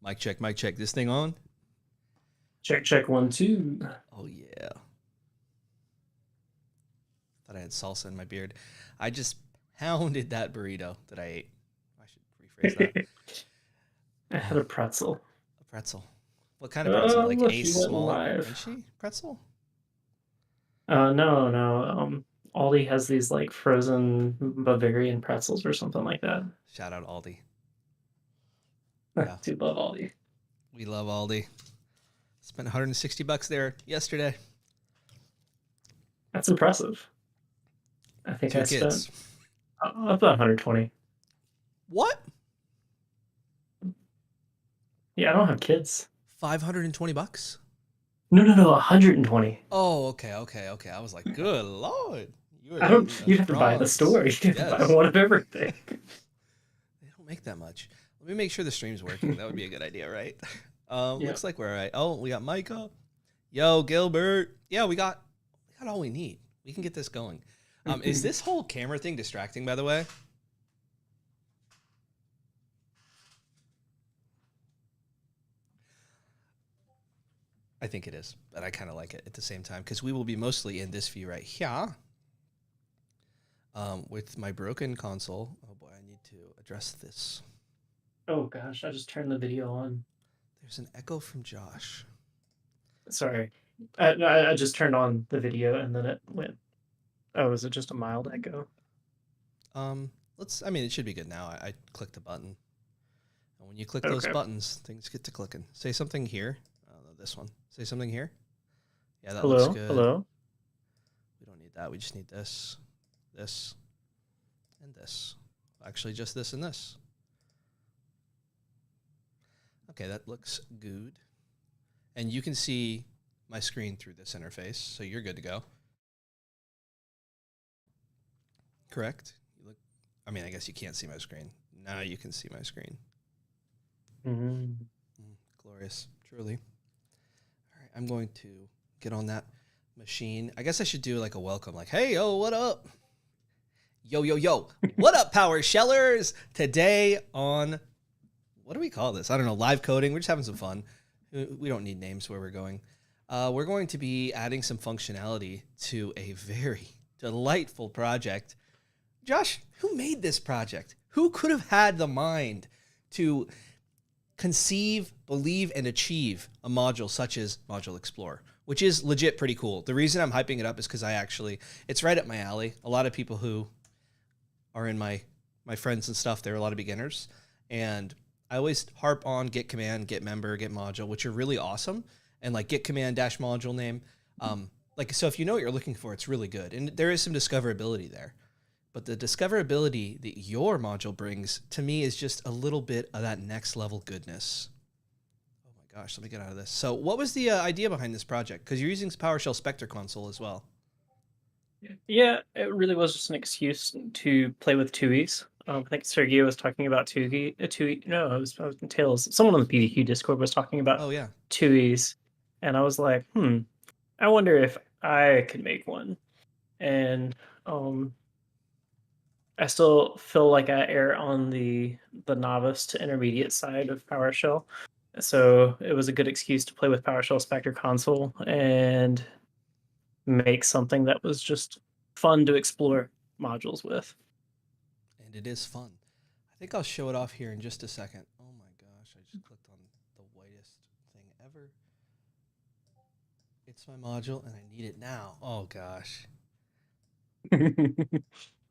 Mic check, mic check. This thing on? Check, check, 1, 2. Oh, yeah. Thought I had salsa in my beard. I just pounded that burrito that I ate. I should rephrase that. I had a pretzel. A pretzel. What kind of pretzel? Like Look, a you went small live. crunchy pretzel? No. Aldi has these like frozen Bavarian pretzels or something like that. Shout out Aldi. Yeah. Do love Aldi. We love Aldi. Spent $160 there yesterday. That's impressive. I think I spent about 120. What? Yeah, I don't have kids. $520? No, 120. Oh, okay. I was like, good Lord. You'd have to buy the store. You have to buy one of everything. They don't make that much. Let me make sure the stream's working. That would be a good idea, right? Looks like we're all right. Oh, we got Micah. Yo, Gilbert. Yeah, we got all we need. We can get this going. Is this whole camera thing distracting, by the way? I think it is, but I kind of like it at the same time because we will be mostly in this view right here with my broken console. Oh boy, I need to address this. Oh gosh, I just turned the video on. There's an echo from Josh. Sorry. I just turned on the video and then it went. Oh, is it just a mild echo? It should be good now. I clicked a button. And when you click those buttons, things get to clicking. Say something here. This one. Say something here. Yeah, that looks good. Hello? We don't need that. We just need this, this, and this. Actually, just this and this. Okay, that looks good. And you can see my screen through this interface, so you're good to go. Correct? I guess you can't see my screen. Now you can see my screen. Glorious, truly. All right, I'm going to get on that machine. I guess I should do like a welcome, like, hey, yo, what up? Yo. What up, PowerShellers? Today on, what do we call this? I don't know, live coding. We're just having some fun. We don't need names where we're going. We're going to be adding some functionality to a very delightful project. Josh, who made this project? Who could have had the mind to conceive, believe, and achieve a module such as ModuleExplorer, which is legit pretty cool. The reason I'm hyping it up is because it's right up my alley. A lot of people who are in my friends and stuff, they're a lot of beginners. And I always harp on git command, git member, git module, which are really awesome. And like git command dash module name. So if you know what you're looking for, it's really good. And there is some discoverability there. But the discoverability that your module brings to me is just a little bit of that next level goodness. Oh my gosh, let me get out of this. So what was the idea behind this project? Because you're using PowerShell Spectre console as well. Yeah, it really was just an excuse to play with TUIs. I think Sergio was talking about TUI. No, it was Tails. Someone on the PDQ Discord was talking about TUIs. And I was like, I wonder if I could make one. And I still feel like I err on the novice to intermediate side of PowerShell. So it was a good excuse to play with PowerShell Spectre console and make something that was just fun to explore modules with. And it is fun. I think I'll show it off here in just a second. Oh my gosh, I just clicked on the whitest thing ever. It's my module and I need it now. Oh gosh.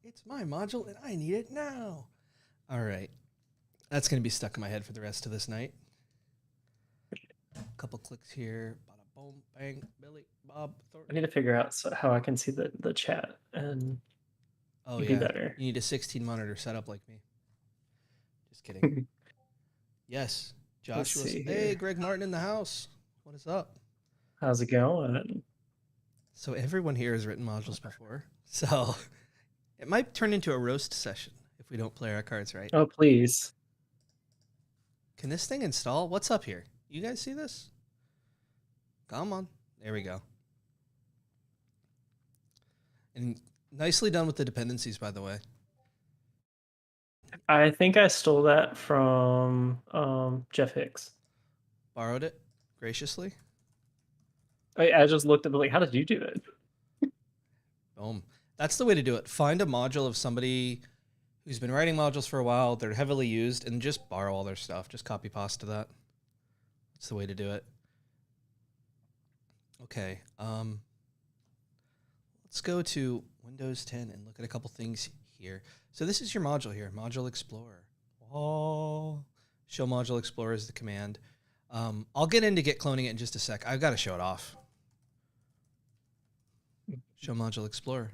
It's my module and I need it now. All right. That's going to be stuck in my head for the rest of this night. A couple clicks here. Bada boom, bang, Billy, Bob, Thornton. I need to figure out how I can see the chat and be better. You need a 16 monitor setup like me. Just kidding. Yes. Joshua. Hey, Greg Martin in the house. What is up? How's it going? So everyone here has written modules before. So it might turn into a roast session if we don't play our cards right. Oh, please. Can this thing install? What's up here? You guys see this? Come on. There we go. And nicely done with the dependencies, by the way. I think I stole that from Jeff Hicks. borrowed it graciously. I just looked at it like, how did you do it? Boom. That's the way to do it. Find a module of somebody who's been writing modules for a while. They're heavily used, and just borrow all their stuff. Just copy pasta that. That's the way to do it. Okay. Let's go to Windows 10 and look at a couple things here. So this is your module here, ModuleExplorer. Oh, show ModuleExplorer is the command. I'll get into Git cloning it in just a sec. I've got to show it off. Show ModuleExplorer.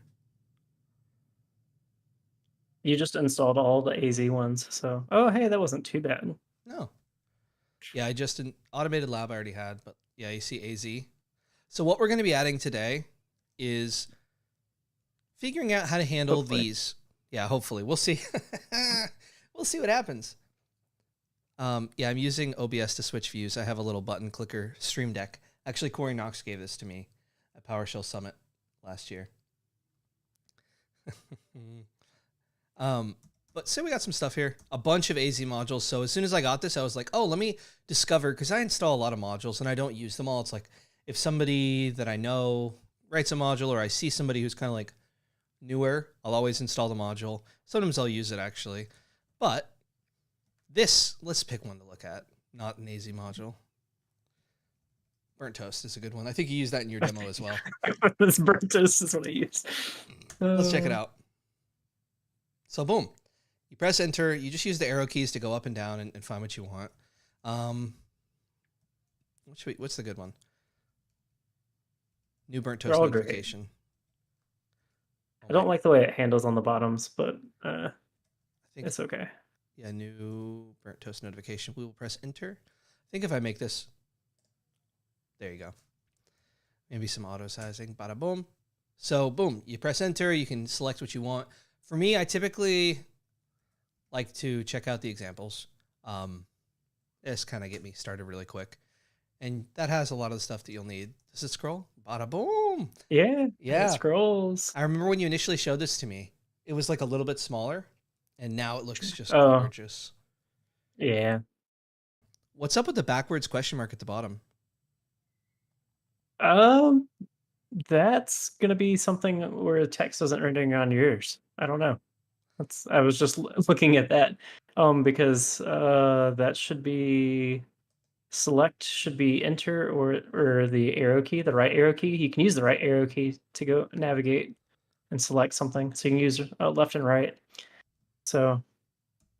You just installed all the AZ ones, so hey, that wasn't too bad. No. Yeah, I just an automated lab I already had, but yeah, you see AZ. So what we're going to be adding today is figuring out how to handle these. Yeah, hopefully. We'll see. We'll see what happens. Yeah, I'm using OBS to switch views. I have a little button clicker Stream Deck. Actually, Corey Knox gave this to me at PowerShell Summit last year. But say we got some stuff here, a bunch of AZ modules. So as soon as I got this, I was like, oh, let me discover, because I install a lot of modules and I don't use them all. It's like if somebody that I know writes a module, or I see somebody who's kind of like newer, I'll always install the module. Sometimes I'll use it actually. But this, let's pick one to look at, not an AZ module. Burnt Toast is a good one. I think you used that in your demo as well. This Burnt Toast is what I use. Let's check it out. So boom, you press enter. You just use the arrow keys to go up and down and find what you want. What's the good one? New Burnt Toast notification. I don't like the way it handles on the bottoms, but I think it's okay. Yeah, new Burnt Toast notification. We will press enter. I think if I make this, there you go. Maybe some auto sizing. Bada boom. So boom, you press enter. You can select what you want. For me, I typically like to check out the examples. This kind of get me started really quick. And that has a lot of the stuff that you'll need. Does it scroll? Bada boom. Yeah. Yeah. It scrolls. I remember when you initially showed this to me, it was like a little bit smaller, and now it looks just gorgeous. Yeah. What's up with the backwards question mark at the bottom? That's gonna be something where text isn't rendering on yours. I don't know. I was just looking at that. Because that should be select should be enter or the arrow key, the right arrow key. You can use the right arrow key to go navigate and select something. So you can use left and right. So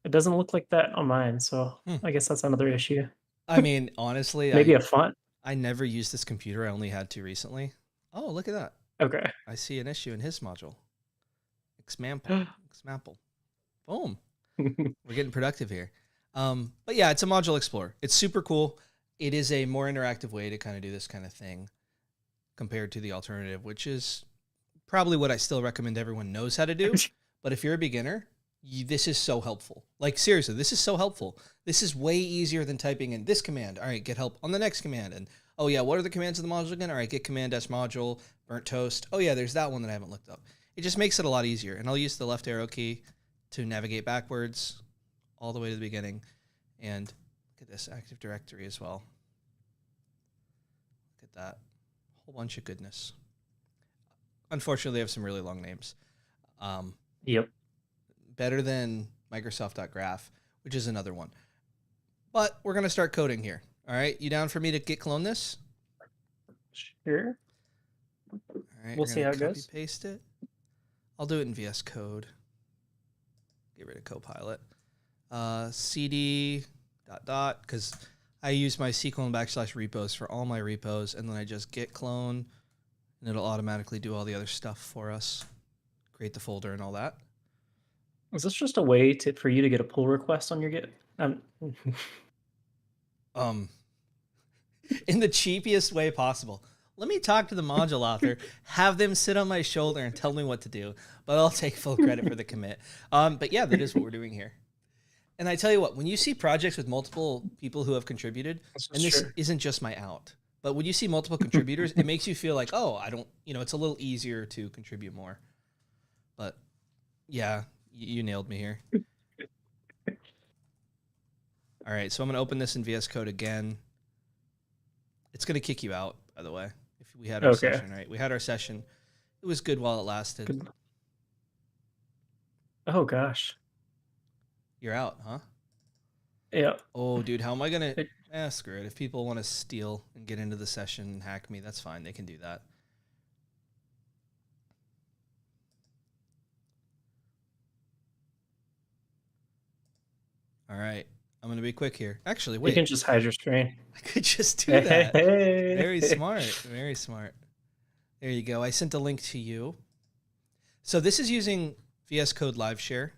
it doesn't look like that on mine. So I guess that's another issue. I mean, honestly, maybe a font. I never used this computer. I only had to recently. Oh, look at that. Okay. I see an issue in his module. Xmample. Boom. We're getting productive here. But yeah, it's a module explorer. It's super cool. It is a more interactive way to kind of do this kind of thing compared to the alternative, which is probably what I still recommend everyone knows how to do. But if you're a beginner, this is so helpful. Like seriously, this is so helpful. This is way easier than typing in this command. All right, get help on the next command. And oh yeah, what are the commands of the module again? All right, get command S module, burnt toast. Oh yeah, there's that one that I haven't looked up. It just makes it a lot easier. And I'll use the left arrow key to navigate backwards all the way to the beginning. And look at this Active Directory as well. Look at that. Whole bunch of goodness. Unfortunately, they have some really long names. Yep. Better than Microsoft.graph, which is another one. But we're going to start coding here. All right. You down for me to git clone this? Sure. All right. We'll see how it goes. Paste it. I'll do it in VS Code. Get rid of Copilot. CD ... because I use my SQL and / repos for all my repos, and then I just git clone, and it'll automatically do all the other stuff for us. Create the folder and all that. Is this just a way for you to get a pull request on your Git? In the cheapest way possible. Let me talk to the module author, have them sit on my shoulder and tell me what to do, but I'll take full credit for the commit. But yeah, that is what we're doing here. And I tell you what, when you see projects with multiple people who have contributed, and this isn't just my out, but when you see multiple contributors, it makes you feel like, oh, it's a little easier to contribute more. But yeah, you nailed me here. All right, so I'm going to open this in VS Code again. It's going to kick you out, by the way. If we had our session, right? We had our session. It was good while it lasted. Good. Oh, gosh. You're out, huh? Yeah. Oh, dude, how am I going to... screw it. If people want to steal and get into the session and hack me, that's fine. They can do that. All right. I'm going to be quick here. Actually, wait. You can just hide your screen. I could just do that. Very smart. Very smart. There you go. I sent a link to you. So this is using VS Code Live Share.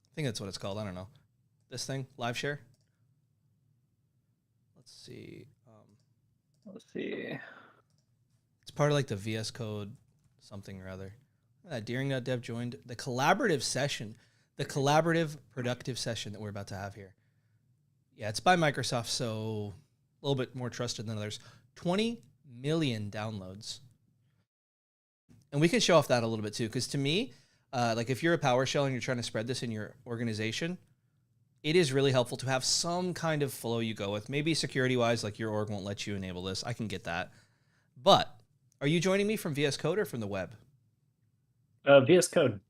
I think that's what it's called. I don't know. This thing, Live Share. Let's see. Let's see. It's part of like the VS Code something or other. Deering.dev joined the collaborative session. The collaborative productive session that we're about to have here. Yeah, it's by Microsoft, so a little bit more trusted than others. 20 million downloads. And we can show off that a little bit too, because to me, like if you're a PowerShell and you're trying to spread this in your organization, it is really helpful to have some kind of flow you go with. Maybe security-wise, like your org won't let you enable this. I can get that. But are you joining me from VS Code or from the web? VS Code.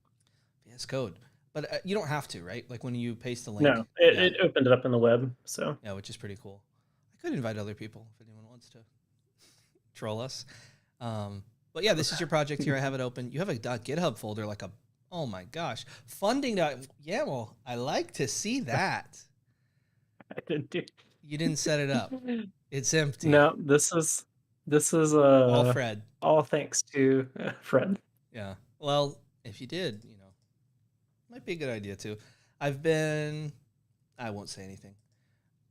VS Code. But you don't have to, right? Like when you paste the link. No, it opened it up in the web. So yeah, which is pretty cool. I could invite other people if anyone wants to troll us. But yeah, this is your project here. I have it open. You have a .github folder, like a, oh my gosh, funding. Yeah, well, I like to see that. I didn't do. You didn't set it up. It's empty. No, this is all Fred. All thanks to Fred. Yeah. Well, if you did, you know. Might be a good idea too. I won't say anything.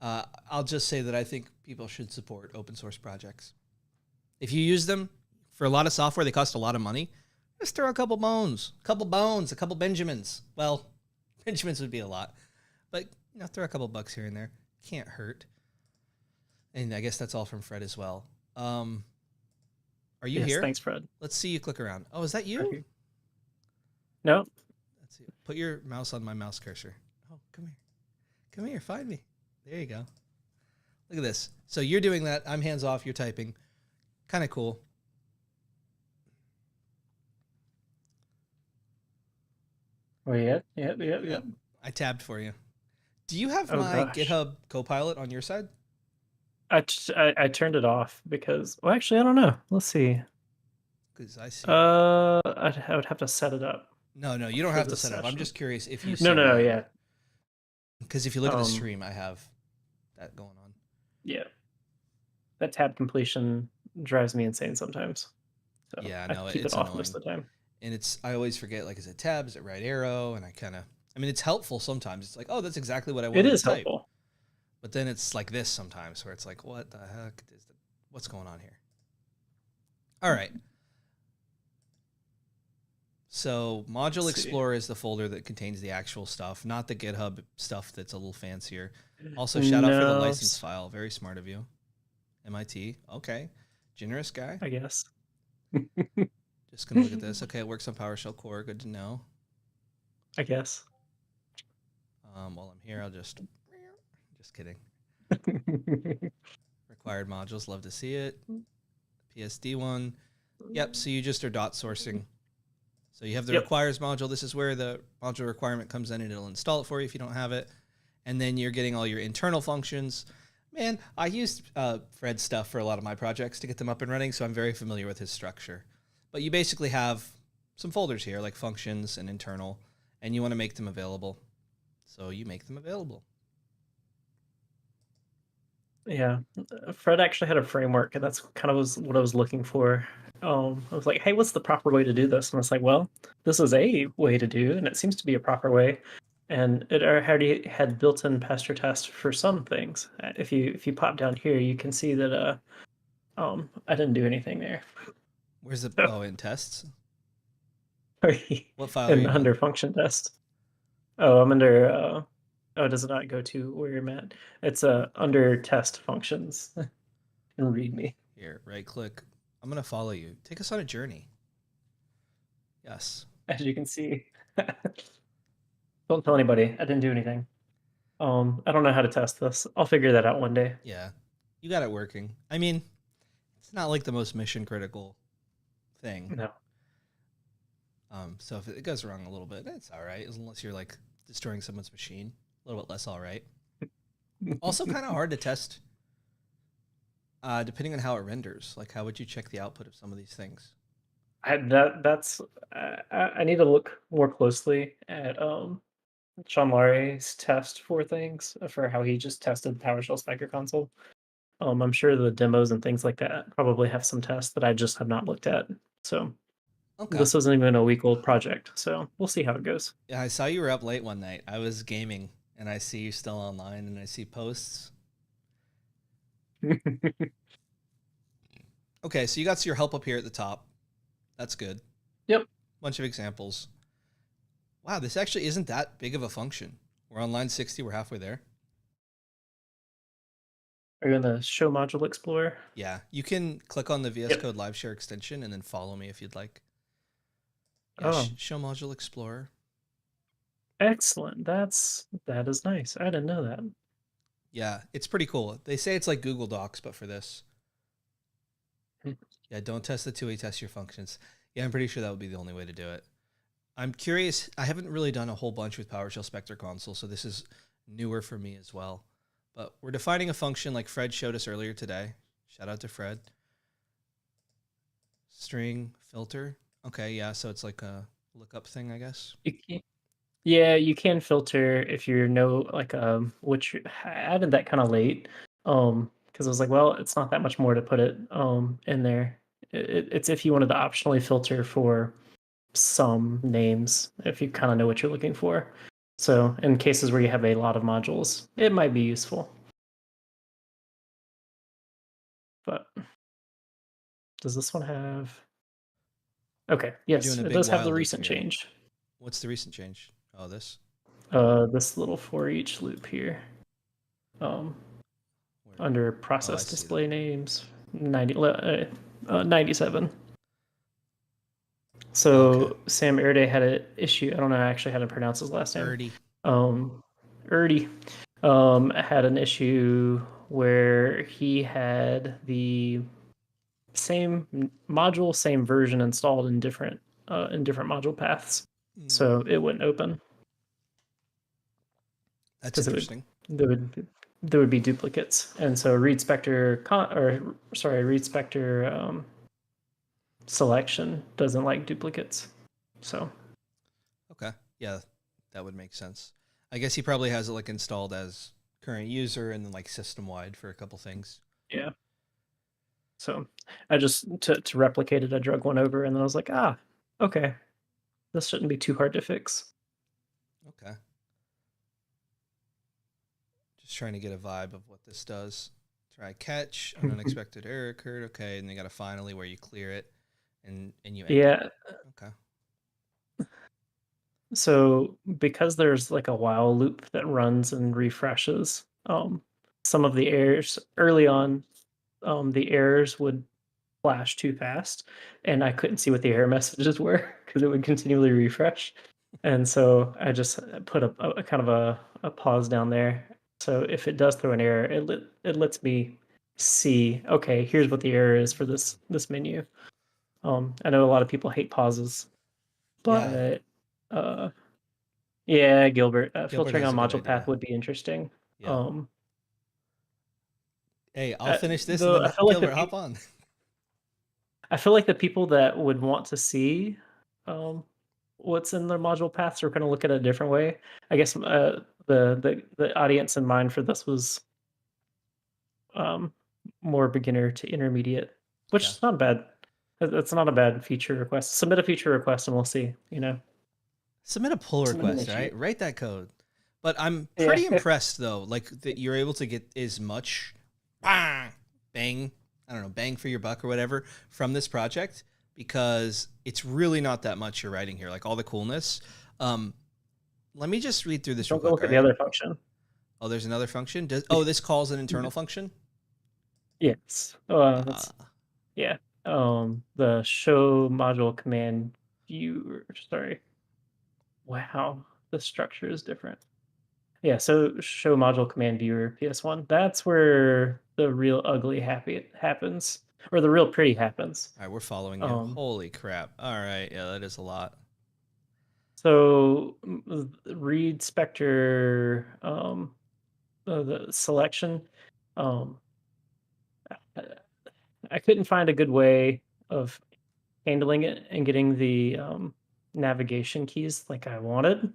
I'll just say that I think people should support open source projects. If you use them for a lot of software, they cost a lot of money. Just throw a couple bones, a couple Benjamins. Well, Benjamins would be a lot, but you know, throw a couple bucks here and there. Can't hurt. And I guess that's all from Fred as well. Are you here? Thanks, Fred. Let's see you click around. Oh, is that you? Okay. No. Put your mouse on my mouse cursor. Oh, come here. Come here. Find me. There you go. Look at this. So you're doing that. I'm hands off. You're typing. Kind of cool. Oh, yeah. I tabbed for you. Do you have my GitHub Copilot on your side? I turned it off because, well, actually, I don't know. Let's see. Because I see. I would have to set it up. No, you don't have to set it up. I'm just curious if you. No, yeah. Because if you look at the stream, I have that going on. Yeah. That tab completion drives me insane sometimes. So yeah, no, I keep it off annoying. Most of the time. And I always forget, like, is it tab? Is it right arrow? And I mean, it's helpful sometimes. It's like, oh, that's exactly what I wanted to type. It is helpful. But then it's like this sometimes where it's like, what the heck what's going on here? All right. So ModuleExplorer is the folder that contains the actual stuff, not the GitHub stuff that's a little fancier. Also, shout out for the license file. Very smart of you. MIT. Okay. Generous guy. I guess. Just going to look at this. Okay, it works on PowerShell core. Good to know. I guess. While I'm here, I'll just kidding. Required modules. Love to see it. PSD one. Yep, so you just are dot sourcing. So you have the requires module. This is where the module requirement comes in and it'll install it for you if you don't have it. And then you're getting all your internal functions. Man, I used Fred's stuff for a lot of my projects to get them up and running, so I'm very familiar with his structure. But you basically have some folders here, like functions and internal, and you want to make them available. So you make them available. Yeah, Fred actually had a framework, and that's kind of what I was looking for. I was like, hey, what's the proper way to do this? And I was like, well, this is a way to do, and it seems to be a proper way. And it already had built-in pasture test for some things. If you pop down here, you can see that I didn't do anything there. Where's the in tests? What file are you under function test? Oh, I'm under does it not go to where I'm at? It's under test functions and readme. Here, right click. I'm gonna follow you. Take us on a journey. Yes. As you can see. Don't tell anybody. I didn't do anything. I don't know how to test this. I'll figure that out one day. Yeah. You got it working. I mean, it's not like the most mission critical thing. No. So if it goes wrong a little bit, it's all right, unless you're like destroying someone's machine. A little bit less all right. Also kind of hard to test, depending on how it renders. Like, how would you check the output of some of these things? I need to look more closely at Sean Laurie's test for things, for how he just tested PowerShell Spectre console. I'm sure the demos and things like that probably have some tests that I just have not looked at. So this wasn't even a week-old project, so we'll see how it goes. Yeah, I saw you were up late one night. I was gaming, and I see you still online, and I see posts. Okay, so you got your help up here at the top. That's good. Yep. Bunch of examples. Wow, this actually isn't that big of a function. We're on line 60. We're halfway there. Are you in the Show ModuleExplorer? Yeah, you can click on the VS Code Live Share extension and then follow me if you'd like. Yeah, Show ModuleExplorer. Excellent. That is nice. I didn't know that. Yeah, it's pretty cool. They say it's like Google Docs, but for this. Yeah, don't test the TUI, test your functions. Yeah, I'm pretty sure that would be the only way to do it. I'm curious. I haven't really done a whole bunch with PowerShell Spectre console, so this is newer for me as well. But we're defining a function like Fred showed us earlier today. Shout out to Fred. String filter. Okay, yeah, so it's like a lookup thing, I guess. Yeah, you can filter if you know, like, which I added that kind of late, because I was like, well, it's not that much more to put it in there. It's if you wanted to optionally filter for some names, if you kind of know what you're looking for. So in cases where you have a lot of modules, it might be useful. But does this one have? Okay, yes, it does have the recent change. What's the recent change? Oh, this? This little for each loop here. Under process display names, 97. So Sam Erde had an issue. I don't know actually how to pronounce his last name. Erde had an issue where he had the same module, same version installed in different module paths. So it wouldn't open. That's interesting. There would be duplicates, and so read Spectre selection doesn't like duplicates. So okay, yeah, that would make sense. I guess he probably has it like installed as current user and then like system wide for a couple things. Yeah. So I just to replicate it, I drug one over, and then I was like, okay, this shouldn't be too hard to fix. Okay. Just trying to get a vibe of what this does. Try catch, an unexpected error occurred. Okay, and they got a finally where you clear it, and you end it. Okay. So because there's like a while loop that runs and refreshes, some of the errors early on, the errors would flash too fast, and I couldn't see what the error messages were because it would continually refresh. And so I just put a kind of a pause down there. So if it does throw an error, it lets me see, okay, here's what the error is for this menu. I know a lot of people hate pauses, but yeah, Gilbert, filtering on module path would be interesting. Yeah. Hey, I'll finish this and then Gilbert, hop on. I feel like the people that would want to see what's in their module paths are going to look at it a different way. I guess the audience in mind for this was more beginner to intermediate, which is not bad. It's not a bad feature request. Submit a feature request and we'll see, Submit a pull request, right? Write that code. But I'm pretty impressed though, like that you're able to get as much bang for your buck or whatever from this project, because it's really not that much you're writing here. Like all the coolness. Let me just read through this real quick. Look at the other function. Oh, there's another function? This calls an internal function? Yes. Yeah. The show module command viewer. Sorry. Wow. The structure is different. Yeah. So show module command viewer PS1. That's where the real ugly happy happens, or the real pretty happens. All right, we're following you. Holy crap. All right, yeah, that is a lot. So read Spectre, the selection. I couldn't find a good way of handling it and getting the navigation keys like I wanted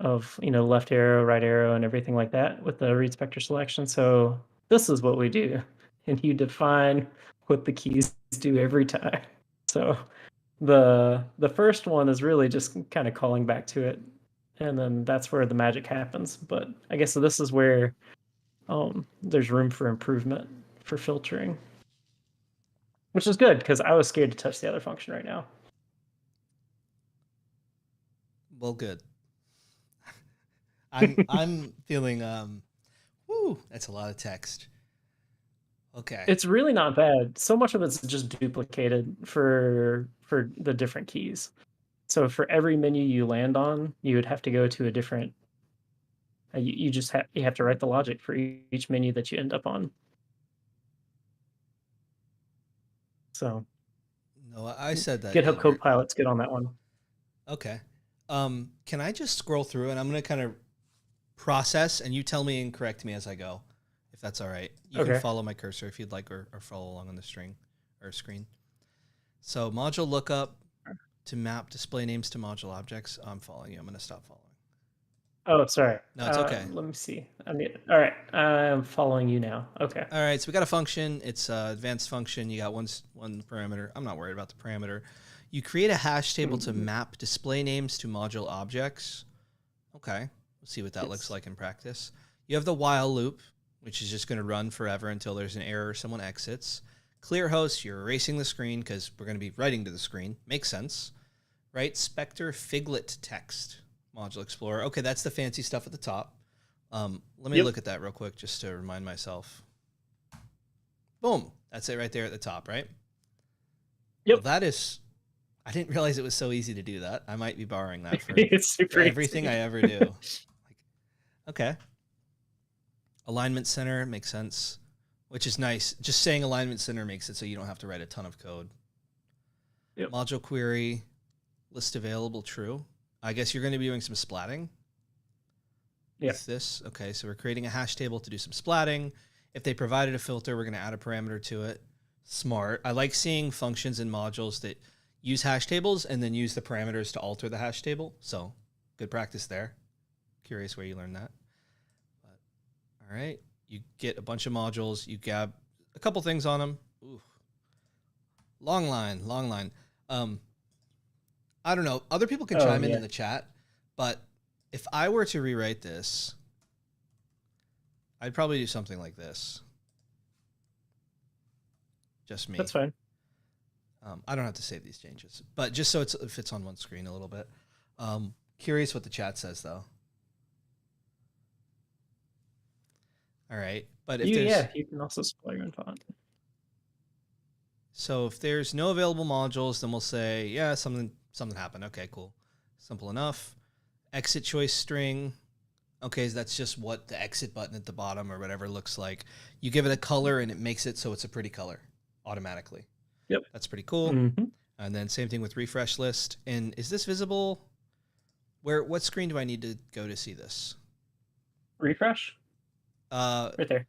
of, left arrow, right arrow, and everything like that with the read Spectre selection. So this is what we do. And you define what the keys do every time. So the first one is really just kind of calling back to it. And then that's where the magic happens. But I guess this is where there's room for improvement for filtering. Which is good, because I was scared to touch the other function right now. Well, good. I'm feeling that's a lot of text. Okay. It's really not bad. So much of it's just duplicated for the different keys. So for every menu you land on, you would have to go to a different. You have to write the logic for each menu that you end up on. So. No, I said that. GitHub Copilot's good on that one. Okay. Can I just scroll through, and I'm going to kind of process, and you tell me and correct me as I go, if that's all right. You can follow my cursor if you'd like, or follow along on the screen. So module lookup to map display names to module objects. I'm following you. I'm going to stop following. Oh, sorry. No, it's okay. Let me see. All right. I'm following you now. Okay. All right. So we got a function. It's an advanced function. You got one parameter. I'm not worried about the parameter. You create a hash table to map display names to module objects. Okay. We'll see what that looks like in practice. You have the while loop, which is just going to run forever until there's an error or someone exits. Clear host, you're erasing the screen because we're going to be writing to the screen. Makes sense. Right? Spectre Figlet text. ModuleExplorer. Okay, that's the fancy stuff at the top. Let me look at that real quick just to remind myself. Boom. That's it right there at the top, right? Yep. Well, that is... I didn't realize it was so easy to do that. I might be borrowing that for, for everything I ever do. Okay. Alignment center makes sense, which is nice. Just saying alignment center makes it so you don't have to write a ton of code. Yep. Module query, list available, true. I guess you're going to be doing some splatting with this. Okay, so we're creating a hash table to do some splatting. If they provided a filter, we're going to add a parameter to it. Smart. I like seeing functions in modules that use hash tables and then use the parameters to alter the hash table. So good practice there. Curious where you learned that. But, all right, you get a bunch of modules. You grab a couple things on them. Ooh. Long line. I don't know. Other people can chime in the chat, but if I were to rewrite this, I'd probably do something like this. Just me. That's fine. I don't have to save these changes, but just so it fits on one screen a little bit. Curious what the chat says, though. All right, but if you can also spoil your own font. So if there's no available modules, then we'll say, yeah, something happened. Okay, cool. Simple enough. Exit choice string. Okay, so that's just what the exit button at the bottom or whatever looks like. You give it a color and it makes it so it's a pretty color automatically. Yep. That's pretty cool. Mm-hmm. And then same thing with refresh list. And is this visible? What screen do I need to go to see this? Refresh? Right there.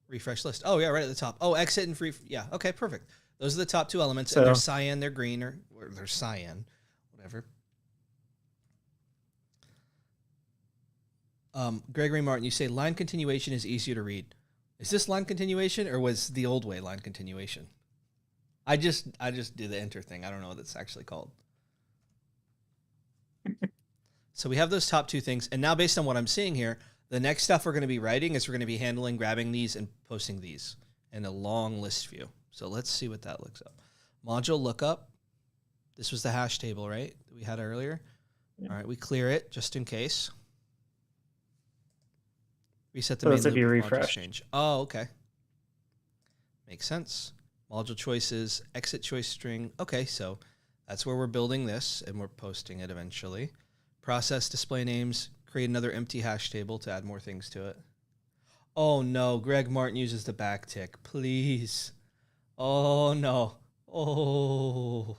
Refresh list. Oh, yeah, right at the top. Oh, exit and free. Yeah, okay, perfect. Those are the top two elements. So, and they're cyan, they're green, or they're cyan, whatever. Gregory Martin, you say line continuation is easier to read. Is this line continuation, or was the old way line continuation? I just do the enter thing. I don't know what it's actually called. So we have those top two things. And now based on what I'm seeing here, the next stuff we're going to be writing is we're going to be handling grabbing these and posting these in a long list view. So let's see what that looks up. Module lookup. This was the hash table, right, that we had earlier. Yeah. All right, we clear it just in case. Reset the main loop. If you refresh. Change. Oh, okay. Makes sense. Module choices, exit choice string. Okay, so that's where we're building this, and we're posting it eventually. Process display names. Create another empty hash table to add more things to it. Oh no, Greg Martin uses the backtick. Please. Oh no. Oh.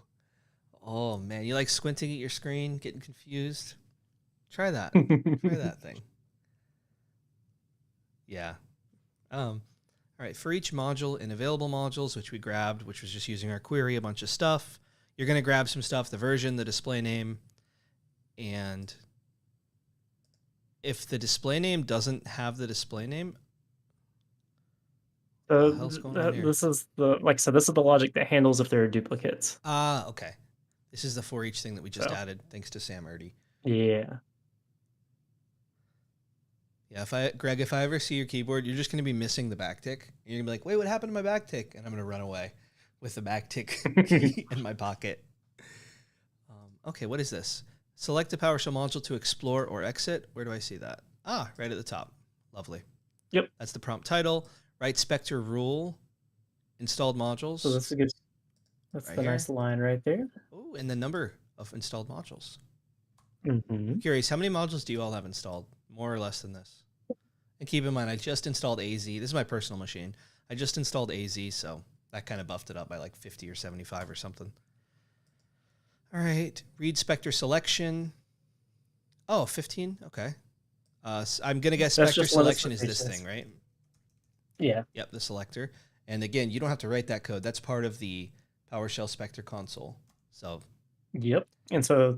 Oh man, you like squinting at your screen, getting confused? Try that. Try that thing. Yeah. All right, for each module in available modules, which we grabbed, which was just using our query, a bunch of stuff, you're going to grab some stuff, the version, the display name, and if the display name doesn't have the display name, what the hell's going on here? This is like I said, this is the logic that handles if there are duplicates. Okay. This is the for each thing that we just added, thanks to Sam Erdy. Yeah. Yeah, Greg, if I ever see your keyboard, you're just going to be missing the backtick. You're going to be like, wait, what happened to my backtick? And I'm going to run away with the backtick key in my pocket. Okay, what is this? Select a PowerShell module to explore or exit. Where do I see that? Right at the top. Lovely. Yep. That's the prompt title. Write Spectre rule. Installed modules. So this is good. That's right the here. Nice line right there. Oh, and the number of installed modules. Mm-hmm. I'm curious, how many modules do you all have installed? More or less than this? And keep in mind, I just installed AZ. This is my personal machine. I just installed AZ, so that kind of buffed it up by like 50 or 75 or something. All right. Read Spectre selection. Oh, 15? Okay. I'm going to guess Spectre selection is this thing, right? Yeah. Yep, the selector. And again, you don't have to write that code. That's part of the PowerShell Spectre console. So. Yep. And so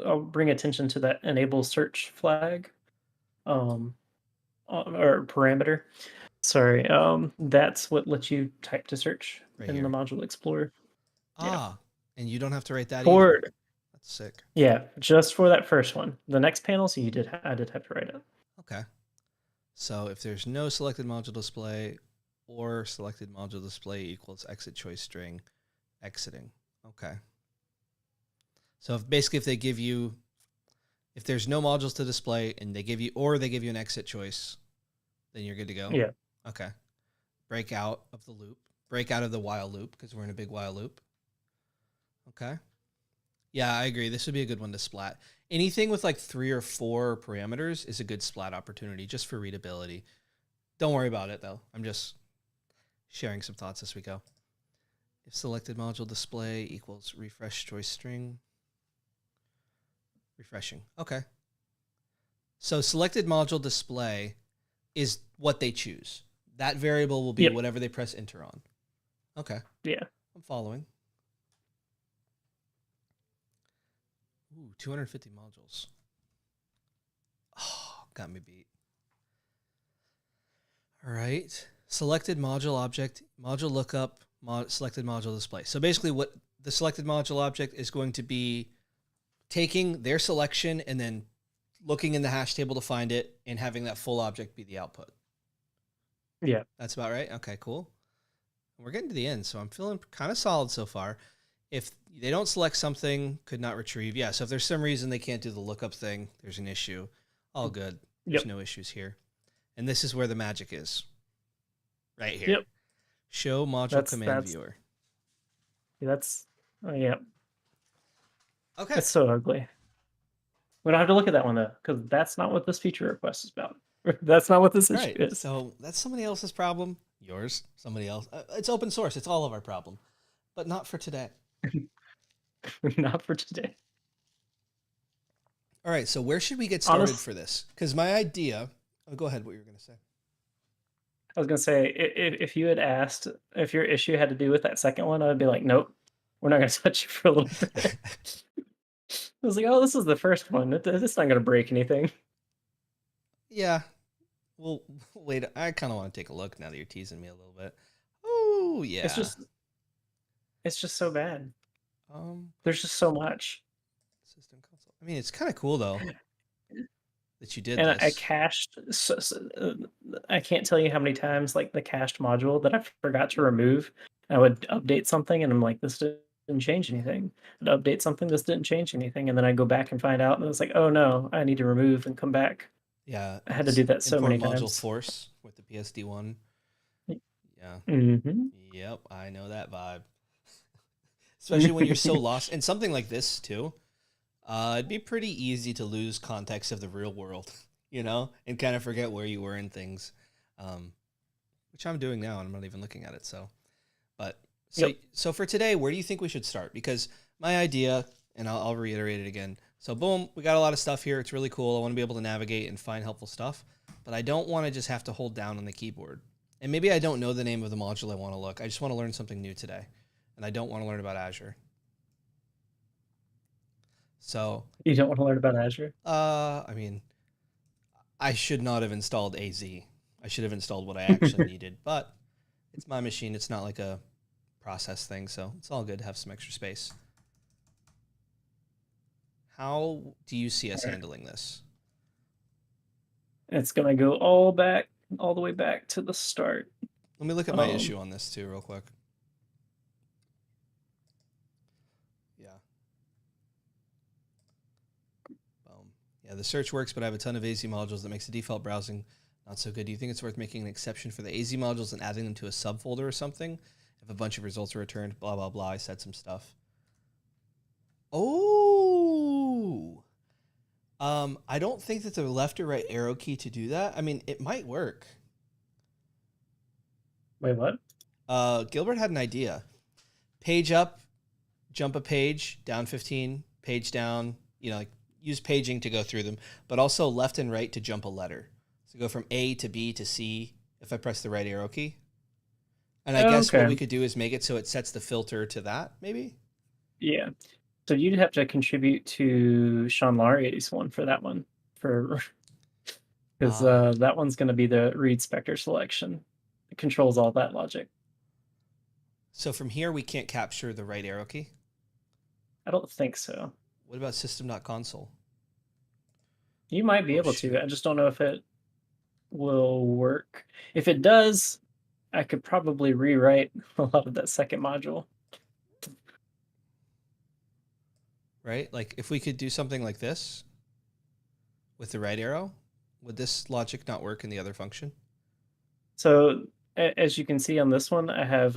I'll bring attention to that enable search flag or parameter. Sorry. That's what lets you type to search right in here. The ModuleExplorer. And you don't have to write that either. That's sick. Yeah, just for that first one. The next panel, so I did have to write it. Okay. So if there's no selected module display or selected module display equals exit choice string exiting. Okay. So if they give you, if there's no modules to display and they give you an exit choice, then you're good to go? Yeah. Okay. Break out of the loop. Break out of the while loop because we're in a big while loop. Okay. Yeah, I agree. This would be a good one to splat. Anything with like 3 or 4 parameters is a good splat opportunity just for readability. Don't worry about it though. I'm just sharing some thoughts as we go. If selected module display equals refresh choice string. Refreshing. Okay. So selected module display is what they choose. That variable will be whatever they press enter on. Okay. Yeah. I'm following. Ooh, 250 modules. Oh, got me beat. All right. Selected module object, module lookup, selected module display. So basically what the selected module object is going to be taking their selection and then looking in the hash table to find it and having that full object be the output. Yeah. That's about right. Okay, cool. We're getting to the end, so I'm feeling kind of solid so far. If they don't select something, could not retrieve. Yeah, so if there's some reason they can't do the lookup thing, there's an issue. All good. There's no issues here. And this is where the magic is. Right here. Yep. Show module command viewer. That's, Okay. That's so ugly. We don't have to look at that one though, because that's not what this feature request is about. That's not what this issue is. So that's somebody else's problem. Yours, somebody else. It's open source. It's all of our problem. But not for today. Not for today. All right, so where should we get started for this? Because my idea... Oh, go ahead, what you were going to say. I was going to say, if you had asked if your issue had to do with that second one, I'd be like, nope, we're not going to touch you for a little bit. I was like, oh, this is the first one. It's not going to break anything. Yeah. Well, wait, I kind of want to take a look now that you're teasing me a little bit. Oh, yeah. It's just so bad. There's just so much. System console. I mean, it's kind of cool though that you did and this. I cached. I can't tell you how many times like the cached module that I forgot to remove. I would update something, and I'm like, this didn't change anything. I'd update something, this didn't change anything, and then I go back and find out, and it's like, oh no, I need to remove and come back. Yeah, I had to do that so many times. Module force with the PSD one. Yeah. Mm-hmm. Yep, I know that vibe. Especially when you're so lost. And something like this, too. It'd be pretty easy to lose context of the real world, and kind of forget where you were in things. which I'm doing now, and I'm not even looking at it. So Yep. so for today, where do you think we should start? Because my idea, and I'll reiterate it again. So boom, we got a lot of stuff here. It's really cool. I want to be able to navigate and find helpful stuff, but I don't want to just have to hold down on the keyboard. And maybe I don't know the name of the module I want to look. I just want to learn something new today, and I don't want to learn about Azure. So you don't want to learn about Azure? I mean, I should not have installed AZ. I should have installed what I actually needed, but it's my machine. It's not like a process thing, so it's all good to have some extra space. How do you see us handling this? It's going to go all the way back to the start. Let me look at my issue on this too real quick. Yeah. Boom. Yeah, the search works, but I have a ton of AZ modules that makes the default browsing not so good. Do you think it's worth making an exception for the AZ modules and adding them to a subfolder or something? If a bunch of results are returned, blah, blah, blah. I said some stuff. Oh. I don't think that the left or right arrow key to do that. I mean, it might work. Wait, what? Gilbert had an idea. Page up, jump a page, down 15, page down, like use paging to go through them, but also left and right to jump a letter. So go from A to B to C if I press the right arrow key. And I guess what we could do is make it so it sets the filter to that, maybe? Yeah. So you'd have to contribute to Sean Laurier's one for that one, because that one's going to be the read specter selection. It controls all that logic. So from here, we can't capture the right arrow key? I don't think so. What about system.console? You might be able to. I just don't know if it will work. If it does, I could probably rewrite a lot of that second module. Right? Like if we could do something like this with the right arrow, would this logic not work in the other function? So as you can see on this one, I have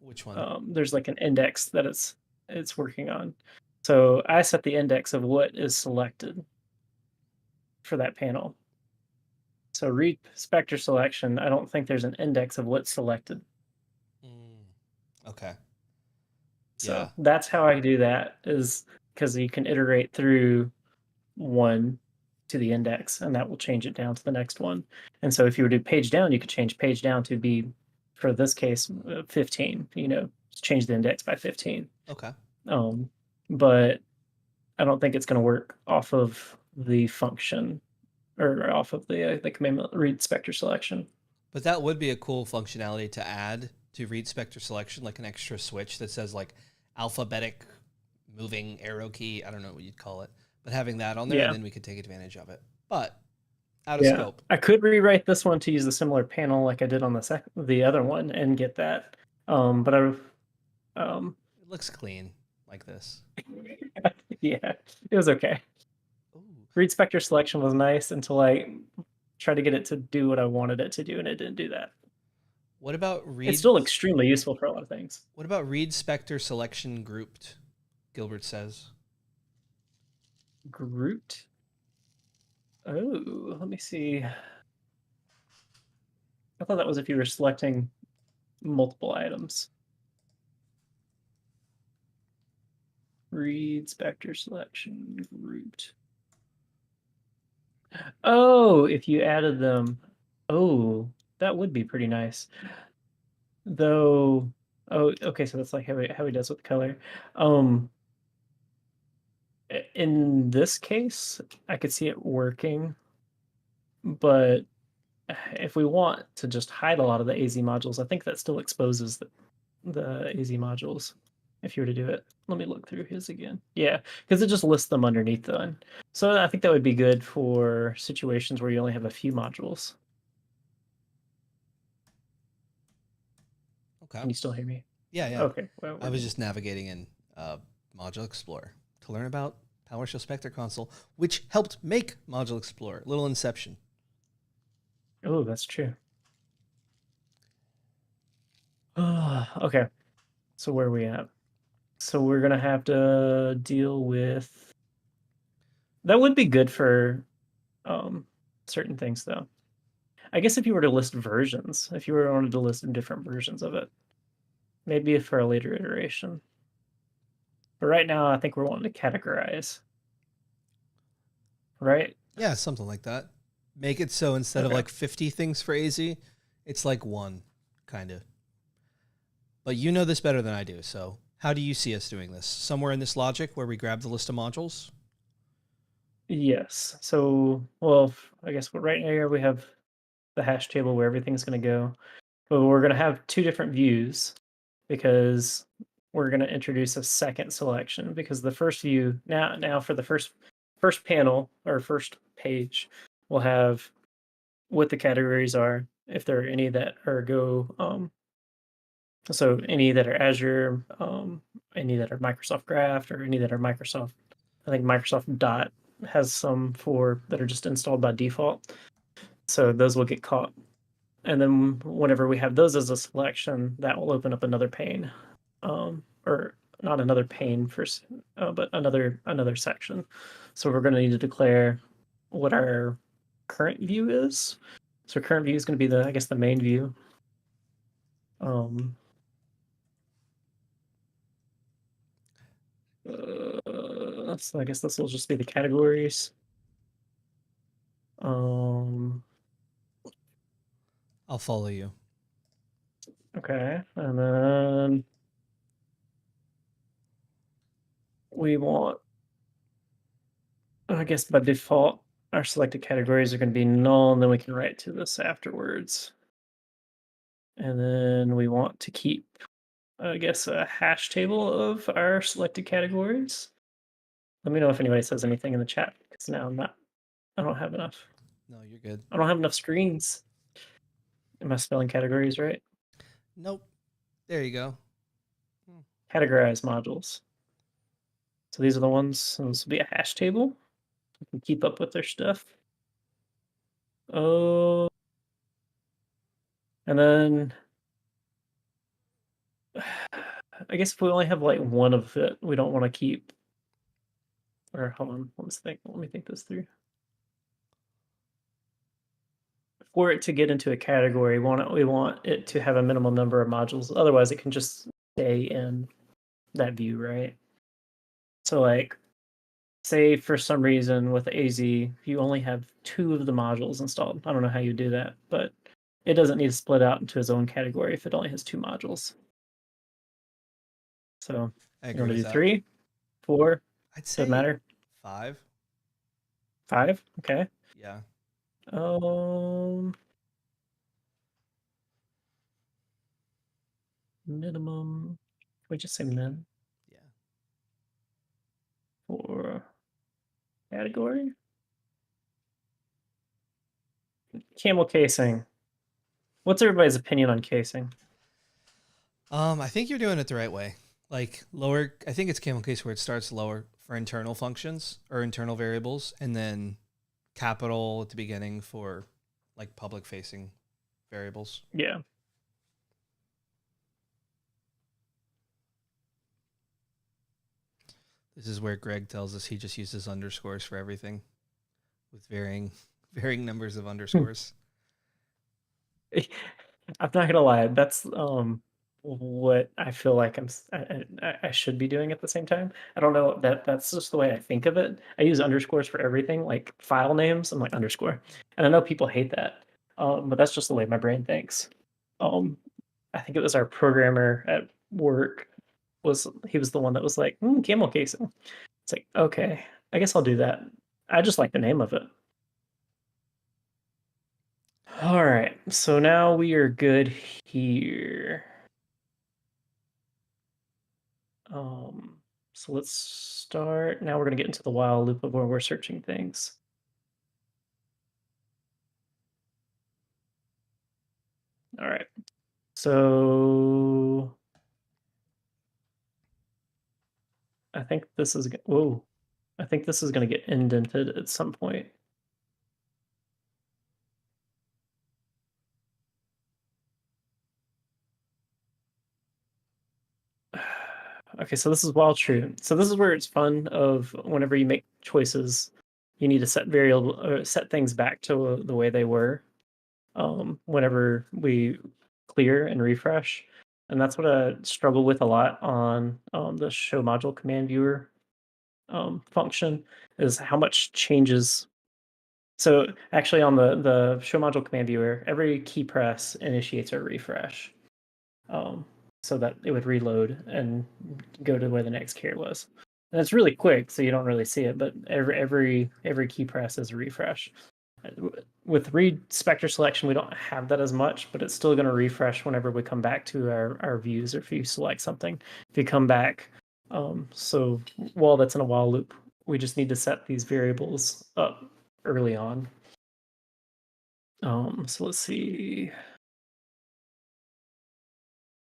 which one? There's like an index that it's working on. So I set the index of what is selected for that panel. So read specter selection, I don't think there's an index of what's selected. Okay. So that's how I do that, is because you can iterate through one to the index, and that will change it down to the next one. And so if you were to do page down, you could change page down to be, for this case, 15, change the index by 15. Okay. But I don't think it's going to work off of the function or off of the command read specter selection. But that would be a cool functionality to add to read specter selection, like an extra switch that says like alphabetic moving arrow key. I don't know what you'd call it, but having that on there, and then we could take advantage of it. But out of scope. I could rewrite this one to use a similar panel like I did on the other one and get that. But it looks clean like this. Yeah, it was okay. Ooh. Read specter selection was nice until I tried to get it to do what I wanted it to do, and it didn't do that. What about read? It's still extremely useful for a lot of things. What about read specter selection grouped? Gilbert says. Grouped? Oh, let me see. I thought that was if you were selecting multiple items. Read specter selection grouped. Oh, if you added them. Oh, that would be pretty nice. Though, okay, so that's like how he does with color. In this case, I could see it working, but if we want to just hide a lot of the AZ modules, I think that still exposes the AZ modules if you were to do it. Let me look through his again. Yeah, because it just lists them underneath the one. So I think that would be good for situations where you only have a few modules. Okay. Can you still hear me? Yeah. Okay. Well, I was just navigating in ModuleExplorer to learn about PowerShell Spectre Console, which helped make ModuleExplorer. Little inception. Oh, that's true. Okay. So where are we at? So we're going to have to deal with... That would be good for certain things, though. I guess if you were to list versions, if you were wanted to list different versions of it, maybe for a later iteration. But right now, I think we're wanting to categorize. Right? Yeah, something like that. Make it so instead of like 50 things for AZ, it's like one, kind of. But you know this better than I do, so how do you see us doing this? Somewhere in this logic where we grab the list of modules? Yes. So, well, I guess right here we have the hash table where everything's going to go. But we're going to have two different views because we're going to introduce a second selection because the first view now for the first panel or first page, we'll have what the categories are, if there are any that are so any that are Azure, any that are Microsoft Graph, or any that are Microsoft. I think Microsoft Dot has some that are just installed by default. So those will get caught. And then whenever we have those as a selection, that will open up another pane, or not another pane but another section. So we're going to need to declare what our current view is. So current view is going to be the main view. So I guess this will just be the categories. I'll follow you. Okay, and then we want, I guess by default, our selected categories are going to be null, and then we can write to this afterwards. And then we want to keep, I guess, a hash table of our selected categories. Let me know if anybody says anything in the chat, because now I don't have enough. No, you're good. I don't have enough screens. Am I spelling categories right? Nope. There you go. Categorize modules. So these are the ones, so this will be a hash table. You can keep up with their stuff. Oh, and then I guess if we only have like one of it, we don't want to keep. Or hold on, let me think this through. For it to get into a category, we want it to have a minimal number of modules. Otherwise, it can just stay in that view, right? So like, say for some reason with AZ, you only have 2 of the modules installed. I don't know how you do that, but it doesn't need to split out into its own category if it only has 2 modules. So you want to do 3, 4? I'd say doesn't matter. 5. 5? Okay. Yeah. Minimum. Can we just say min? Yeah. For category. Camel casing. What's everybody's opinion on casing? I think you're doing it the right way. Like lower, I think it's camel case where it starts lower for internal functions or internal variables, and then capital at the beginning for like public facing variables. Yeah. This is where Greg tells us he just uses underscores for everything with varying numbers of underscores. I'm not gonna lie, that's what I feel like I should be doing at the same time. I don't know, that's just the way I think of it. I use underscores for everything, like file names. I'm like underscore, and I know people hate that, but that's just the way my brain thinks. I think it was our programmer at work. He was the one that was like camel casing. It's like, okay, I guess I'll do that. I just like the name of it. All right, so now we are good here. So let's start. Now we're going to get into the while loop of where we're searching things. All right. So I think this is going to get indented at some point. Okay, so this is while true. So this is where it's fun of whenever you make choices, you need to set things back to the way they were. whenever we clear and refresh. And that's what I struggle with a lot on the show module command viewer function, is how much changes. So actually on the show module command viewer, every key press initiates a refresh, so that it would reload and go to where the next care was. And it's really quick, so you don't really see it, but every key press is a refresh. With read specter selection, we don't have that as much, but it's still going to refresh whenever we come back to our views, or if you select something. If you come back, so while that's in a while loop, we just need to set these variables up early on. So let's see.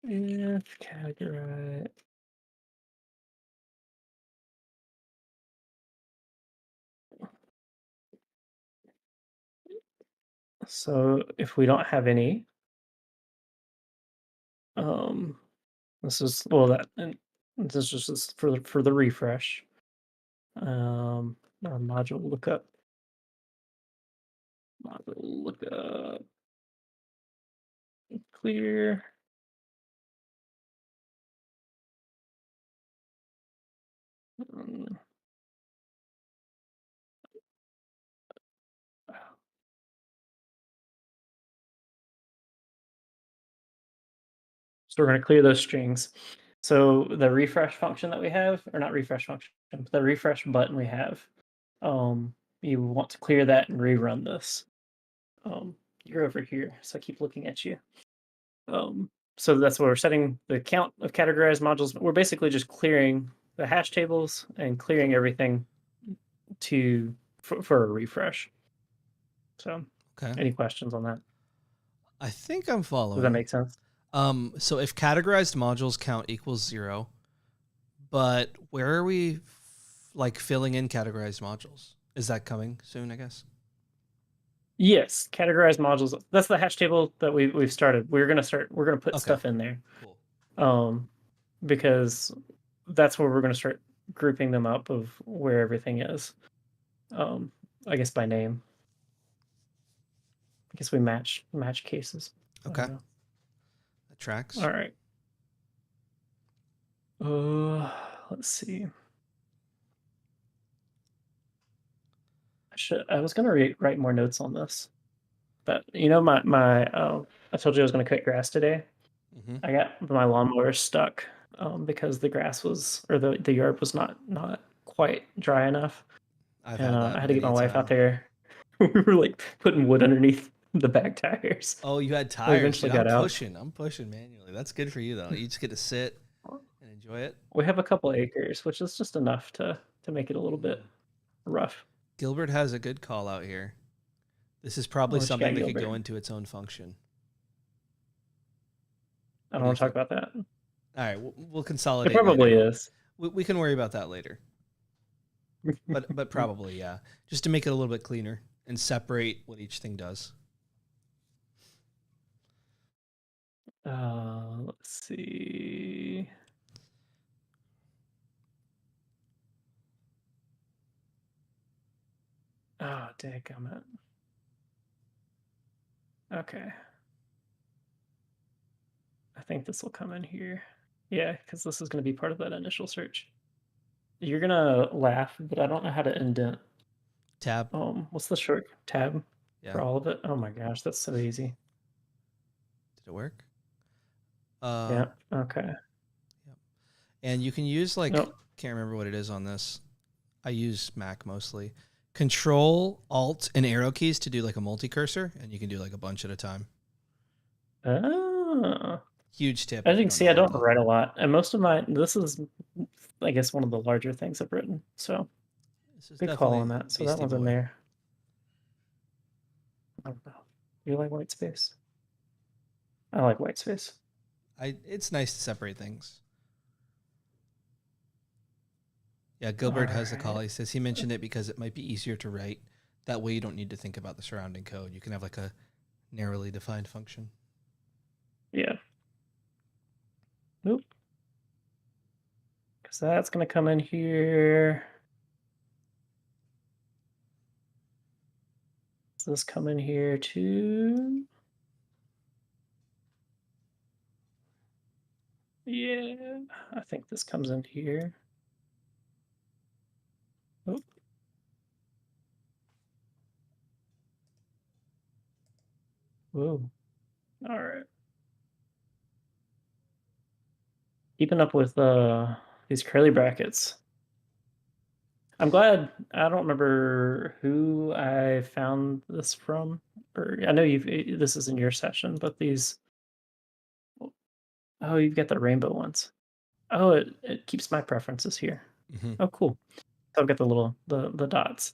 If categorize. So if we don't have any, this is, well, that, and this is just for the refresh. Our module lookup. Clear. So we're going to clear those strings. So the refresh function that we have, or not refresh function, but the refresh button we have, you want to clear that and rerun this. You're over here, so I keep looking at you. So that's where we're setting the count of categorized modules. We're basically just clearing the hash tables and clearing everything for a refresh. So, okay. Any questions on that? I think I'm following. Does that make sense? So if categorized modules count equals 0, but where are we filling in categorized modules? Is that coming soon, I guess? Yes, categorized modules. That's the hash table that we've started. We're gonna put stuff in there. Cool. Because that's where we're gonna start grouping them up of where everything is. I guess by name. I guess we match cases. Okay. That tracks. All right. Let's see. I was gonna write more notes on this, but I told you I was gonna cut grass today. Mm-hmm. I got my lawnmower stuck because the grass was, or the yard was not quite dry enough. I had to get my wife out there. We were like putting wood underneath the back tires. Oh, you had tires. We eventually got out. I'm pushing manually. That's good for you though. You just get to sit and enjoy it. We have a couple acres, which is just enough to make it a little bit rough. Gilbert has a good call out here. This is probably something that could go into its own function. I don't want to talk about that. All right, we'll consolidate. It probably is. We can worry about that later. But probably, yeah. Just to make it a little bit cleaner and separate what each thing does. Let's see. Oh, dadgummit. Okay. I think this will come in here. Yeah, because this is going to be part of that initial search. You're going to laugh, but I don't know how to indent. Tab. What's the short tab for all of it? Oh my gosh, that's so easy. Did it work? Yeah, okay. Yep. And you can use can't remember what it is on this. I use Mac mostly. Control, Alt, and arrow keys to do like a multi-cursor, and you can do like a bunch at a time. Oh. Huge tip. As you can see, I don't write a lot. And most of this is, I guess, one of the larger things I've written. So good call on that. So that one's in there. I don't know. You like white space? I like white space. It's nice to separate things. Yeah, Gilbert has a call. He says he mentioned it because it might be easier to write. That way you don't need to think about the surrounding code. You can have like a narrowly defined function. Yeah. Nope. Because that's going to come in here. this come in here too? Yeah, I think this comes in here. Oh. Whoa. All right. Keeping up with these curly brackets. I'm glad. I don't remember who I found this from. Or I know this is in your session, but these. Oh, you've got the rainbow ones. Oh, it keeps my preferences here. Mm-hmm. Oh, cool. So I've got the dots.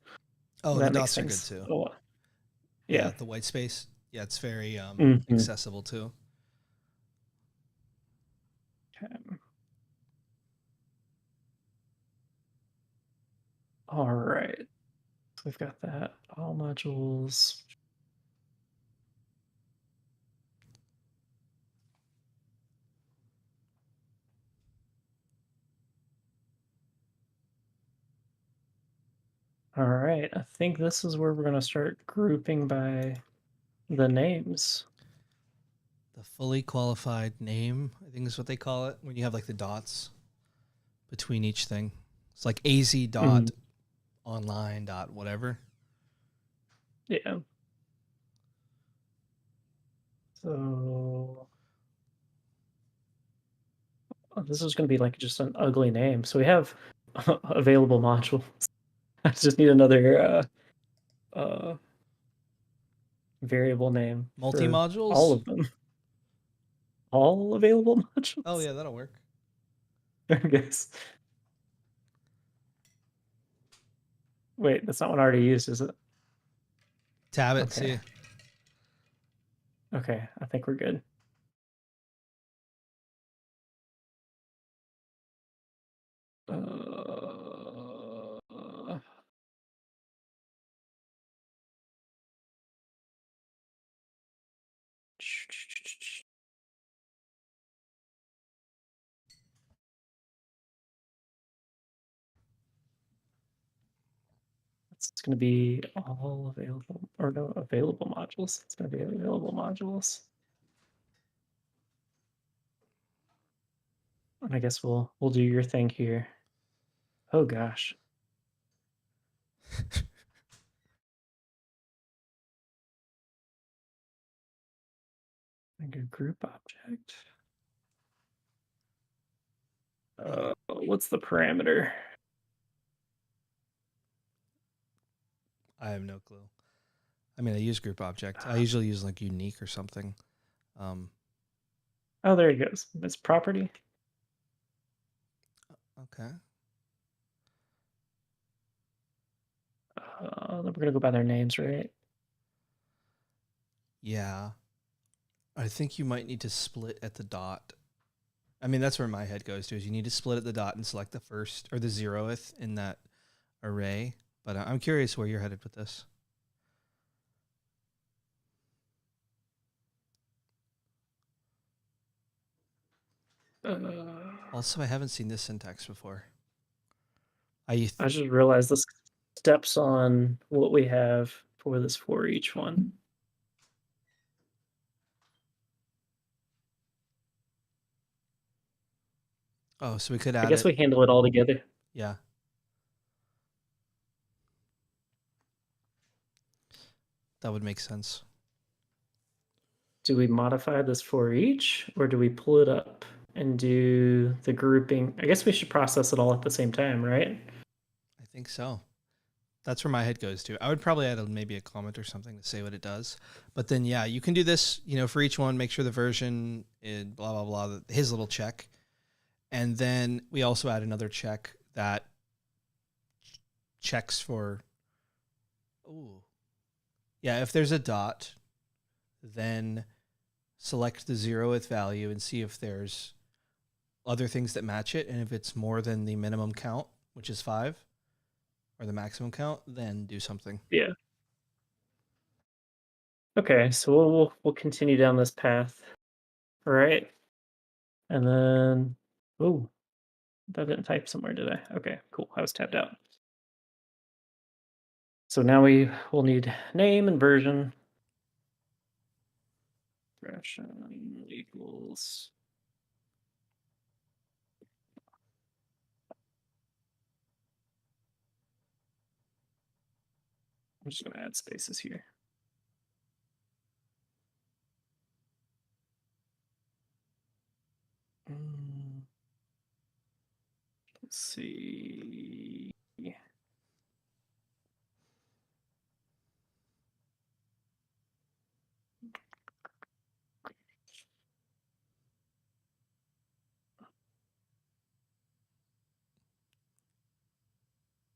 Oh, that the makes dots are good sense. too. Oh, Yeah, yeah. the white space. Yeah, it's very Mhm. accessible too. Okay. All right. So we've got that. All modules. All right. I think this is where we're going to start grouping by the names. The fully qualified name, I think is what they call it, when you have like the dots between each thing. It's like AZ dot online dot whatever. Yeah. So this is going to be like just an ugly name. So we have available modules. I just need another variable name for all Multi-modules? of them. All available modules? Oh, yeah, that'll work. I guess. Wait, that's not one I already used, is it? Tab it, Okay. see. Okay, I think we're good. It's going to be all available, or no, available modules. It's going to be available modules. And I guess we'll do your thing here. Oh gosh. Like a group object. What's the parameter? I have no clue. I mean, I use group object. I usually use like unique or something. Oh, there he goes. It's property. Okay. Then we're going to go by their names, right? Yeah. I think you might need to split at the dot. I mean, that's where my head goes to, is you need to split at the dot and select the first or the 0th in that array. But I'm curious where you're headed with this. Also, I haven't seen this syntax before. I just realized this steps on what we have for this for each one. Oh, so we could add I guess we handle it all together. Yeah. That would make sense. Do we modify this for each, or do we pull it up and do the grouping? I guess we should process it all at the same time, right? I think so. That's where my head goes to. I would probably add maybe a comment or something to say what it does. But then, yeah, you can do this, for each one, make sure the version is blah, blah, blah, his little check. And then we also add another check that checks for, if there's a dot, then select the 0th value and see if there's other things that match it. And if it's more than the minimum count, which is 5, or the maximum count, then do something. Yeah. Okay, so we'll continue down this path. All right. And then, that didn't type somewhere, did I? Okay, cool. I was tabbed out. So now we will need name and version. Expression equals. I'm just going to add spaces here. Let's see.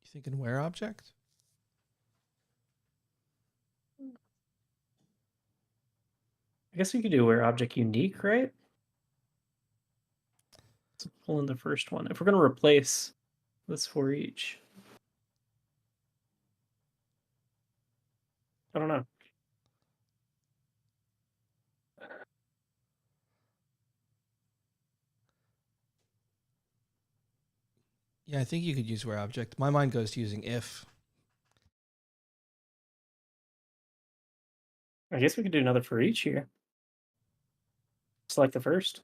You thinking where object? I guess we could do where object unique, right? So pull in the first one. If we're going to replace this for each. I don't know. Yeah, I think you could use where object. My mind goes to using if. I guess we could do another for each here. Select the first.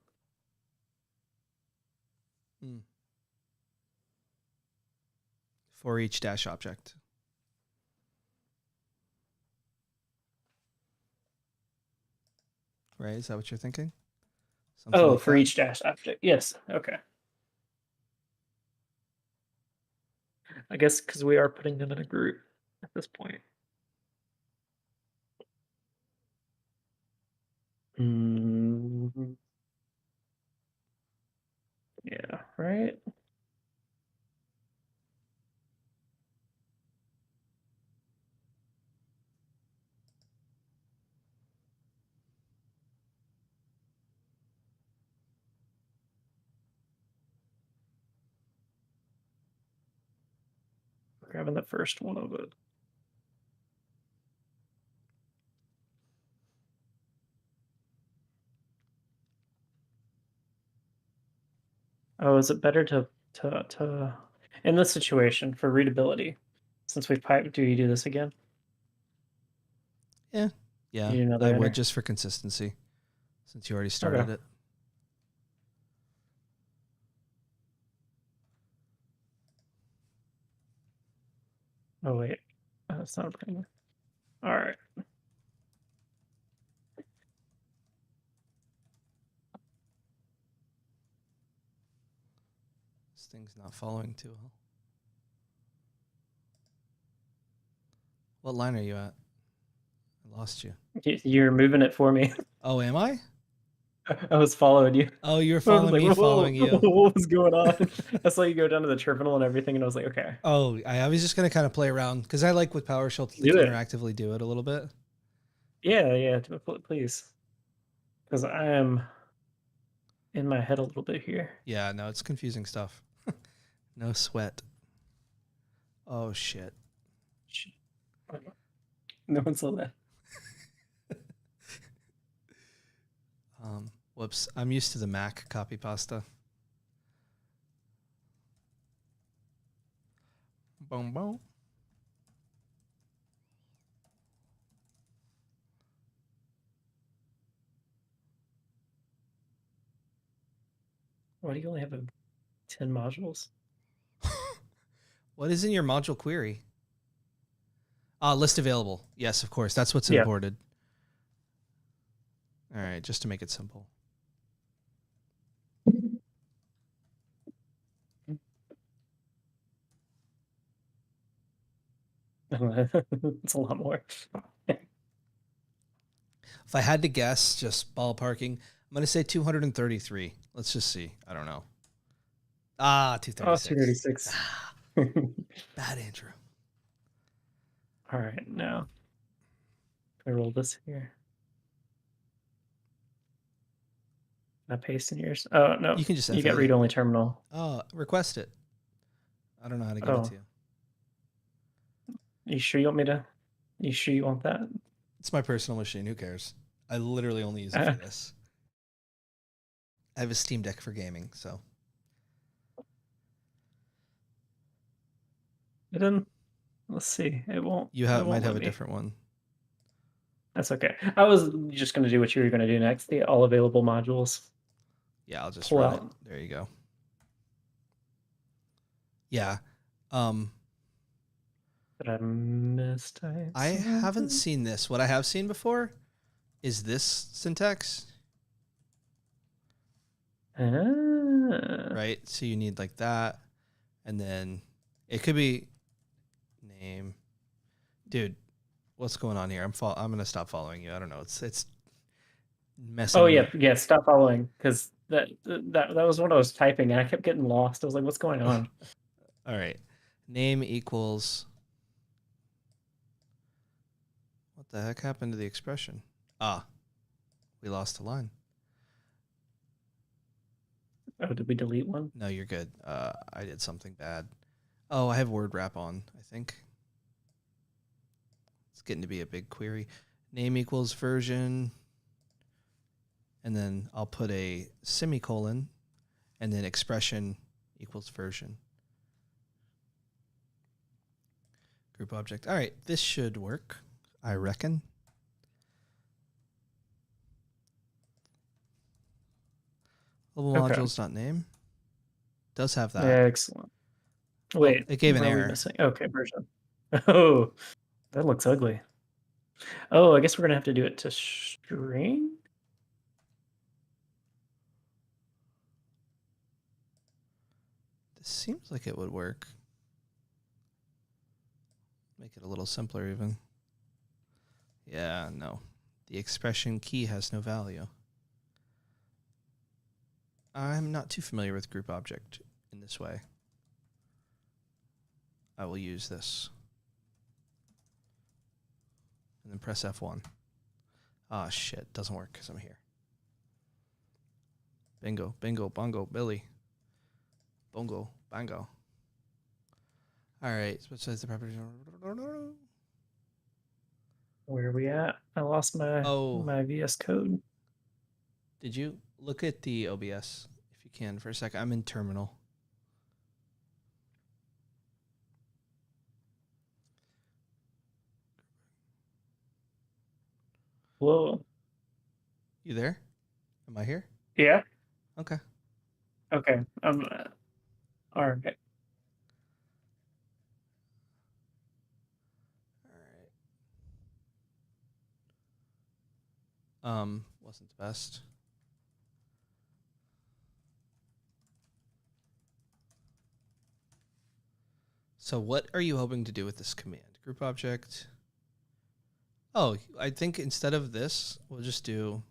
For each dash object. Right? Is that what you're thinking? Something like for each dash object. Yes. Okay. I guess because we are putting them in a group at this point. Yeah, right? Grabbing the first one of it. Oh, is it better to in this situation for readability, since we've piped, do you do this again? Yeah. I would just for consistency, since you already started it. Oh wait, that's not a problem. All right. This thing's not following too well. What line are you at? I lost you. You're moving it for me. Oh, am I? I was following you. Oh, you were following me, following you. What was going on? I saw you go down to the terminal and everything, and I was like, okay. Oh, I was just going to kind of play around, because I like with PowerShell to interactively do it a little bit. Yeah, please. Because I am in my head a little bit here. Yeah, no, it's confusing stuff. No sweat. Oh, shit. No one saw that. Whoops. I'm used to the Mac copy pasta. Boom, boom. Why do you only have 10 modules? What is in your module query? List available. Yes, of course. That's what's imported. All right, just to make it simple. It's a lot more. If I had to guess, just ballparking, I'm going to say 233. Let's just see. I don't know. 236. 236. Bad, Andrew. All right, now I roll this here. Can I paste in yours? Oh, no. You can just get read-only terminal. Oh, request it. I don't know how to get it to you. You sure you want me to? You sure you want that? It's my personal machine. Who cares? I literally only use it for this. I have a Steam Deck for gaming, so. It didn't. Let's see. It won't. You might have a different one. That's okay. I was just going to do what you were going to do next. The all available modules. Yeah, I'll just run it. There you go. Yeah. But I missed. I haven't seen this. What I have seen before is this syntax. Right? So you need like that. And then it could be name. Dude, what's going on here? I'm going to stop following you. I don't know. It's messing. Oh, yeah. Yeah. Stop following. Because that was what I was typing and I kept getting lost. I was like, what's going on? All right. Name equals. What the heck happened to the expression? We lost a line. Oh, did we delete one? No, you're good. I did something bad. Oh, I have word wrap on, I think. It's getting to be a big query. Name equals version. And then I'll put a semicolon. And then expression equals version. Group object. All right, this should work, I reckon. Global modules.name does have that. Excellent. Wait, it gave an error. Missing? Okay, version. Oh, that looks ugly. Oh, I guess we're gonna have to do it to string. This seems like it would work. Make it a little simpler even. Yeah, no. The expression key has no value. I'm not too familiar with group object in this way. I will use this. And then press F1. Ah, shit. Doesn't work because I'm here. Bingo, bingo, bongo, Billy. Bongo, bango. All right. So it says the property. Where are we at? I lost my VS Code. Did you look at the OBS if you can for a second? I'm in terminal. Whoa. You there? Am I here? Yeah. Okay. Okay. All right. Wasn't the best. So what are you hoping to do with this command? Group object. Oh, I think instead of this, we'll just do...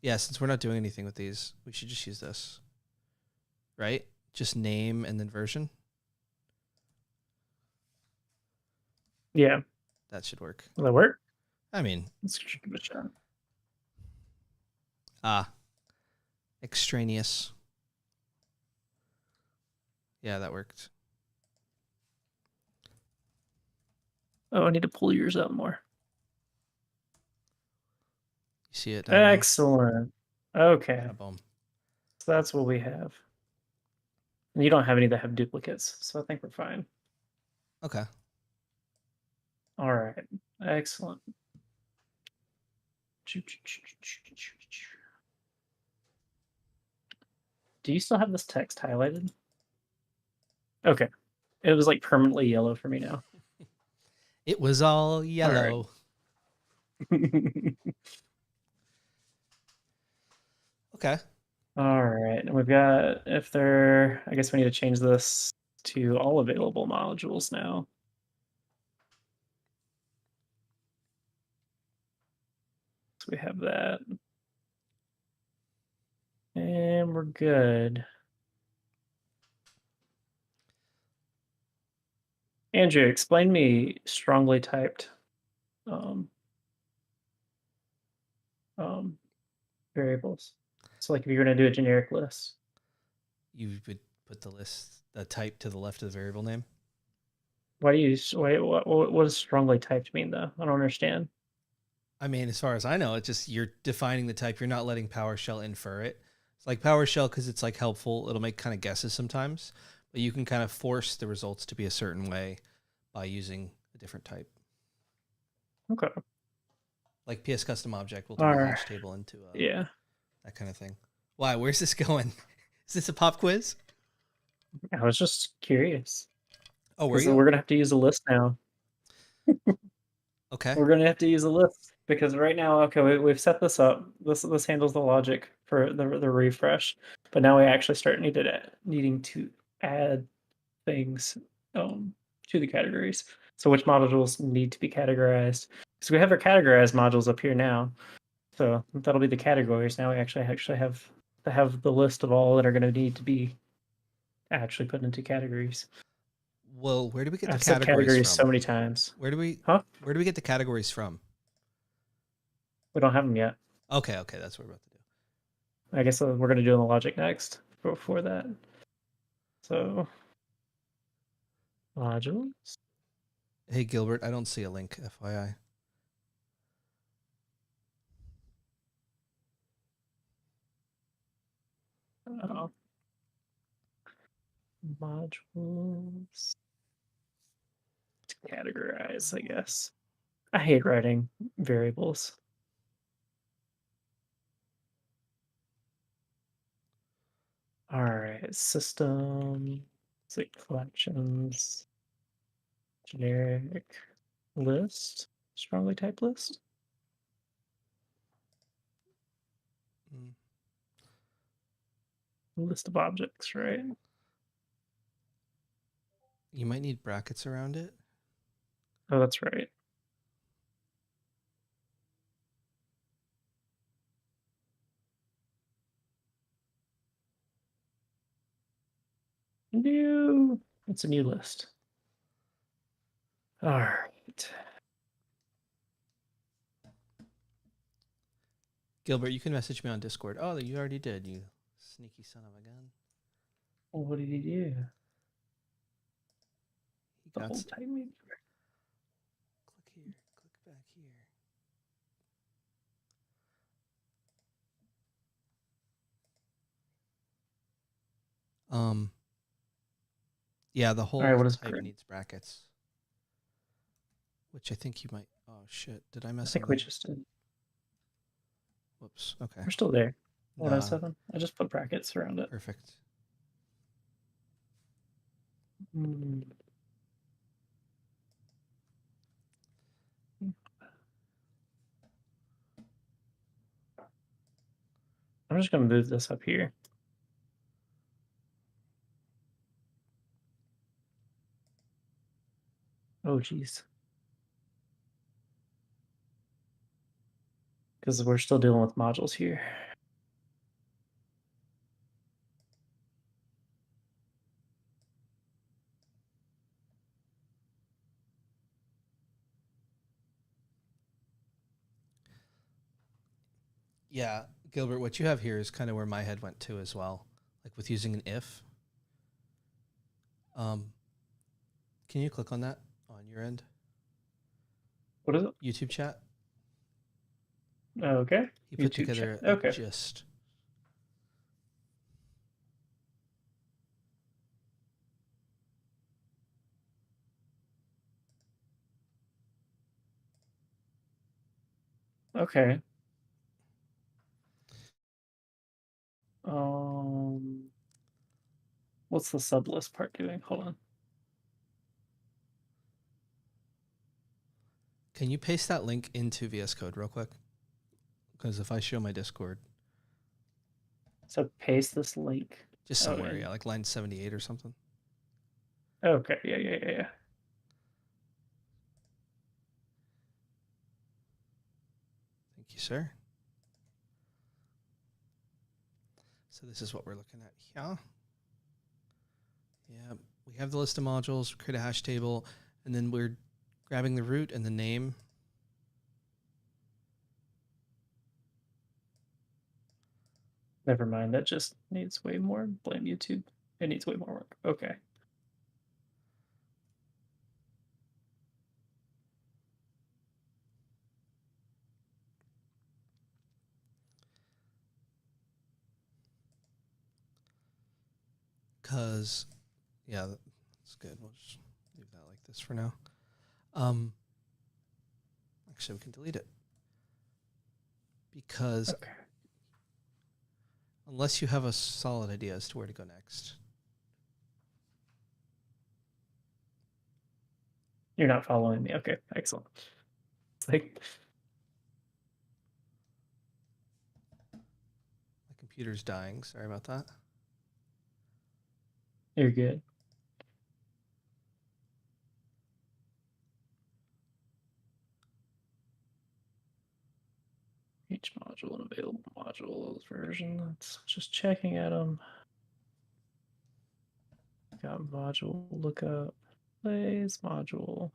Yeah, since we're not doing anything with these, we should just use this. Right? Just name and then version. Yeah. That should work. Will that work? I mean... Let's give it a shot. Extraneous. Yeah, that worked. Oh, I need to pull yours out more. You see it? Excellent. Okay. Yeah, boom. So that's what we have. And you don't have any that have duplicates, so I think we're fine. Okay. All right. Excellent. Do you still have this text highlighted? Okay. It was like permanently yellow for me now. It was all yellow. All right. Okay. All right. And we've got, I guess we need to change this to all available modules now. So we have that. And we're good. Andrew, explain me strongly typed variables. So like if you're going to do a generic list. You would put the type to the left of the variable name? What does strongly typed mean though? I don't understand. I mean, as far as I know, it's just you're defining the type. You're not letting PowerShell infer it. It's like PowerShell because it's like helpful. It'll make kind of guesses sometimes, but you can kind of force the results to be a certain way by using a different type. Okay. Like PS custom object will turn a hash table into that kind of thing. Why? Where's this going? Is this a pop quiz? I was just curious. Oh, were you? We're gonna have to use a list now. Okay. We're gonna have to use a list because right now, okay, we've set this up. This handles the logic for the refresh, but now we actually start needing to add things to the categories. So which modules need to be categorized? Because we have our categorized modules up here now. So that'll be the categories. Now we actually have to have the list of all that are going to need to be actually put into categories. Well, where do we get the categories from? So many times. Where do we get the categories from? We don't have them yet. Okay, that's what we're about to do. I guess we're going to do the logic next before that. So modules. Hey Gilbert, I don't see a link, FYI. Modules. Categorize, I guess. I hate writing variables. All right, system, collections, generic list, strongly typed list. List of objects, right? You might need brackets around it. Oh, that's right. New. It's a new list. All right. Gilbert, you can message me on Discord. Oh, you already did, you sneaky son of a gun. Well, what did he do? He got type me. Click here. Click back here. Yeah, the whole type needs brackets. Which I think you might. Oh shit! Did I mess? I think we just did. Whoops. Okay. We're still there. 107. I just put brackets around it. Perfect. I'm just going to move this up here. Oh, geez. Because we're still dealing with modules here. Yeah, Gilbert, what you have here is kind of where my head went to as well, like with using an if. Can you click on that on your end? What is it? YouTube chat. Okay. He put together a gist. Okay. What's the sublist part doing? Hold on. Can you paste that link into VS Code real quick? Because if I show my Discord. So paste this link. Just somewhere, yeah, like line 78 or something. Okay, yeah. Thank you, sir. So this is what we're looking at here. Yeah, we have the list of modules, create a hash table, and then we're grabbing the root and the name. Never mind, that just needs way more. Blame YouTube. It needs way more work. Okay. Because, yeah, that's good. We'll just leave that like this for now. Actually, we can delete it. Because unless you have a solid idea as to where to go next. You're not following me. Okay, excellent. It's like my computer's dying. Sorry about that. You're good. Each module and available modules version. That's just checking at them. Got module lookup, plays module.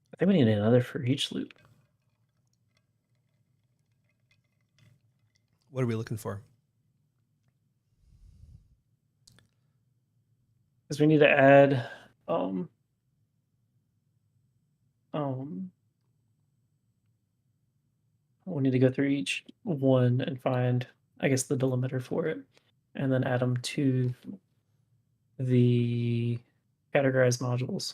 I think we need another for each loop. What are we looking for? Because we need to add we need to go through each one and find, I guess, the delimiter for it, and then add them to the categorized modules.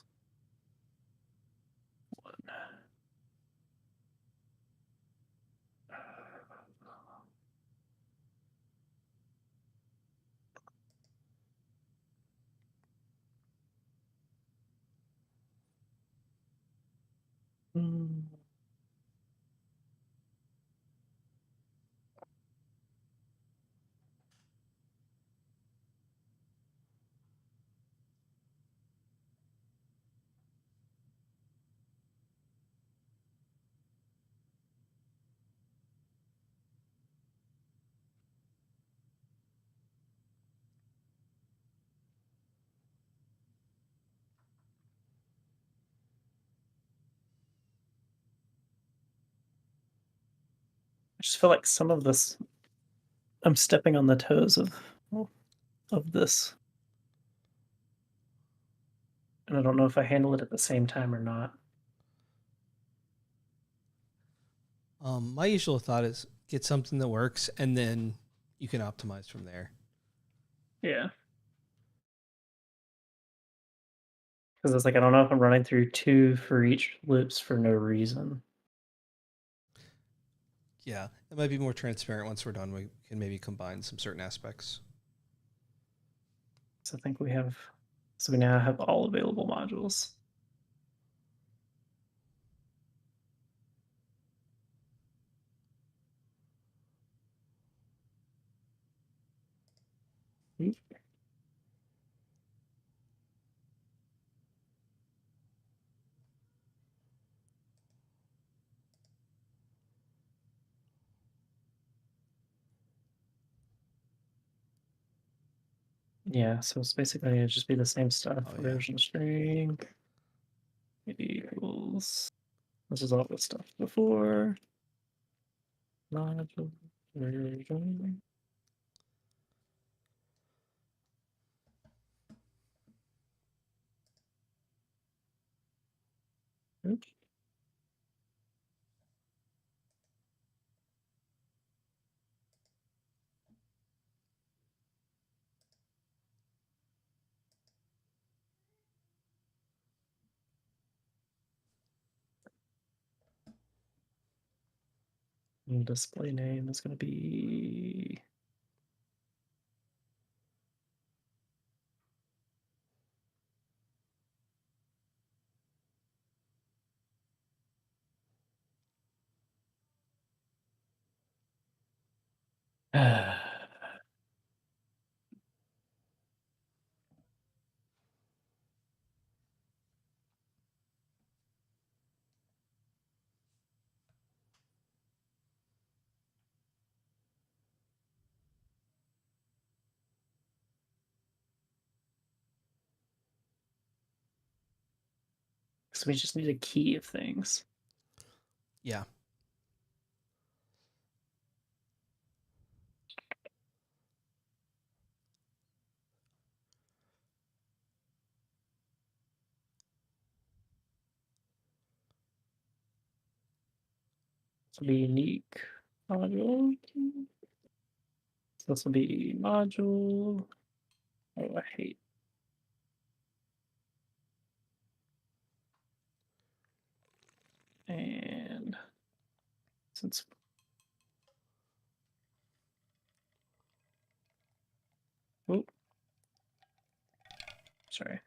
I just feel like some of this, I'm stepping on the toes of this. And I don't know if I handle it at the same time or not. My usual thought is get something that works, and then you can optimize from there. Yeah. Because it's like, I don't know if I'm running through 2 for each loops for no reason. Yeah, it might be more transparent once we're done. We can maybe combine some certain aspects. So I think we now have all available modules. Yeah, so it's basically it'd just be the same stuff. Version string equals. This is all the stuff before. Module version. Oops. And display name is going to be So we just need a key of things. Yeah. This will be unique module. So this will be module. Oh, I hate. And since sorry.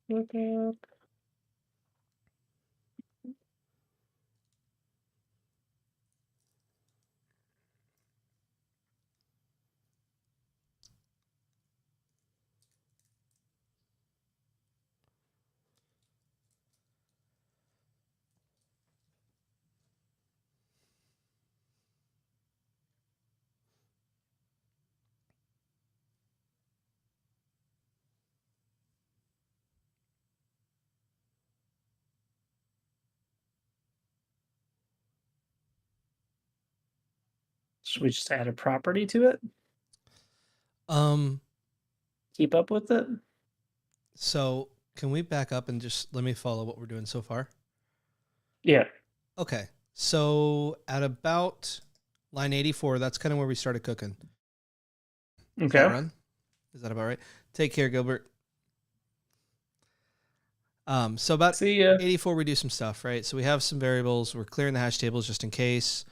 Look up. Should we just add a property to it? Keep up with it? So can we back up and just let me follow what we're doing so far? Yeah. Okay. So at about line 84, that's kind of where we started cooking. Okay. Is that about right? Take care, Gilbert. So about 84, we do some stuff, right? So we have some variables. We're clearing the hash tables just in case.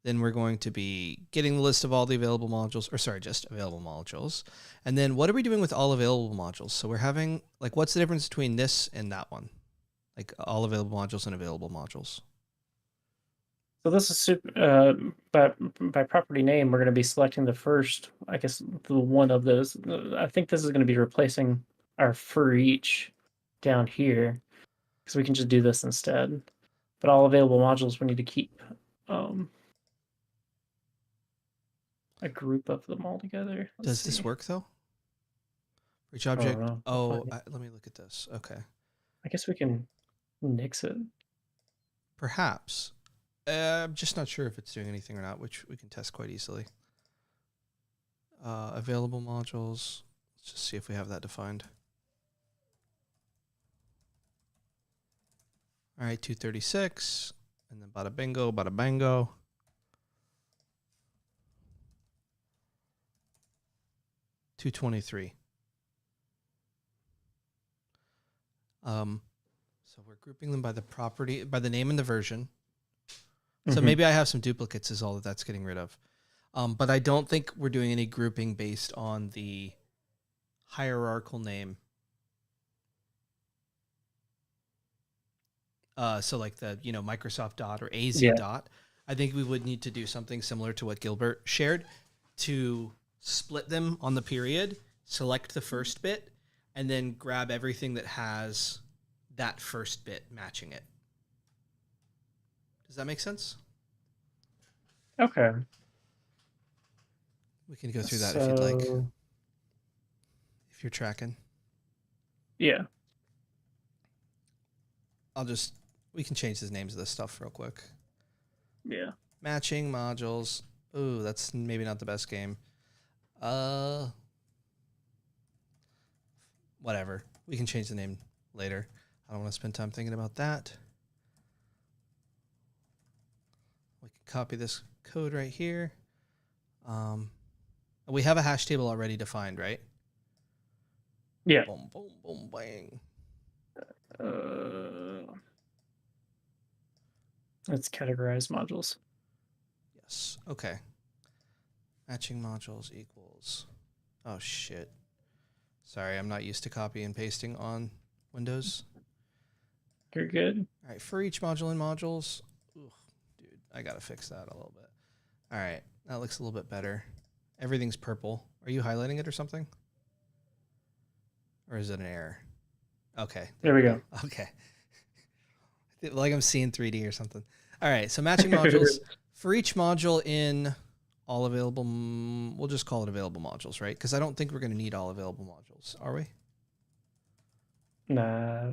Then we're going to be getting the list of all the available modules, or sorry, just available modules. And then what are we doing with all available modules? So we're having, like, what's the difference between this and that one? Like all available modules and available modules. So this is by property name, we're going to be selecting the first, I guess, the one of those. I think this is going to be replacing our for each down here, because we can just do this instead. But all available modules, we need to keep a group of them all together. Does this work though? For each object? Let me look at this. Okay. I guess we can nix it. Perhaps. I'm just not sure if it's doing anything or not, which we can test quite easily. Available modules. Let's just see if we have that defined. All right, 236. And then bada bingo, bada bango. $223. So we're grouping them by the property, by the name and the version. So maybe I have some duplicates is all that's getting rid of. But I don't think we're doing any grouping based on the hierarchical name. So like the, Microsoft dot or AZ dot. I think we would need to do something similar to what Gilbert shared to split them on the period, select the first bit, and then grab everything that has that first bit matching it. Does that make sense? Okay. We can go through that if you'd like. If you're tracking. Yeah. We can change the names of this stuff real quick. Yeah. Matching modules. Ooh, that's maybe not the best game. Whatever. We can change the name later. I don't want to spend time thinking about that. We can copy this code right here. We have a hash table already defined, right? Yeah. Boom, boom, boom, bang. Let's categorize modules. Yes. Okay. Matching modules equals. Oh, shit. Sorry, I'm not used to copy and pasting on Windows. You're good. All right, for each module in modules. Ooh, dude, I got to fix that a little bit. All right, that looks a little bit better. Everything's purple. Are you highlighting it or something? Or is it an error? Okay. There we go. Okay. Like I'm seeing 3D or something. All right, so matching modules. For each module in all available, we'll just call it available modules, right? Because I don't think we're going to need all available modules, are we? Nah.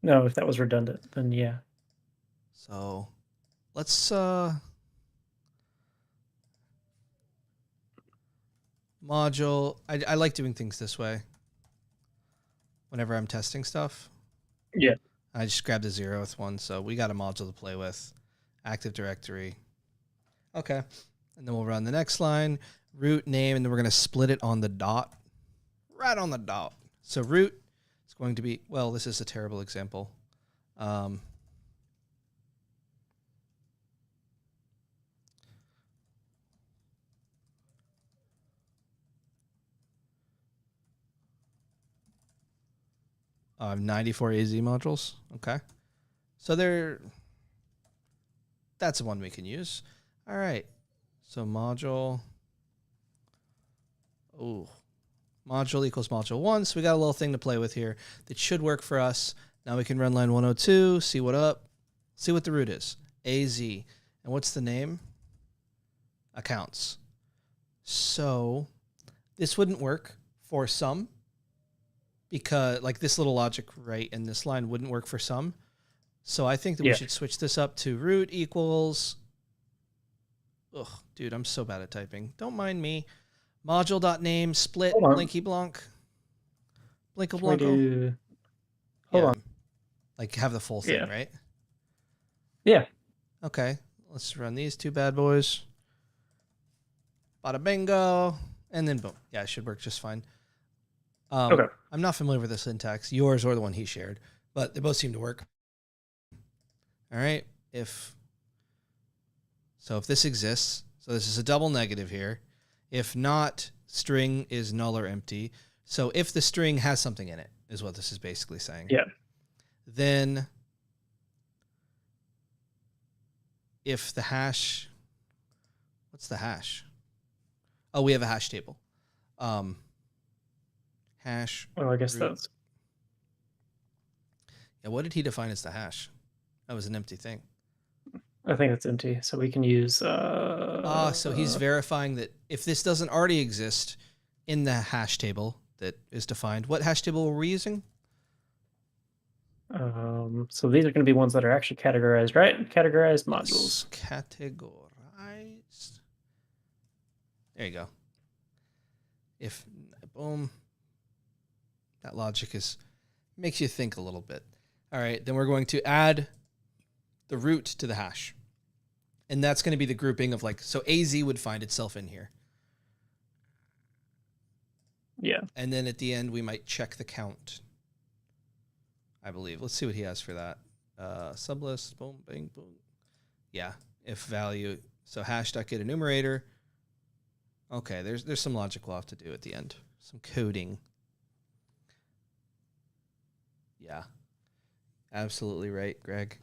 No, if that was redundant, then yeah. So let's module. I like doing things this way. Whenever I'm testing stuff. Yeah. I just grabbed the 0th one, so we got a module to play with. Active Directory. Okay. And then we'll run the next line, root name, and then we're going to split it on the dot. Right on the dot. So root is going to be, well, this is a terrible example. 94 AZ modules. Okay. So that's one we can use. All right. So module equals module 1. So we got a little thing to play with here that should work for us. Now we can run line 102, see what the root is. AZ. And what's the name? Accounts. So this wouldn't work for some, because like this little logic right in this line wouldn't work for some. So I think that we should switch this up to root equals, dude, I'm so bad at typing. Don't mind me. Module.name split blinky blank. Blinko blanco. Hold on. Like have the full thing, right? Yeah. Okay. Let's run these two bad boys. Bada bingo. And then boom. Yeah, it should work just fine. Okay. I'm not familiar with the syntax, yours or the one he shared, but they both seem to work. All right. If this exists, so this is a double negative here. If not, string is null or empty. So if the string has something in it, is what this is basically saying. Yeah. Then if the hash, what's the hash? Oh, we have a hash table. Hash. Oh, I guess that's. Yeah, what did he define as the hash? That was an empty thing. I think it's empty, so we can use. So he's verifying that if this doesn't already exist in the hash table that is defined, what hash table were we using? So these are going to be ones that are actually categorized, right? Categorized modules. Categorized. There you go. If boom, that logic makes you think a little bit. All right, then we're going to add the root to the hash. And that's going to be the grouping of so AZ would find itself in here. Yeah. And then at the end, we might check the count, I believe. Let's see what he has for that. Sublist, boom, bang, boom. Yeah, if value. So hash.getEnumerator. Okay, there's some logic we'll have to do at the end. Some coding. Yeah, absolutely right, Greg.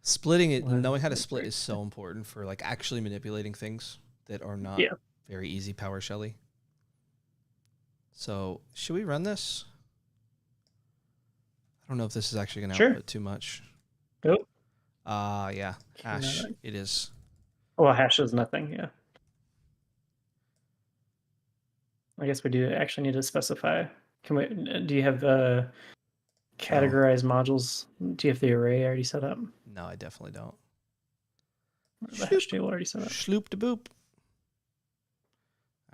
Splitting it, knowing how to split is so important for actually manipulating things that are not very easy PowerShelly. So should we run this? I don't know if this is actually going to output too much. Nope. Yeah, hash. It is. Well, hash is nothing. Yeah. I guess we do actually need to specify. Do you have categorized modules? Do you have the array already set up? No, I definitely don't. The hash table already set up. Schloop de boop.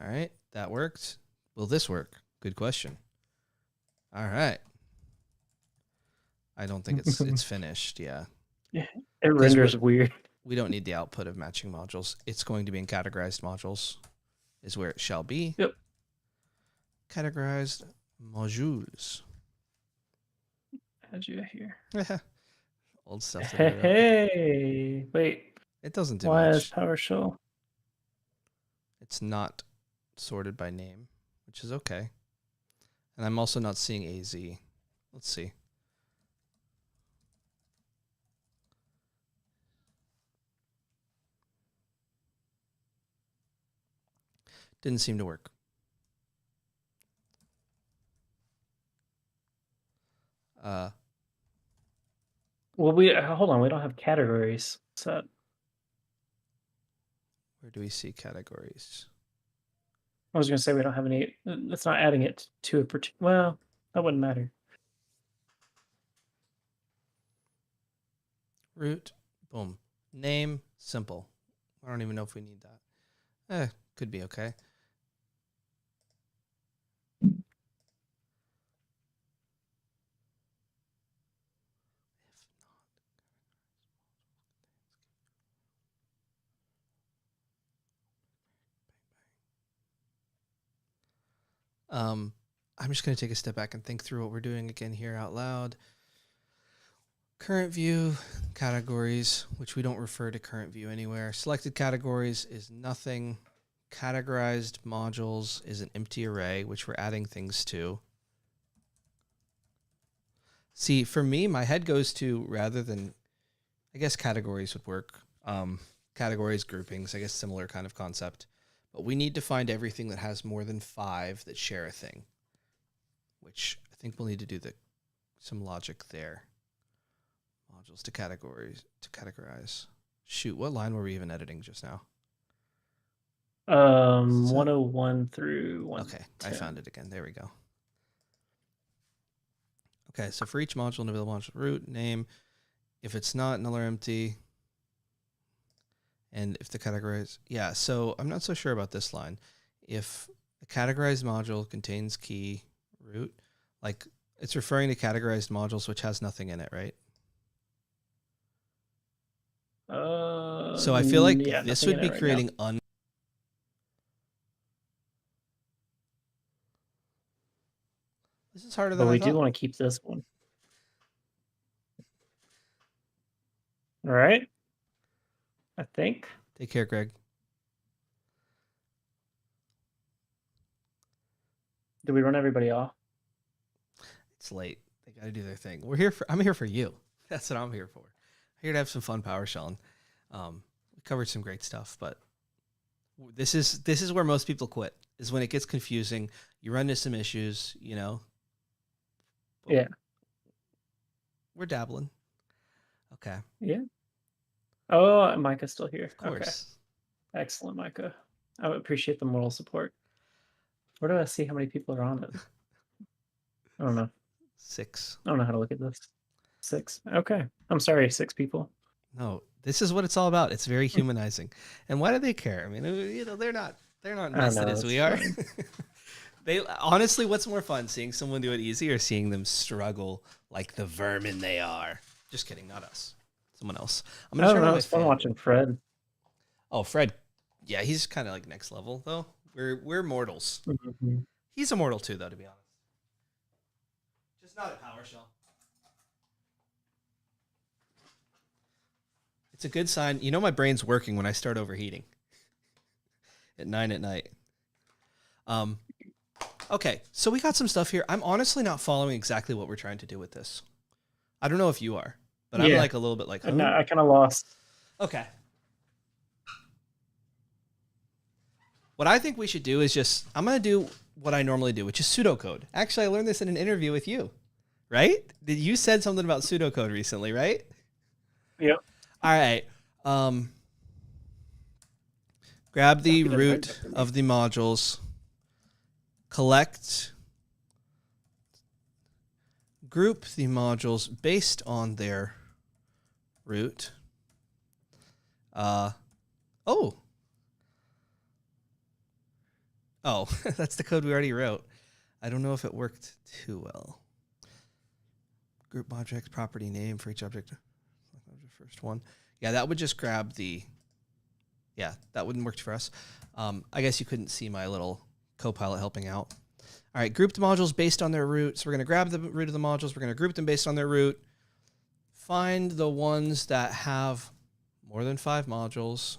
All right, that worked. Will this work? Good question. All right. I don't think it's finished. Yeah. Yeah, it renders weird. We don't need the output of matching modules. It's going to be in categorized modules, is where it shall be. Yep. Categorized modules. How'd you here? Old stuff. Hey, wait. It doesn't do Why much. is PowerShell? It's not sorted by name, which is okay. And I'm also not seeing AZ. Let's see. Didn't seem to work. Well, hold on. We don't have categories set. Where do we see categories? I was going to say we don't have any. It's not adding it to a particular. Well, that wouldn't matter. Root, boom. Name, simple. I don't even know if we need that. Could be okay. I'm just going to take a step back and think through what we're doing again here out loud. Current view, categories, which we don't refer to current view anywhere. Selected categories is nothing. Categorized modules is an empty array, which we're adding things to. See, for me, my head goes to, rather than, I guess categories would work. Categories, groupings, I guess similar kind of concept. But we need to find everything that has more than 5 that share a thing, which I think we'll need to do some logic there. Modules to categories, to categorize. Shoot, what line were we even editing just now? 101 through 110. Okay, I found it again. There we go. Okay, so for each module, individual module root, name. If it's not, null or empty. And if the categorize, yeah, so I'm not so sure about this line. If a categorized module contains key root, like it's referring to categorized modules which has nothing in it, right? So I feel like this would be creating This is harder than I thought. But we do want to keep this one. All right. I think. Take care, Greg. Did we run everybody off? It's late. They got to do their thing. I'm here for you. That's what I'm here for. I'm here to have some fun PowerShelling. We covered some great stuff, but this is where most people quit, is when it gets confusing. You run into some issues, you know. Yeah. We're dabbling. Okay. Yeah. Oh, Micah's still here. Of course. Okay. Excellent, Micah. I would appreciate the moral support. Where do I see how many people are on it? I don't know. 6. I don't know how to look at this. 6. Okay. I'm sorry, 6 people. No, this is what it's all about. It's very humanizing. And why do they care? I mean, you know, they're not invested as we are. They honestly, what's more fun, seeing someone do it easy or seeing them struggle like the vermin they are? Just kidding, not us. Someone else. I don't know. It's fun watching Fred. Oh, Fred. Yeah, he's kind of like next level though. We're mortals. Mm-hmm. He's a mortal too, though, to be honest. Just not at PowerShell. It's a good sign. You know, my brain's working when I start overheating at 9 at night. Okay, so we got some stuff here. I'm honestly not following exactly what we're trying to do with this. I don't know if you are, but I'm like a little bit like, oh. I kind of lost. Okay. What I think we should do is I'm going to do what I normally do, which is pseudocode. Actually, I learned this in an interview with you, right? You said something about pseudocode recently, right? Yep. All right. Grab the root of the modules. Group the modules based on their root. That's the code we already wrote. I don't know if it worked too well. Group object property name for each object. First one. Yeah, that would just grab that wouldn't work for us. I guess you couldn't see my little Copilot helping out. All right, group the modules based on their root. So we're going to grab the root of the modules. We're going to group them based on their root. Find the ones that have more than 5 modules.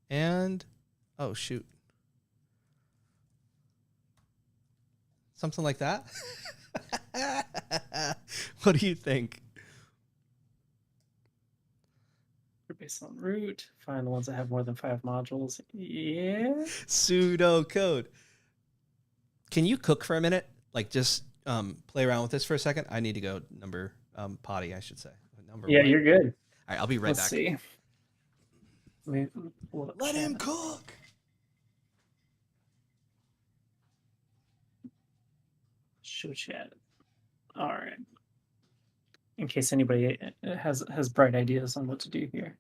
And, oh, shoot. Something like that? What do you think? Based on root, find the ones that have more than 5 modules. Yeah. Pseudocode. Can you cook for a minute? like just play around with this for a second. I need to go potty, I should say. Yeah, you're good. All right, I'll be right back. See. Let him cook. Show chat. All right. In case anybody has bright ideas on what to do here.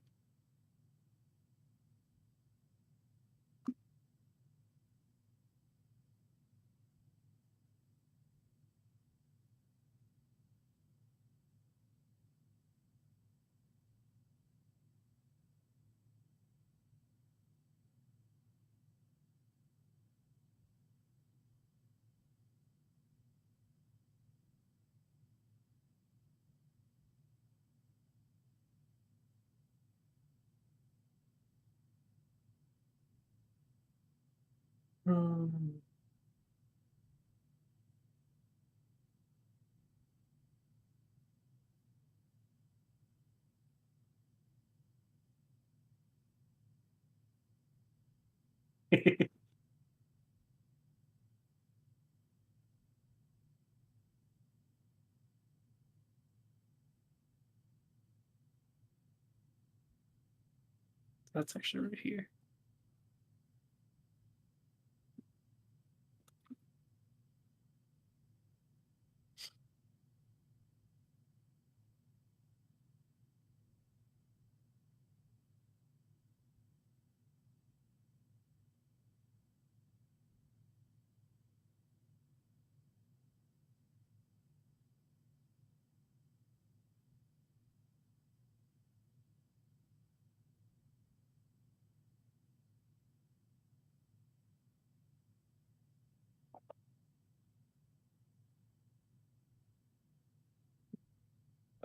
That's actually right here.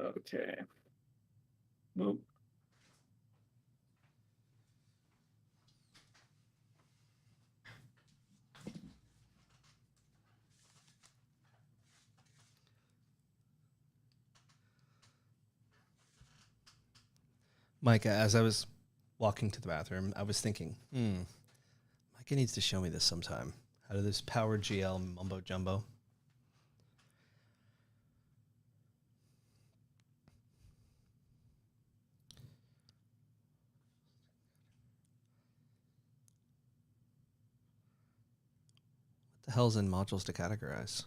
Okay. Nope. Micah, as I was walking to the bathroom, I was thinking, Micah needs to show me this sometime. How to this PowerGL mumbo jumbo. What the hell's in modules to categorize?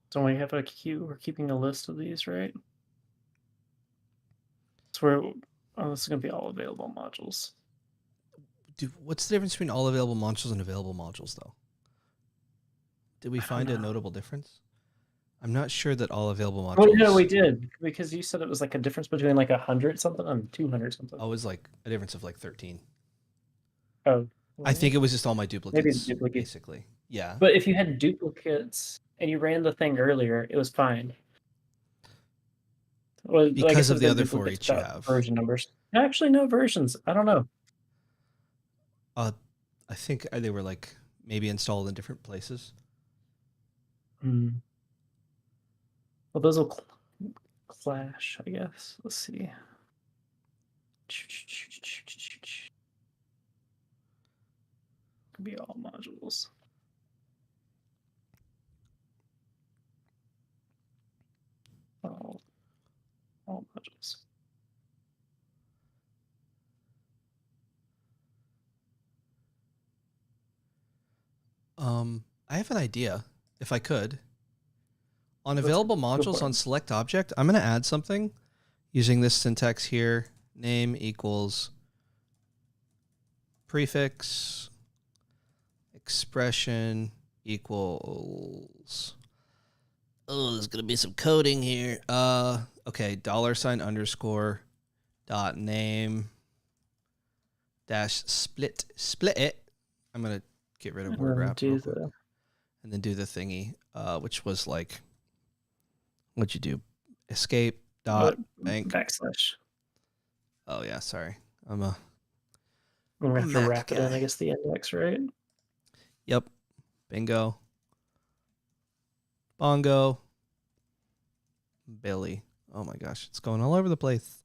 So we have a queue. We're keeping a list of these, right? So this is going to be all available modules. What's the difference between all available modules and available modules, though? Did we find a notable difference? I'm not sure that all available modules... Oh, no, we did. Because you said it was like a difference between like 100 something and 200 something. Oh, it was like a difference of like 13. Oh. Well, I think it was just all my duplicates, basically. Yeah. But if you had duplicates and you ran the thing earlier, it was fine. Well, because of the other for each you have. Version numbers. Actually, no versions. I don't know. I think they were like maybe installed in different places. Well, those will clash, I guess. Let's see. Could be all modules. All modules. I have an idea, if I could. On available modules on select object, I'm going to add something using this syntax here. Name equals prefix expression equals... Oh, there's going to be some coding here. Okay, $_ dot name dash split it. I'm going to get rid of word wrap real quick. And then do the thingy, which was like, what'd you do? Escape dot bank backslash. Oh yeah, sorry. We're gonna have to wrap it in, I guess, the index, right? Yep. Bingo. Bongo. Billy. Oh my gosh, it's going all over the place.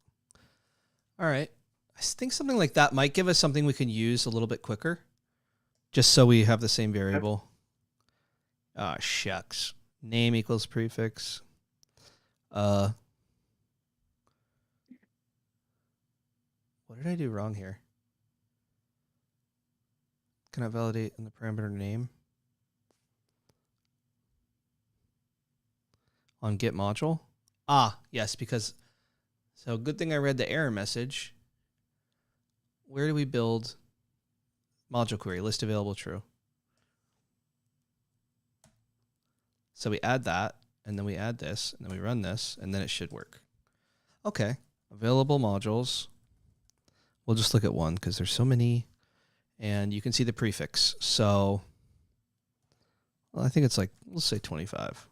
All right. I think something like that might give us something we can use a little bit quicker. Just so we have the same variable. Ah, shucks. Name equals prefix. What did I do wrong here? Can I validate in the parameter name? On get module? Ah, yes, because... So good thing I read the error message. Where do we build module query? List available true. So we add that, and then we add this, and then we run this, and then it should work. Okay, available modules. We'll just look at one because there's so many, and you can see the prefix. So well, I think it's like, let's say 25.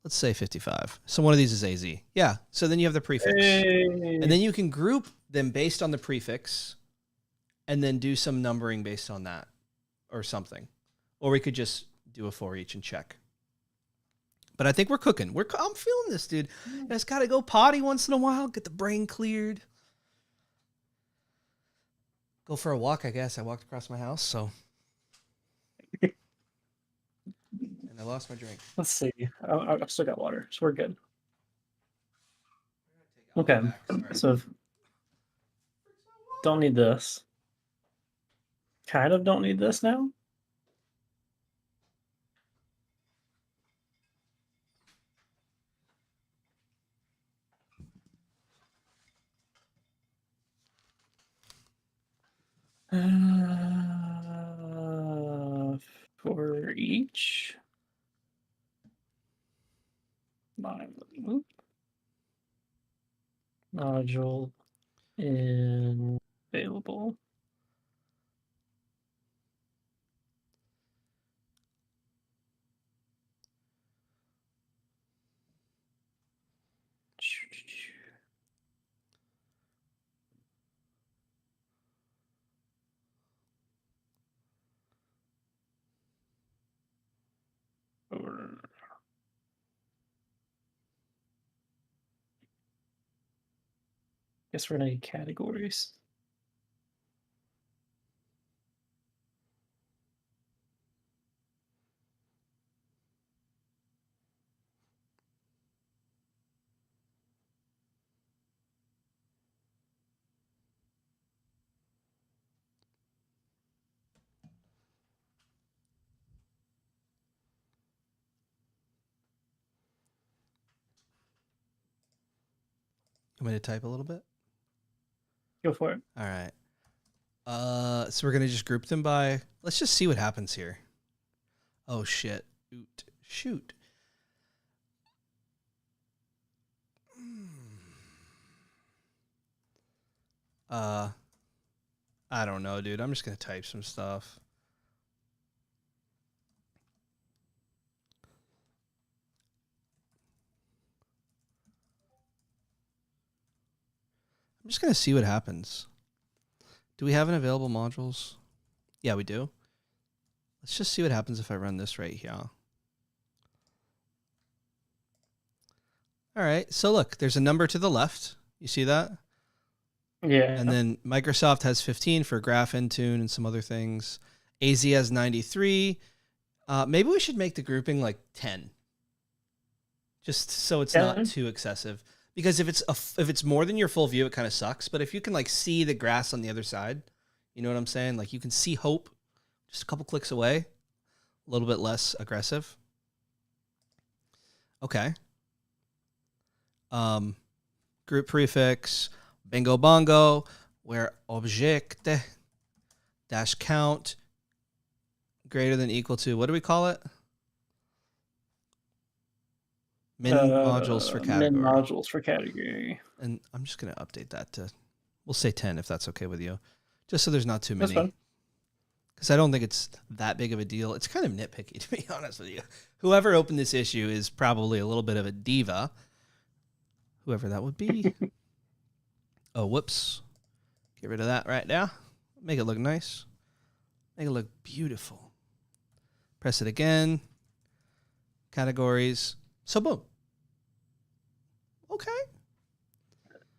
Let's say 55. So one of these is AZ. Yeah, so then you have the prefix. Hey. And then you can group them based on the prefix and then do some numbering based on that or something. Or we could just do a for each and check. But I think we're cooking. I'm feeling this, dude. I just got to go potty once in a while, get the brain cleared. Go for a walk, I guess. I walked across my house, so. And I lost my drink. Let's see. I've still got water, so we're good. Okay, so don't need this. Kind of don't need this now. For each module in available. Guess we're gonna need categories. You want me to type a little bit? Go for it. All right. So we're going to just group them by, let's just see what happens here. Oh, shit. Shoot. I don't know, dude. I'm just going to type some stuff. I'm just going to see what happens. Do we have an available modules? Yeah, we do. Let's just see what happens if I run this right here. All right. So look, there's a number to the left. You see that? Yeah. And then Microsoft has 15 for Graph Intune and some other things. AZ has 93. Maybe we should make the grouping like 10. Just so it's not too excessive. Because if it's more than your full view, it kind of sucks. But if you can like see the grass on the other side, you know what I'm saying? Like you can see hope just a couple clicks away, a little bit less aggressive. Okay. Group prefix, bingo bongo, where object dash count greater than equal to, what do we call it? Min modules for category. Min modules for category. And I'm just going to update that to, we'll say 10 if that's okay with you. Just so there's not too many. That's fine. Because I don't think it's that big of a deal. It's kind of nitpicky, to be honest with you. Whoever opened this issue is probably a little bit of a diva. Whoever that would be. Oh, whoops. Get rid of that right now. Make it look nice. Make it look beautiful. Press it again. Categories. So boom. Okay.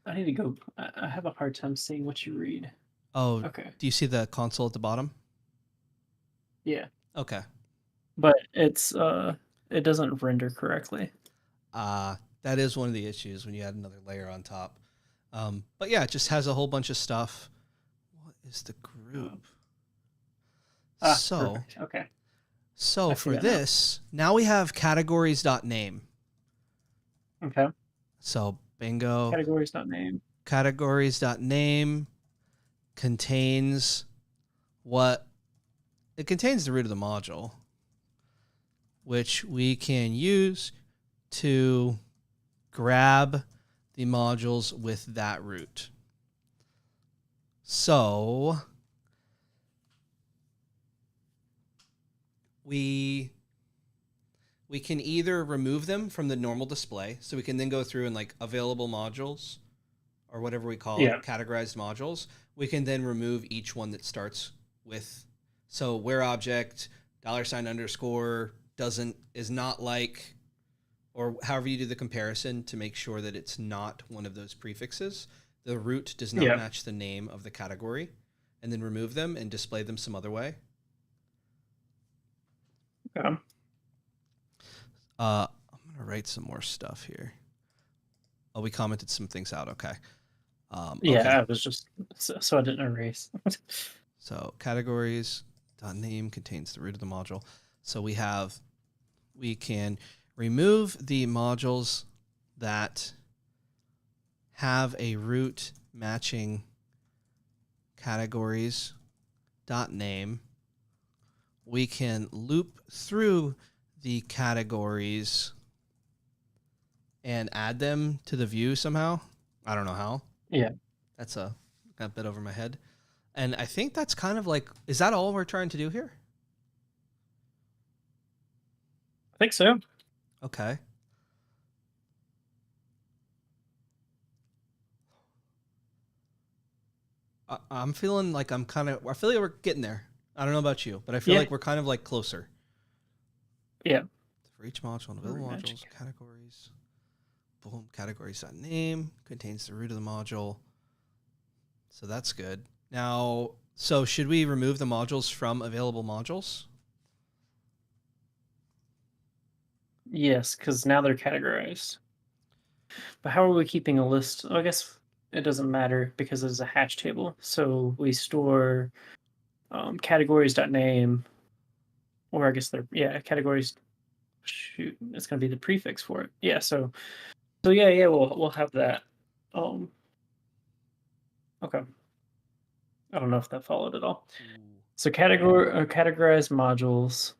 I need to go. I have a hard time seeing what you read. Oh, okay. Do you see the console at the bottom? Yeah. Okay. But it doesn't render correctly. That is one of the issues when you add another layer on top. But yeah, it just has a whole bunch of stuff. What is the group? Perfect. Okay. So for this, now we have categories.name. Okay. So bingo. Categories.name. Categories.name contains what? It contains the root of the module, which we can use to grab the modules with that root. So we can either remove them from the normal display, so we can then go through and like available modules or whatever we call it, categorized modules. We can then remove each one that starts with, so where object $_ is not like, or however you do the comparison to make sure that it's not one of those prefixes. The root does not match the name of the category, and then remove them and display them some other way. Okay. I'm going to write some more stuff here. Oh, we commented some things out. Okay. Okay. I was just, so I didn't erase. So categories.name contains the root of the module. So we can remove the modules that have a root matching categories.name. We can loop through the categories and add them to the view somehow. I don't know how. Yeah. That's a bit over my head. And I think that's kind of like, is that all we're trying to do here? I think so. Okay. I'm feeling like I feel like we're getting there. I don't know about you, but I feel like we're kind of like closer. Yeah. For each module and available modules, categories. Boom, categories.name contains the root of the module. So that's good. Now, so should we remove the modules from available modules? Yes, because now they're categorized. But how are we keeping a list? I guess it doesn't matter because it's a hash table. So we store categories.name, or I guess they're categories. Shoot, it's gonna be the prefix for it. Yeah. So we'll have that. Okay. I don't know if that followed at all. So categorized modules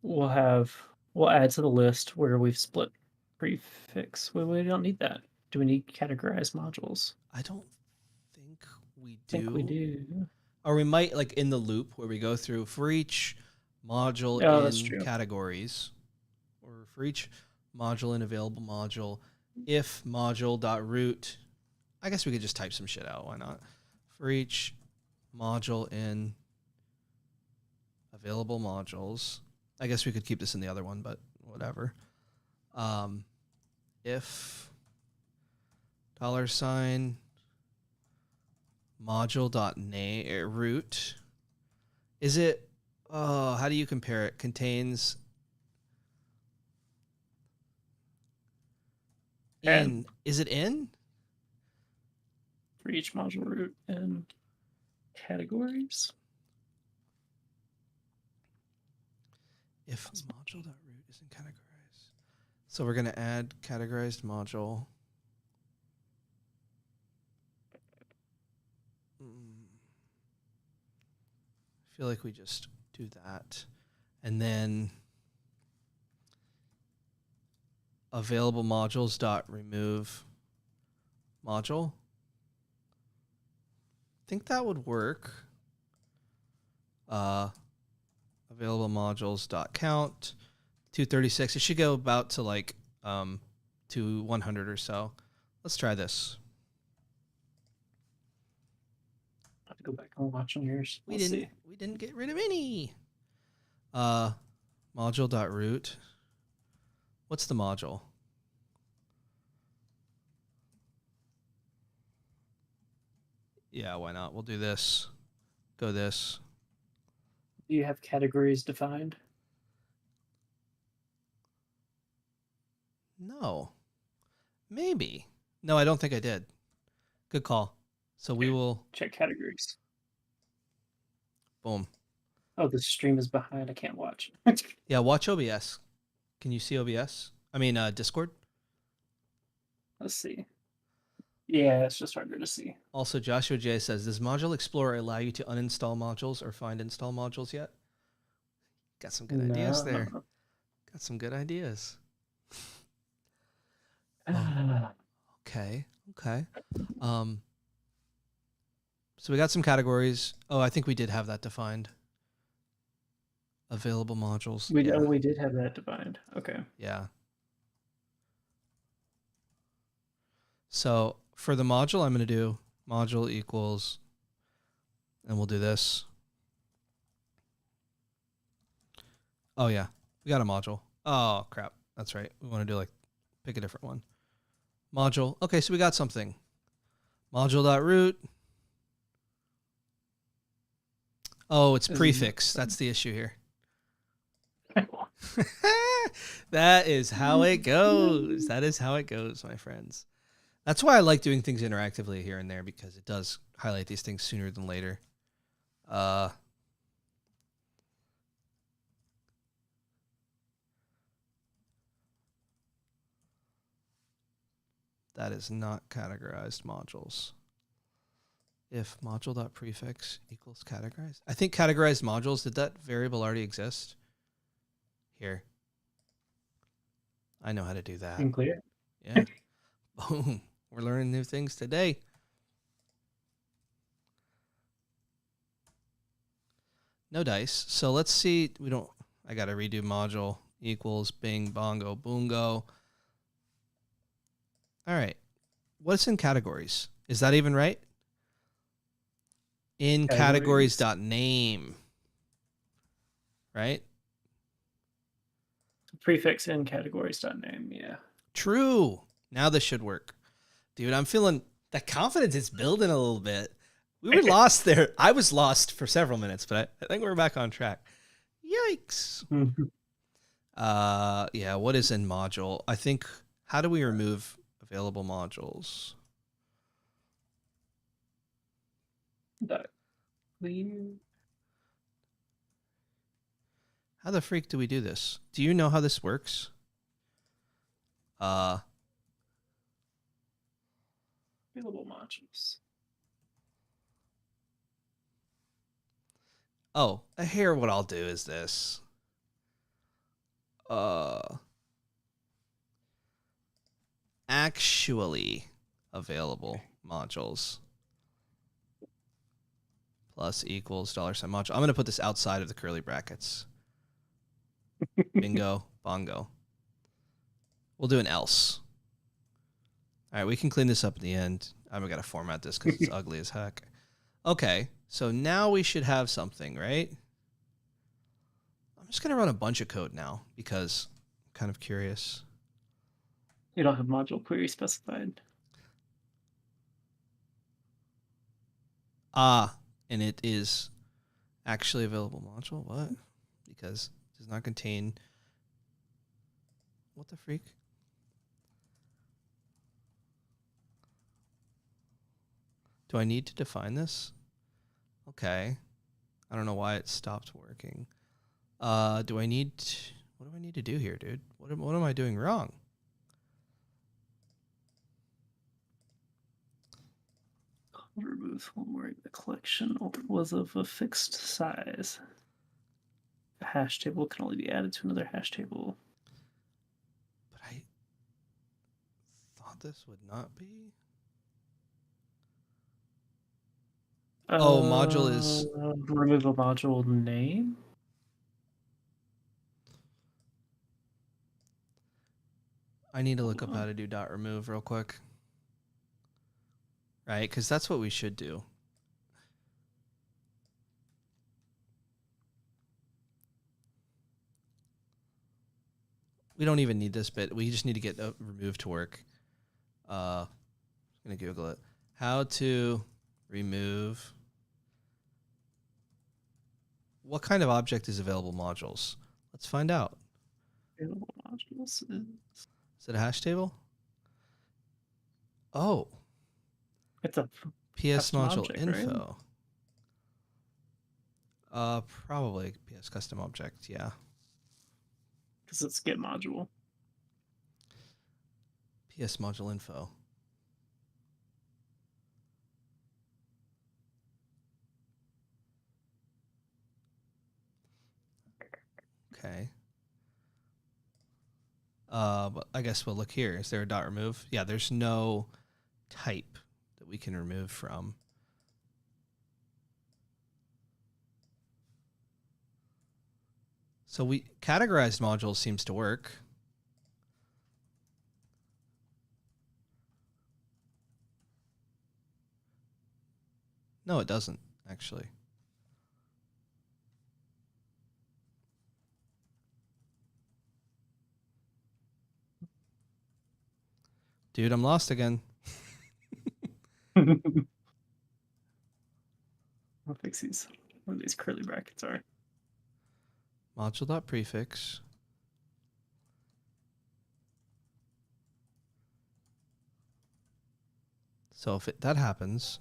we'll add to the list where we've split prefix. We don't need that. Do we need categorized modules? I don't think we do. I think we do. Or we might, like in the loop where we go through for each module in categories, or for each module in available module, if module.root, I guess we could just type some shit out. Why not? For each module in available modules, I guess we could keep this in the other one, but whatever. If $, module.name root, is it, how do you compare it? Contains in, is it in? For each module root and categories. If module.root isn't categorized. So we're going to add categorized module. I feel like we just do that. And then available modules.remove module. I think that would work. Available modules.count 236. It should go about to like to 100 or so. Let's try this. I have to go back and watch on yours. We didn't get rid of any. Module.root. What's the module? Yeah, why not? We'll do this. Go this. Do you have categories defined? No. Maybe. No, I don't think I did. Good call. So we will check categories. Boom. Oh, the stream is behind. I can't watch. Yeah, watch OBS. Can you see OBS? I mean, Discord? Let's see. Yeah, it's just harder to see. Also, Joshua J says, does ModuleExplorer allow you to uninstall modules or find install modules yet? Got some good ideas there. Got some good ideas. Okay. So we got some categories. Oh, I think we did have that defined. Available modules. We did have that defined. Okay. Yeah. So for the module, I'm going to do module equals, and we'll do this. Oh, yeah. We got a module. Oh, crap. That's right. We want to do pick a different one. Module. Okay, so we got something. Module.root. Oh, it's prefix. That's the issue here. That is how it goes. That is how it goes, my friends. That's why I like doing things interactively here and there, because it does highlight these things sooner than later. That is not categorized modules. If module.prefix equals categorized. I think categorized modules, did that variable already exist? Here. I know how to do that. Clear. Yeah. Boom. We're learning new things today. No dice. So let's see. I got to redo module equals bing, bongo, boongo. All right. What's in categories? Is that even right? In categories.name. Right? Prefix in categories.name. Yeah. True. Now this should work. Dude, I'm feeling that confidence is building a little bit. We were lost there. I was lost for several minutes, but I think we're back on track. Yikes. Yeah, what is in module? I think, how do we remove available modules? How the freak do we do this? Do you know how this works? Available modules. Oh, here what I'll do is this. Actually available modules plus equals $sign module. I'm going to put this outside of the curly brackets. Bingo, bongo. We'll do an else. All right, we can clean this up at the end. I've got to format this because it's ugly as heck. Okay, so now we should have something, right? I'm just going to run a bunch of code now because I'm kind of curious. You don't have module query specified. And it is actually available module. What? Because it does not contain... What the freak? Do I need to define this? Okay. I don't know why it stopped working. What do I need to do here, dude? What am I doing wrong? Remove where the collection was of a fixed size. A hash table can only be added to another hash table. But I thought this would not be. Module is... remove a module name? I need to look up how to do .remove real quick. Right, because that's what we should do. We don't even need this bit. We just need to get remove to work. I'm going to Google it. How to remove what kind of object is available modules? Let's find out. Available modules is it a hash table? Oh, it's a PS module object, info. Right? Probably PS custom object. Yeah. Because it's get module. PS module info. Okay. But I guess we'll look here. Is there a dot remove? Yeah, there's no type that we can remove from. So we categorized modules seems to work. No, it doesn't, actually. Dude, I'm lost again. I'll fix these. What these curly brackets are. Module.prefix. So if that happens,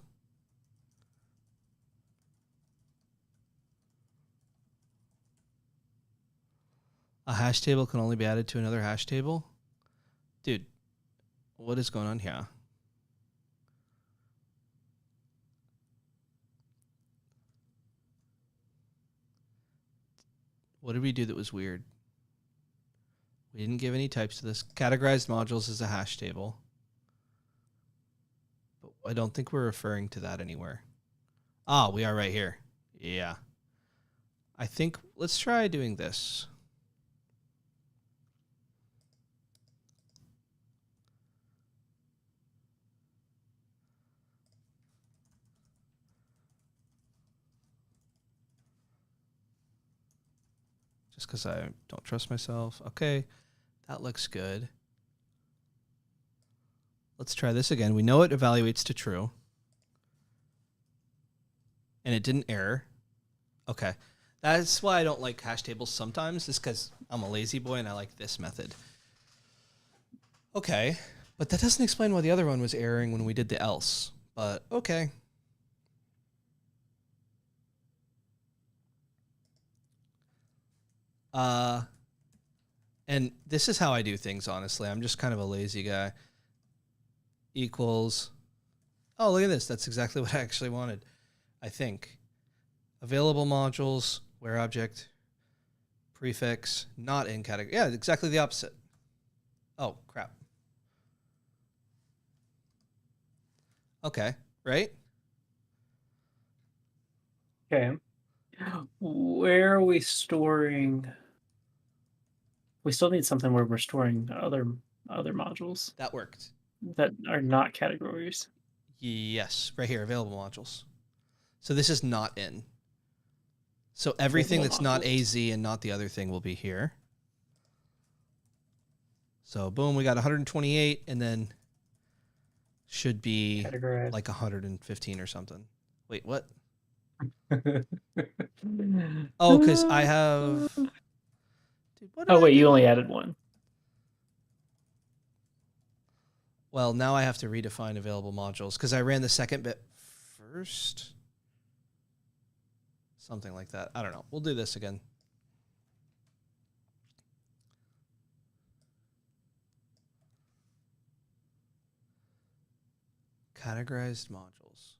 a hash table can only be added to another hash table? Dude, what is going on here? What did we do that was weird? We didn't give any types to this. Categorized modules is a hash table. But I don't think we're referring to that anywhere. Ah, we are right here. Yeah. I think, let's try doing this. Just because I don't trust myself. Okay, that looks good. Let's try this again. We know it evaluates to true. And it didn't error. Okay. That's why I don't like hash tables sometimes, is because I'm a lazy boy and I like this method. Okay. But that doesn't explain why the other one was erroring when we did the else. But okay. And this is how I do things, honestly. I'm just kind of a lazy guy. Equals. Oh, look at this. That's exactly what I actually wanted, I think. Available modules, where object, prefix, not in category. Yeah, exactly the opposite. Oh, crap. Okay, right? Okay. Where are we storing? We still need something where we're storing other modules. That worked. That are not categories. Yes, right here, available modules. So this is not in. So everything that's not AZ and not the other thing will be here. So boom, we got 128, and then should be categorized. Like 115 or something. Wait, what? Oh, because I have... Dude, oh, wait, you only added one. Well, now I have to redefine available modules because I ran the second bit first. Something like that. I don't know. We'll do this again. Categorized modules.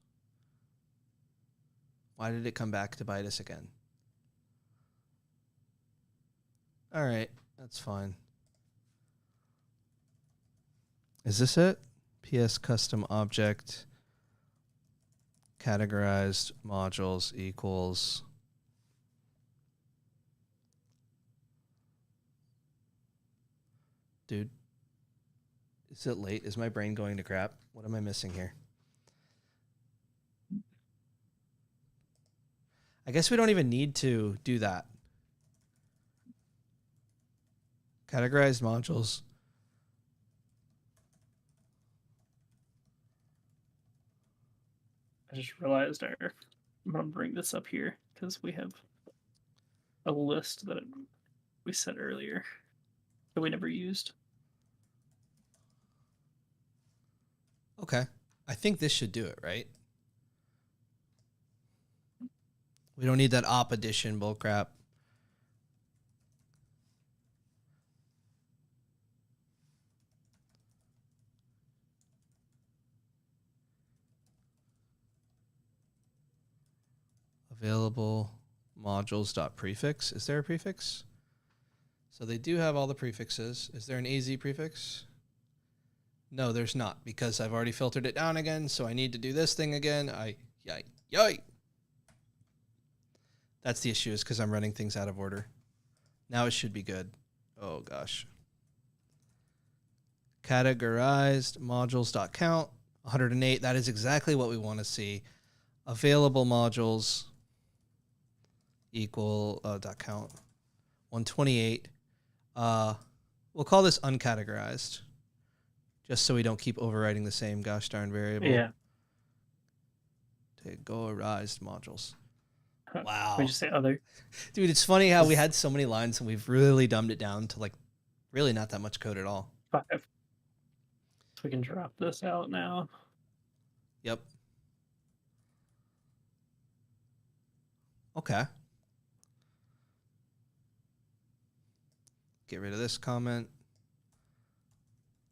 Why did it come back to bite us again? All right, that's fine. Is this it? PS custom object categorized modules equals. Dude, is it late? Is my brain going to crap? What am I missing here? I guess we don't even need to do that. Categorized modules. I just realized I'm going to bring this up here because we have a list that we set earlier that we never used. Okay. I think this should do it, right? We don't need that op addition bullcrap. Available modules.prefix. Is there a prefix? So they do have all the prefixes. Is there an AZ prefix? No, there's not, because I've already filtered it down again, so I need to do this thing again. Yay. That's the issue, is because I'm running things out of order. Now it should be good. Oh, gosh. Categorized modules.count, 108. That is exactly what we want to see. Available modules equal .count, 128. We'll call this uncategorized, just so we don't keep overwriting the same gosh darn variable. Yeah. Categorized modules. Wow. We just say other. Dude, it's funny how we had so many lines and we've really dumbed it down to like really not that much code at all. 5. So we can drop this out now. Yep. Okay. Get rid of this comment.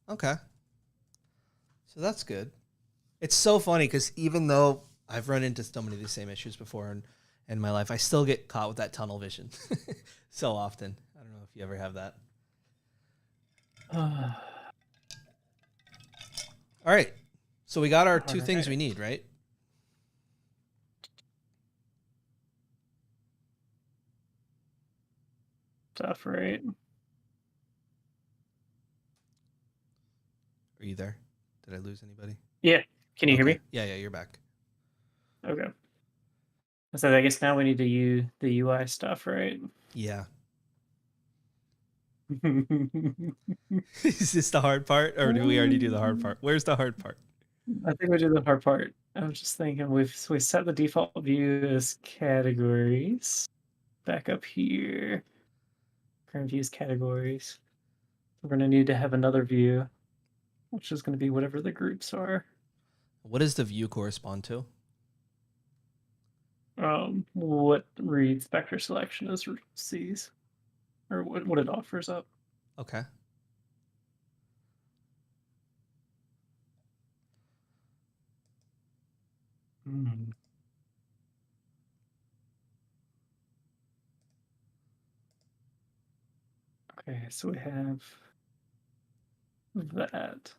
Okay. So that's good. It's so funny because even though I've run into so many of these same issues before in my life, I still get caught with that tunnel vision so often. I don't know if you ever have that. All right. So we got our two things we need, right? Stuff, right? Are you there? Did I lose anybody? Yeah. Can you hear me? Yeah, you're back. Okay. So I guess now we need to use the UI stuff, right? Yeah. Is this the hard part, or do we already do the hard part? Where's the hard part? I think we do the hard part. I was just thinking we set the default view as categories. Back up here. Current views categories. We're going to need to have another view, which is going to be whatever the groups are. What does the view correspond to? What reads vector selection as sees, or what it offers up. Okay. Okay, so we have that.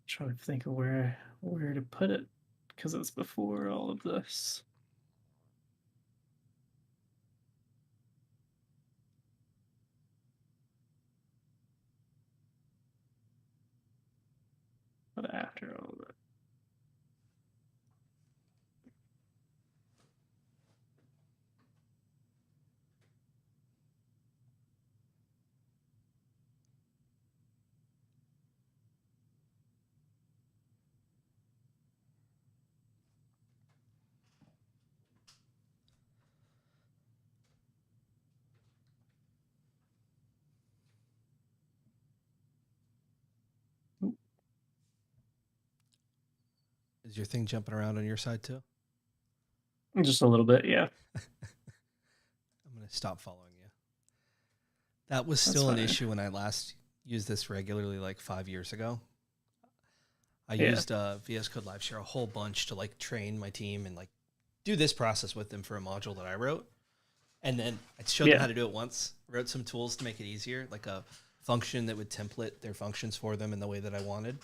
Trying to think of where to put it, because it's before all of this. But after all of it. Is your thing jumping around on your side too? Just a little bit, yeah. I'm going to stop following you. That was still an issue when I last used this regularly like 5 years ago. I used VS Code Live Share a whole bunch to like train my team and like do this process with them for a module that I wrote. And then I showed them how to do it once, wrote some tools to make it easier, like a function that would template their functions for them in the way that I wanted.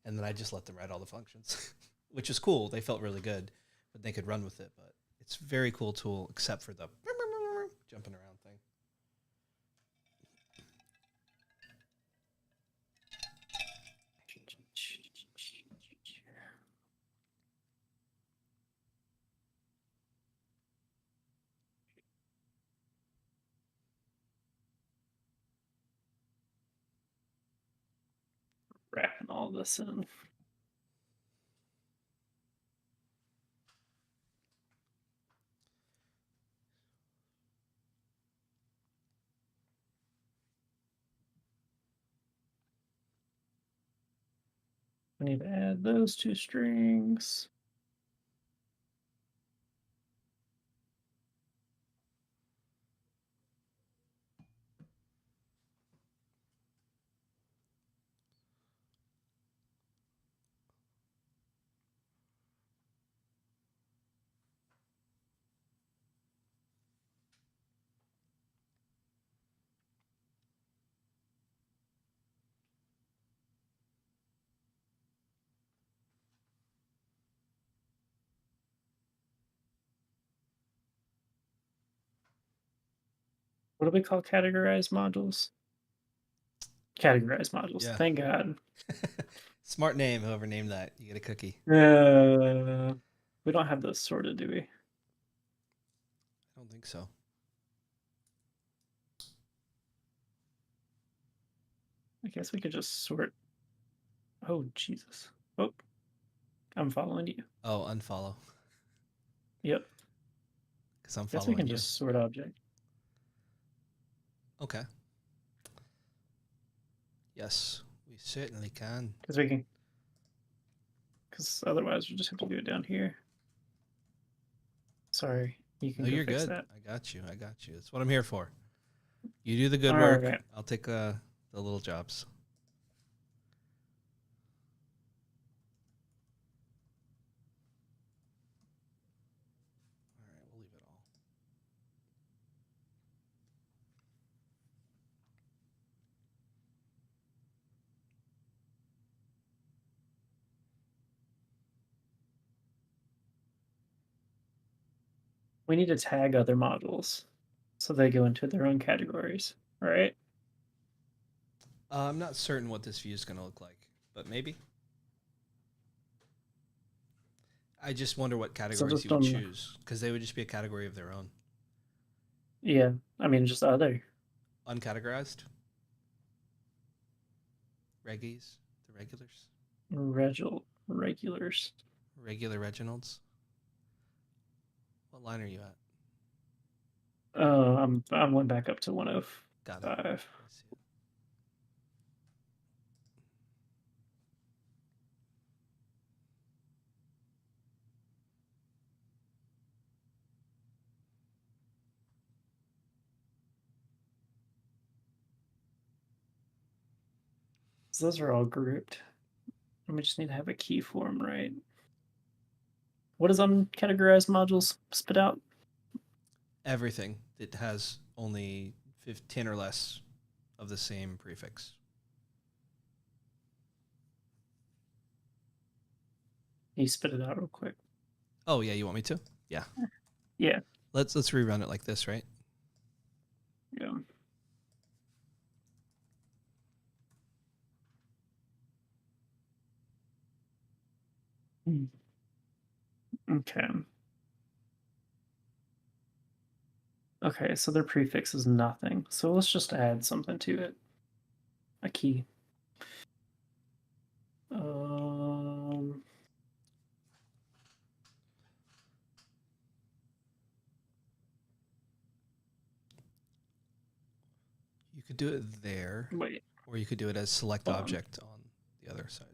And then I just let them write all the functions, which is cool. They felt really good, but they could run with it. But it's a very cool tool, except for the jumping around thing. wrapping all this in. I need to add those two strings. What do we call categorized modules? Categorized modules. Yeah. Thank God. Smart name, whoever named that. You get a cookie. We don't have those sorted, do we? I don't think so. I guess we could just sort. Oh, Jesus. Oh, I'm following you. Oh, unfollow. Yep. Because I'm following you. Guess we can just sort object. Okay. Yes, we certainly can. Because we can. Because otherwise we'll just have to do it down here. Sorry. You can you're fix good. That. I got you. That's what I'm here for. You do the good work. Right. I'll take the little jobs. All right, we'll leave it all. We need to tag other modules so they go into their own categories, right? I'm not certain what this view is going to look like, but maybe. I just wonder what categories you would choose, because they would just be a category of their own. Yeah, I mean, just other. Uncategorized? Reggies? The regulars? Regulars. Regular Reginalds? What line are you at? I went back up to 105. Got it. I see it. So those are all grouped. And we just need to have a key form, right? What does uncategorized modules spit out? Everything that has only 10 or less of the same prefix. Can you spit it out real quick? Oh yeah, you want me to? Yeah. Yeah. Let's rerun it like this, right? Yeah. Okay. Okay, so their prefix is nothing. So let's just add something to it. A key. You could do it there. Wait. Or you could do it as select object on the other side.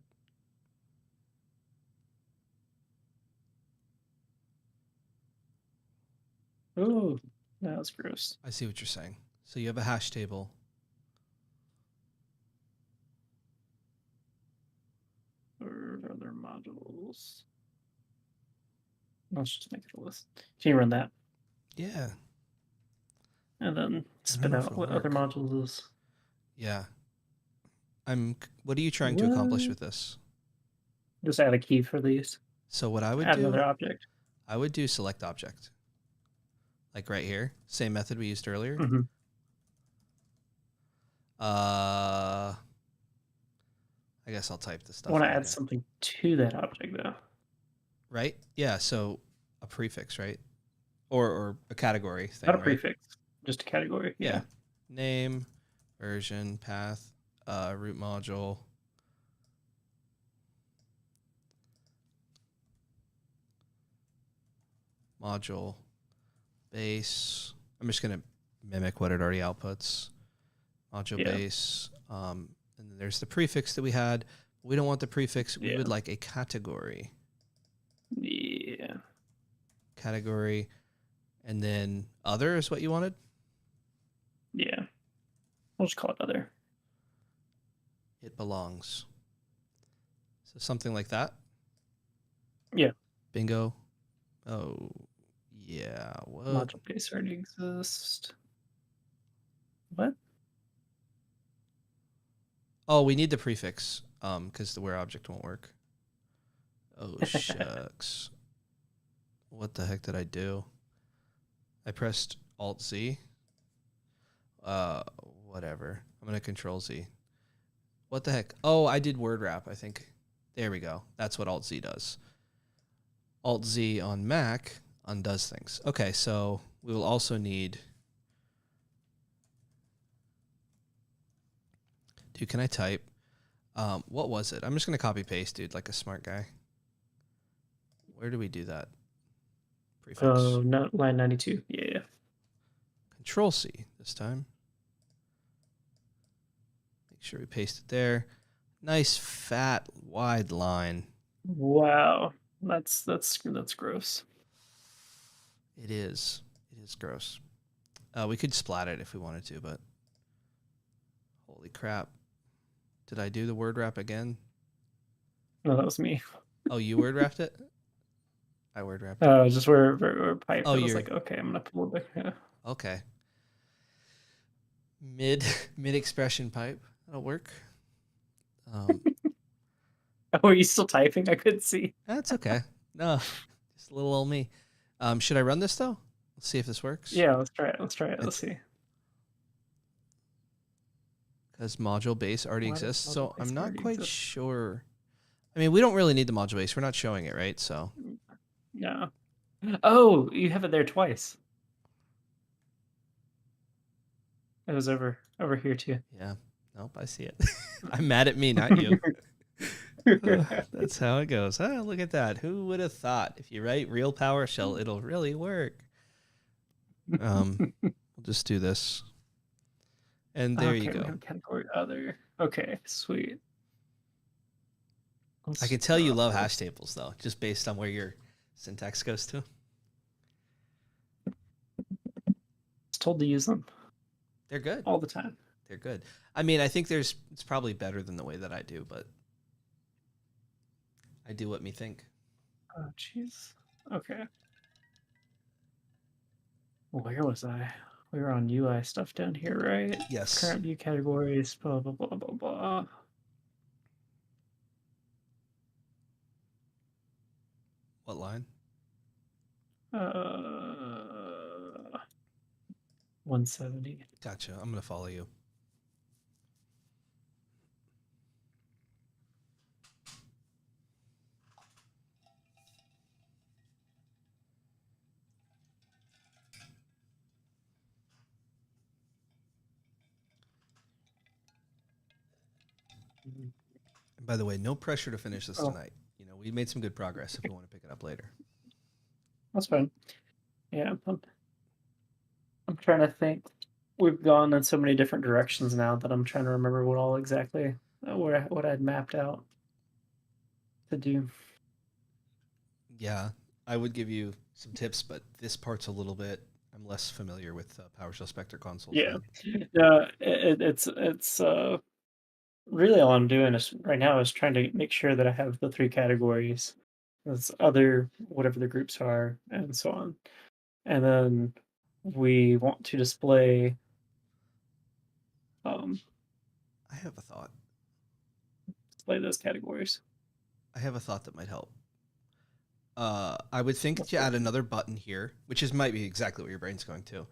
Oh, that's gross. I see what you're saying. So you have a hash table. Or other modules. Let's just make it a list. Can you run that? Yeah. And then spit out what other modules is. Yeah. What are you trying to accomplish with this? Just add a key for these. So what I would do... Add another object. I would do select object. Like right here. Same method we used earlier. Mm-hmm. I guess I'll type this stuff. I want to add something to that object, though. Right? Yeah, so a prefix, right? Or a category thing, Not a prefix, just a category. Yeah. Name, version, path, root module, module base. I'm just going to mimic what it already outputs. Module base. And then there's the prefix that we had. We don't want the prefix. We would like a category. Yeah. Category. And then other is what you wanted? Yeah. We'll just call it other. It belongs. So something like that? Yeah. Bingo. Oh, yeah. What? Module base already exists. What? Oh, we need the prefix because the where object won't work. Oh, shucks. What the heck did I do? I pressed Alt-Z. Whatever. I'm going to Control-Z. What the heck? Oh, I did word wrap, I think. There we go. That's what Alt-Z does. Alt-Z on Mac undoes things. Okay, so we will also need... Dude, can I type? What was it? I'm just going to copy-paste, dude, like a smart guy. Where do we do that? Prefix. Oh, not line 92. Yeah. Control-C this time. Make sure we paste it there. Nice, fat, wide line. Wow. That's gross. It is. It is gross. We could splat it if we wanted to, but holy crap. Did I do the word wrap again? No, that was me. Oh, you word wrapped it? I word wrapped it. Oh, just where pipe. Oh, I was like, okay, I'm gonna pull it back. Yeah. Okay. Mid expression pipe. That'll work. Oh, are you still typing? I couldn't see. That's okay. No, just a little old me. Should I run this though? Let's see if this works. Yeah, let's try it. Let's see. Because module base already exists, so I'm not quite sure. I mean, we don't really need the module base. We're not showing it, right? So. Yeah. Oh, you have it there twice. It was over here too. Yeah. Nope, I see it. I'm mad at me, not you. That's how it goes. Oh, look at that. Who would have thought if you write real PowerShell, it'll really work. We'll just do this. And there you go. Category other. Okay, sweet. I can tell you love hash tables, though, just based on where your syntax goes to. I was told to use them. They're good. All the time. They're good. I mean, I think it's probably better than the way that I do, but I do what me think. Oh, jeez. Okay. Where was I? We were on UI stuff down here, right? Yes. Current view categories, blah, blah, blah, blah, blah. What line? 170. Gotcha. I'm going to follow you. And by the way, no pressure to finish this tonight. You know, we made some good progress if we want to pick it up later. That's fine. Yeah, I'm trying to think. We've gone in so many different directions now that I'm trying to remember what all exactly what I'd mapped out to do. Yeah, I would give you some tips, but this part's a little bit. I'm less familiar with PowerShell Spectre console. Yeah, it's really all I'm doing is right now is trying to make sure that I have the 3 categories. That's other whatever the groups are and so on, and then we want to display. I have a thought. Display those categories. I have a thought that might help. I would think that you add another button here, which might be exactly what your brain's going to.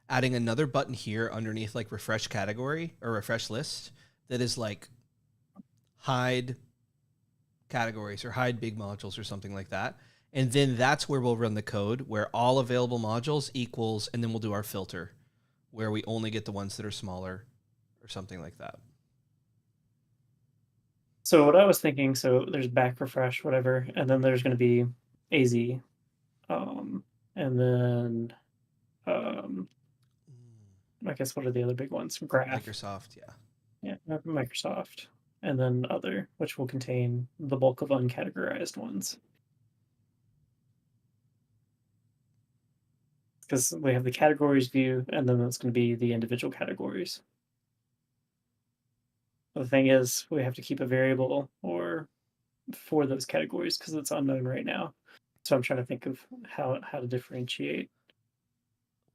Adding another button here underneath like refresh category or refresh list that is like hide categories or hide big modules or something like that. And then that's where we'll run the code where all available modules equals, and then we'll do our filter where we only get the ones that are smaller or something like that. So what I was thinking, so there's back refresh, whatever, and then there's going to be AZ, and And then, I guess what are the other big ones? Graph. Microsoft, yeah. Yeah, Microsoft. And then other, which will contain the bulk of uncategorized ones. Because we have the categories view, and then that's going to be the individual categories. The thing is, we have to keep a variable for those categories because it's unknown right now. So I'm trying to think of how to differentiate.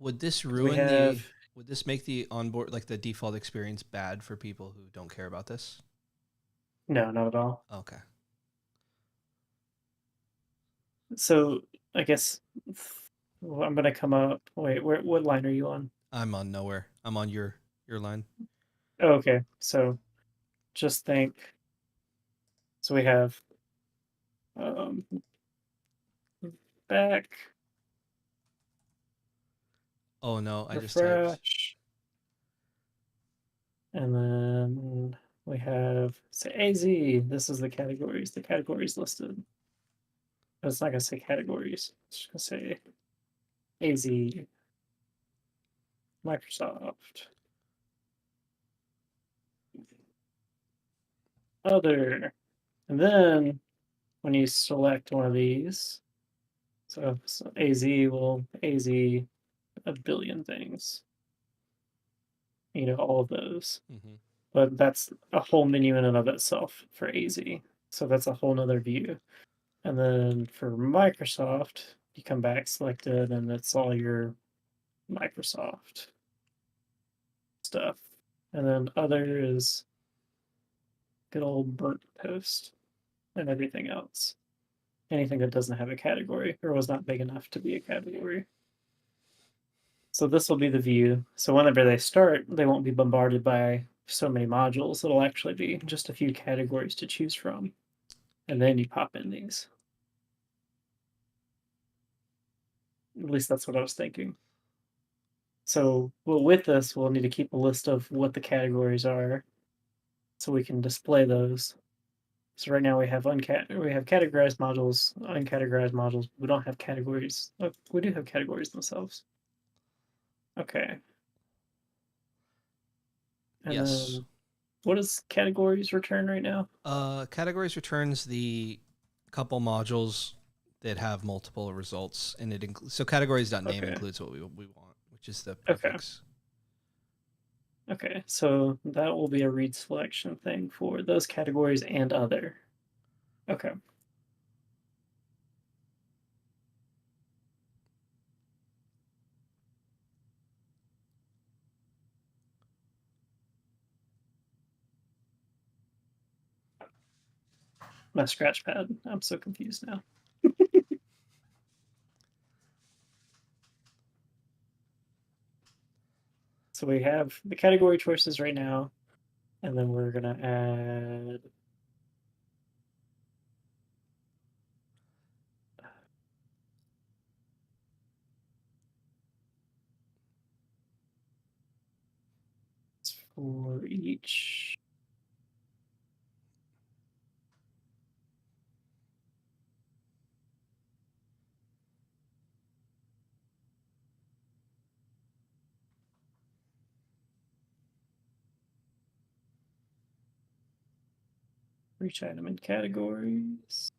Would this would this make the onboard, like the default experience, bad for people who don't care about this? No, not at all. Okay. So I guess I'm gonna come up. Wait, what line are you on? I'm on nowhere. I'm on your line. Oh, okay. So just think. So we have back. Oh no, I refresh, just typed. And then we have say AZ. This is the categories. The categories listed. It's not gonna say categories. It's just gonna say AZ. Microsoft. Other. And then when you select one of these, so AZ will AZ a billion things. You know, all of those. Mm-hmm. But that's a whole menu in and of itself for AZ. So that's a whole nother view. And then for Microsoft, you come back selected and it's all your Microsoft stuff. And then other is good old burnt toast and everything else. Anything that doesn't have a category or was not big enough to be a category. So this will be the view. So whenever they start, they won't be bombarded by so many modules. It'll actually be just a few categories to choose from. And then you pop in these. At least that's what I was thinking. So with this, we'll need to keep a list of what the categories are so we can display those. So right now we have categorized modules, uncategorized modules. We don't have categories. Oh, we do have categories themselves. Okay. And yes. then what does categories return right now? Categories returns the couple modules that have multiple results, and it includes, so categories.name includes what we want, which is the prefix. Okay, so that will be a read selection thing for those categories and other. Okay. My scratch pad. I'm so confused now. So we have the category choices right now, and then we're going to add for each. For each item in categories.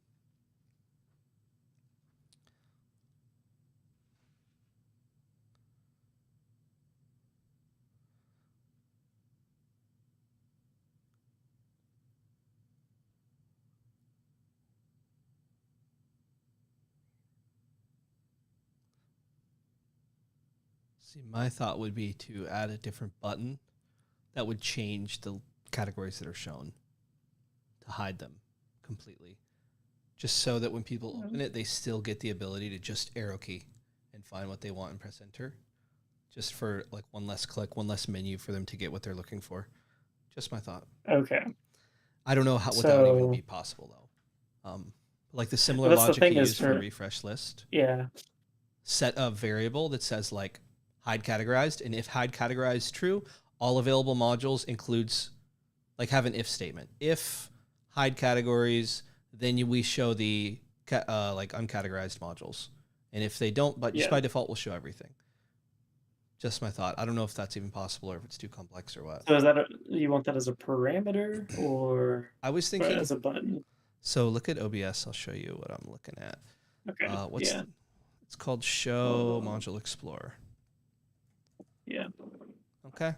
See, my thought would be to add a different button that would change the categories that are shown to hide them completely. Just so that when people open it, they still get the ability to just arrow key and find what they want and press enter. Just for like one less click, one less menu for them to get what they're looking for. Just my thought. Okay. I don't know what that would even be possible though. Like the similar logic you use for refresh list. Yeah. Set a variable that says like hide categorized, and if hide categorized true, all available modules includes, like, have an if statement. If hide categories, then we show the like uncategorized modules, And if they don't, but just by default will show everything. Just my thought. I don't know if that's even possible or if it's too complex or what. So is that you want that as a parameter or I was thinking as a button? So look at OBS. I'll show you what I'm looking at. Okay. It's called Show ModuleExplorer. Yeah. Okay.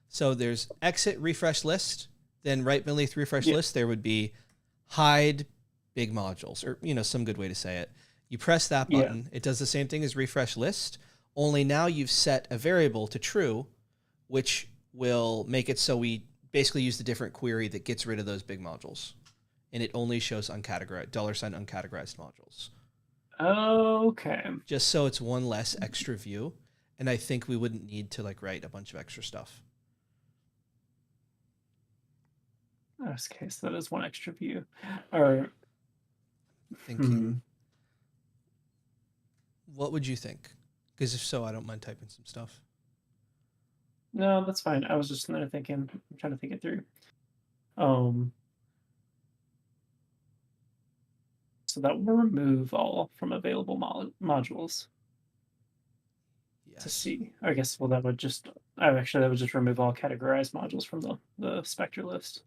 So there's exit refresh list. Then right beneath refresh list, there would be hide big modules, or some good way to say it. You press that button. It does the same thing as refresh list, only now you've set a variable to true, which will make it so we basically use the different query that gets rid of those big modules. And it only shows $uncategorized modules. Okay. Just so it's one less extra view. And I think we wouldn't need to write a bunch of extra stuff. Okay, so that is one extra view. Or thinking, what would you think? Because if so, I don't mind typing some stuff. No, that's fine. I was just thinking. I'm trying to think it through. So that will remove all from available modules. Yes. To see, I guess. Well, that would just remove all categorized modules from the Spectre list.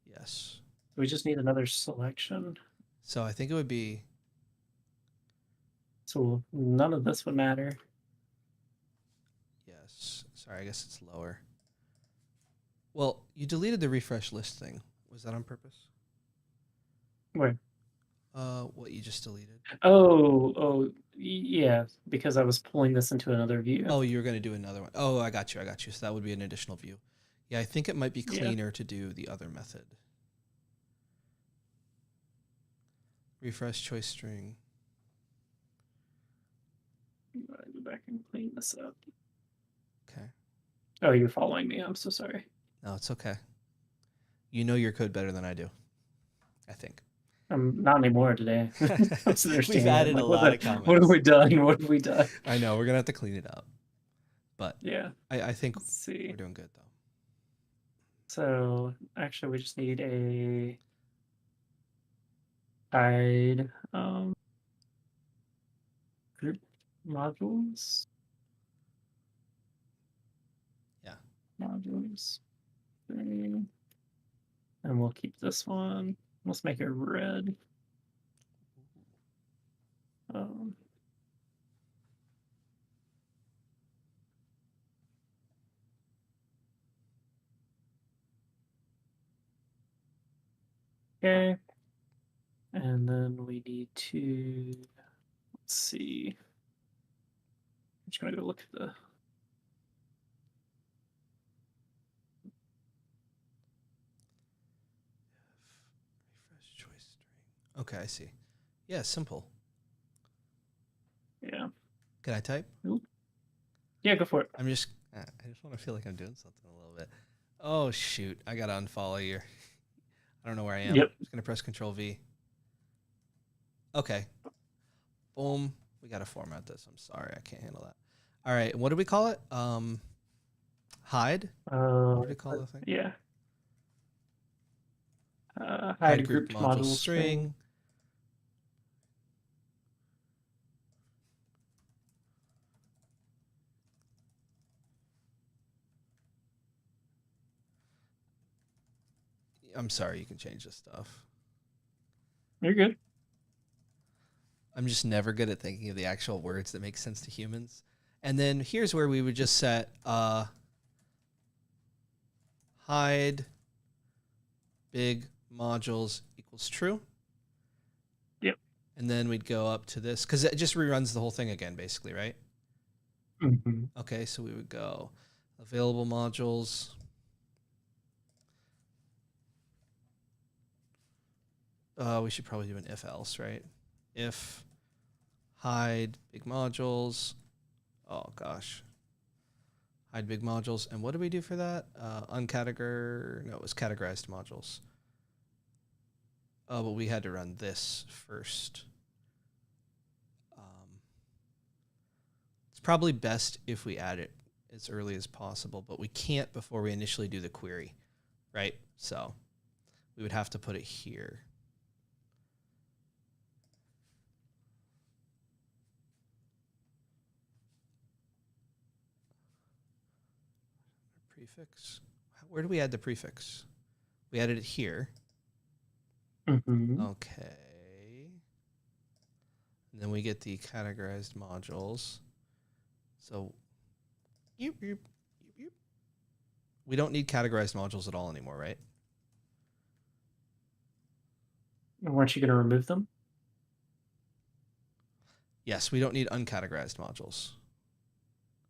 Yes. We just need another selection. So I think it would be. So none of this would matter. Yes. Sorry, I guess it's lower. Well, you deleted the refresh list thing. Was that on purpose? Where? What you just deleted. Oh, yeah, because I was pulling this into another view. Oh, you were going to do another one. Oh, I got you. So that would be an additional view. Yeah, I think it might be cleaner to do the other method. Refresh choice string. I'm going to go back and clean this up. Okay. Oh, you're following me. I'm so sorry. No, it's okay. You know your code better than I do, I think. Not anymore today. We've added a lot of comments. What have we done? I know. We're going to have to clean it up. But yeah, I think we're doing good, though. So, actually, we just need a hide group modules. Yeah. Modules. And we'll keep this one. Let's make it red. Okay. And then we need to, let's see. I'm just going to go look at the. Refresh choice string. Okay, I see. Yeah, simple. Yeah. Can I type? Nope. Yeah, go for it. I just want to feel like I'm doing something a little bit. Oh, shoot. I got to unfollow you. I don't know where I am. Yep. I'm just going to press Control V. Okay. Boom. We got to format this. I'm sorry. I can't handle that. All right. What do we call it? Hide? What do we call the thing? Yeah. Hide group module string. I'm sorry, you can change this stuff. You're good. I'm just never good at thinking of the actual words that make sense to humans. And then here's where we would just set hide big modules equals true. Yep. And then we'd go up to this, because it just reruns the whole thing again, basically, right? Mm-hmm. Okay, so we would go available modules. We should probably do an if else, right? If hide big modules. Oh gosh. Hide big modules. And what do we do for that? Uncategor. No, it was categorized modules. Oh, but we had to run this first. It's probably best if we add it as early as possible, but we can't before we initially do the query, right? So we would have to put it here. Prefix. Where do we add the prefix? We added it here. Mm-hmm. Okay. And then we get the categorized modules. So, we don't need categorized modules at all anymore, right? Weren't you going to remove them? Yes, we don't need uncategorized modules,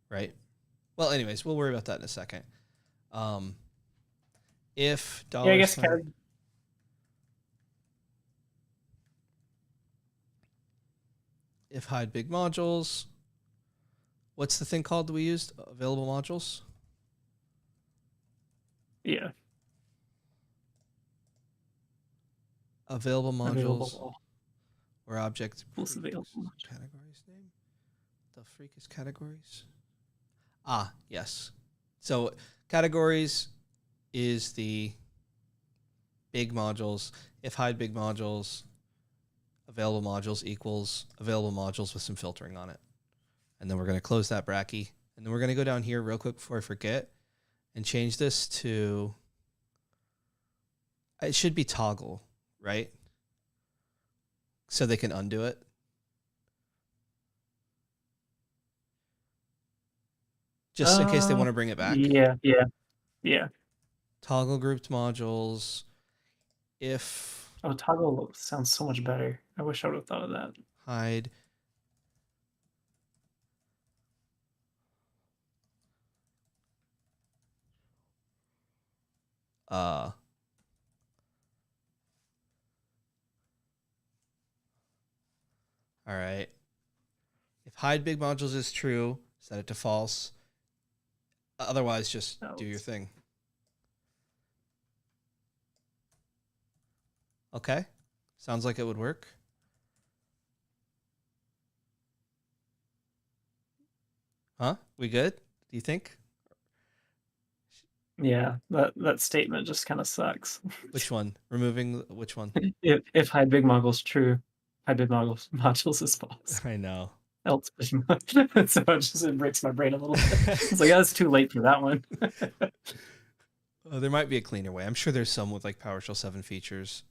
right? Well, anyways, we'll worry about that in a second. If $, I guess if hide big modules, what's the thing called that we used? Available modules? Yeah. Available modules Available. or object Available. Categories name? The freak is categories? Ah, yes. So categories is the big modules. If hide big modules, available modules equals available modules with some filtering on it. And then we're going to close that bracket. And then we're going to go down here real quick before I forget and change this to, it should be toggle, right? So they can undo it. Just in case they want to bring it back. Yeah. Toggle grouped modules. If toggle sounds so much better. I wish I would have thought of that. Hide. All right. If hide big modules is true, set it to false. Otherwise, just do your thing. Okay. Sounds like it would work. Huh? We good? Do you think? Yeah, that statement just kind of sucks. Which one? Removing which one? If hide big modules true, hide big modules is false. I know. Else, so it breaks my brain a little bit. It's like, it's too late for that one. Oh, there might be a cleaner way. I'm sure there's some with like PowerShell 7 features.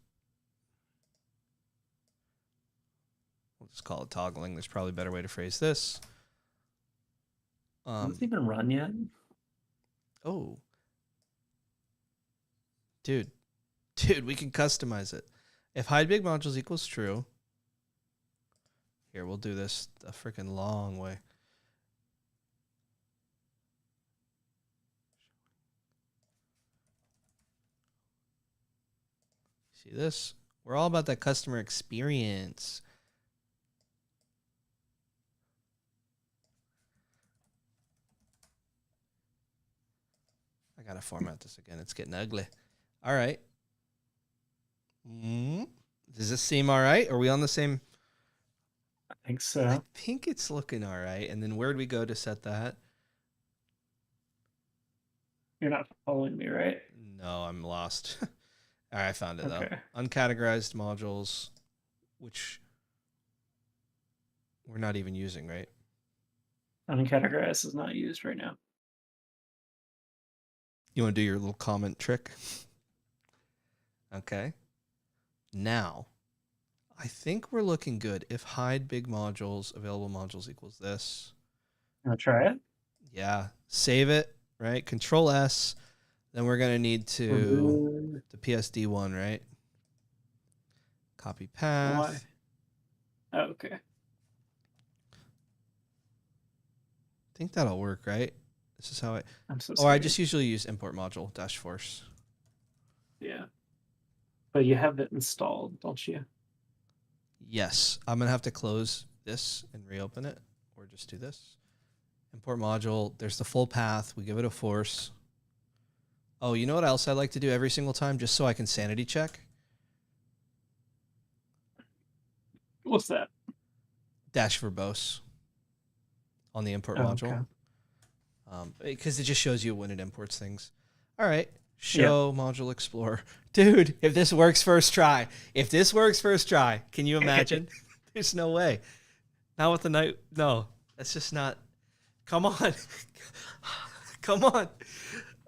We'll just call it toggling. There's probably a better way to phrase this. Has it even run yet? Oh. Dude, we can customize it. If hide big modules equals true. Here, we'll do this a freaking long way. See this? We're all about that customer experience. I gotta format this again. It's getting ugly. All right. Does this seem all right? Are we on the same? I think so. I think it's looking all right. And then where'd we go to set that? You're not following me, right? No, I'm lost. All right, I found it Okay. though. Uncategorized modules, which we're not even using, right? Uncategorized is not used right now. You want to do your little comment trick? Okay. Now, I think we're looking good. If hide big modules, available modules equals this. Want to try it? Yeah. Save it, right? Control S. Then we're going to need to the PSD one, right? Copy path. Why? Oh, okay. I think that'll work, right? This is how I... I'm so I just usually use import module -force. Yeah. But you have it installed, don't you? Yes. I'm going to have to close this and reopen it, or just do this. Import module. There's the full path. We give it a force. Oh, you know what else I like to do every single time, just so I can sanity check? What's that? -verbose on the import module. Okay. Because it just shows you when it imports things. All right. Show ModuleExplorer. Dude, if this works first try. Can you imagine? There's no way. Not with the night. No, that's just not. Come on. Come on.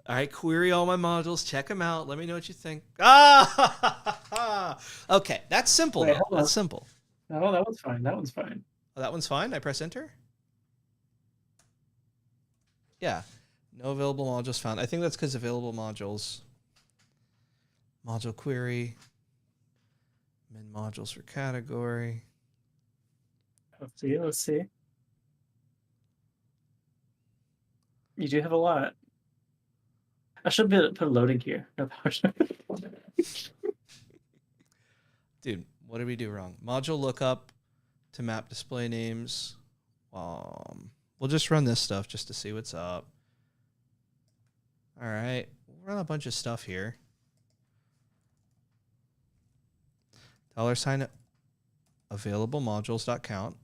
All right, query all my modules, check them out. Let me know what you think. Ah, okay, that's simple. Wait, though. That's simple. Oh, that one's fine. That one's fine. Oh, that one's fine. I press enter. Yeah, no available modules found. I think that's because available modules. Module query. Min modules for category. Let's see. Let's see. You do have a lot. I should put a loading here. No PowerShell. Dude, what did we do wrong? Module lookup to map display names. We'll just run this stuff just to see what's up. All right, we'll run a bunch of stuff here. $sign available modules.count.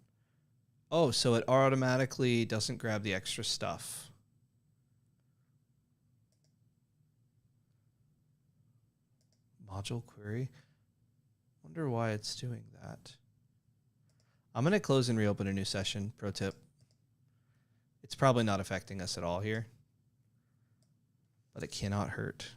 Oh, so it automatically doesn't grab the extra stuff. Module query. Wonder why it's doing that. I'm going to close and reopen a new session. Pro tip. It's probably not affecting us at all here, but it cannot hurt.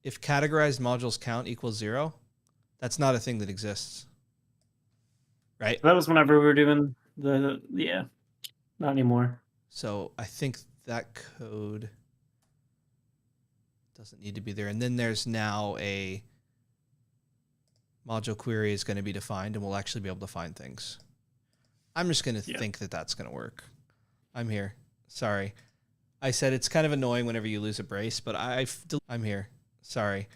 If categorized modules count equals 0, that's not a thing that exists. Right? That was whenever we were doing yeah, not anymore. So I think that code doesn't need to be there. And then there's now a module query is going to be defined, and we'll actually be able to find things. I'm just going to think that that's going to work. I'm here. Sorry. I said it's kind of annoying whenever you lose a brace, but I'm here. Sorry.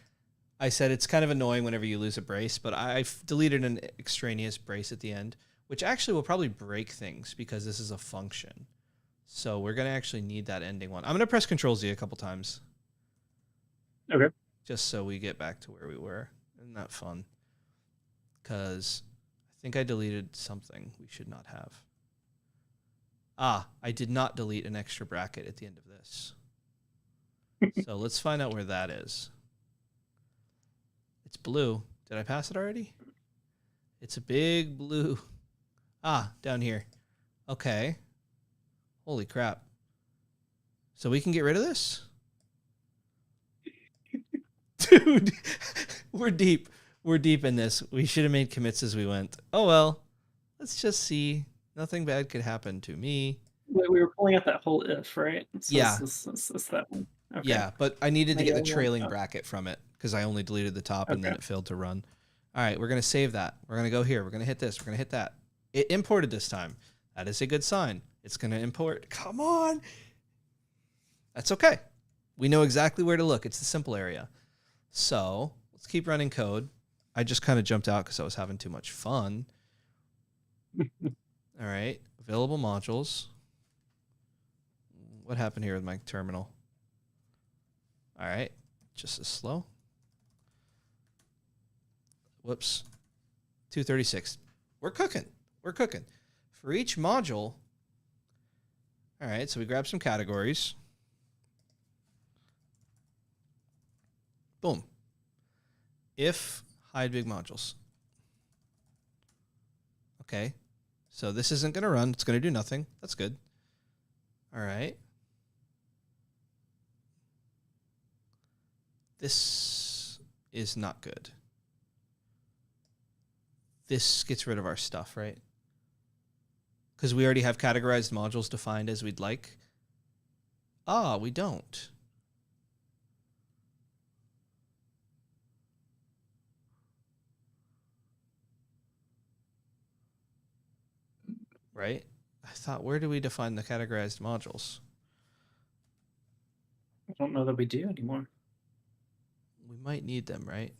I said it's kind of annoying whenever you lose a brace, but I've deleted an extraneous brace at the end, which actually will probably break things because this is a function. So we're going to actually need that ending one. I'm going to press Control-Z a couple times. Okay. Just so we get back to where we were. Isn't that fun? Because I think I deleted something we should not have. I did not delete an extra bracket at the end of this. So let's find out where that is. It's blue. Did I pass it already? It's a big blue. Down here. Okay. Holy crap. So we can get rid of this? Dude, we're deep. We're deep in this. We should have made commits as we went. Oh, well. Let's just see. Nothing bad could happen to me. Wait, we were pulling out that whole if, right? So yeah. This that one. Okay. Yeah, but I needed to get the trailing bracket from it because I only deleted the top and then it failed to run. All right, we're going to save that. We're going to go here. We're going to hit this. We're going to hit that. It imported this time. That is a good sign. It's going to import. Come on. That's okay. We know exactly where to look. It's the simple area. So let's keep running code. I just kind of jumped out because I was having too much fun. All right. Available modules. What happened here with my terminal? All right. Just as slow. Whoops. 236. We're cooking. We're cooking. For each module. All right. So we grab some categories. Boom. If hide big modules. Okay. So this isn't going to run. It's going to do nothing. That's good. All right. This is not good. This gets rid of our stuff, right? Because we already have categorized modules defined as we'd like. We don't. Right? I thought, where do we define the categorized modules? I don't know that we do anymore. We might need them, right?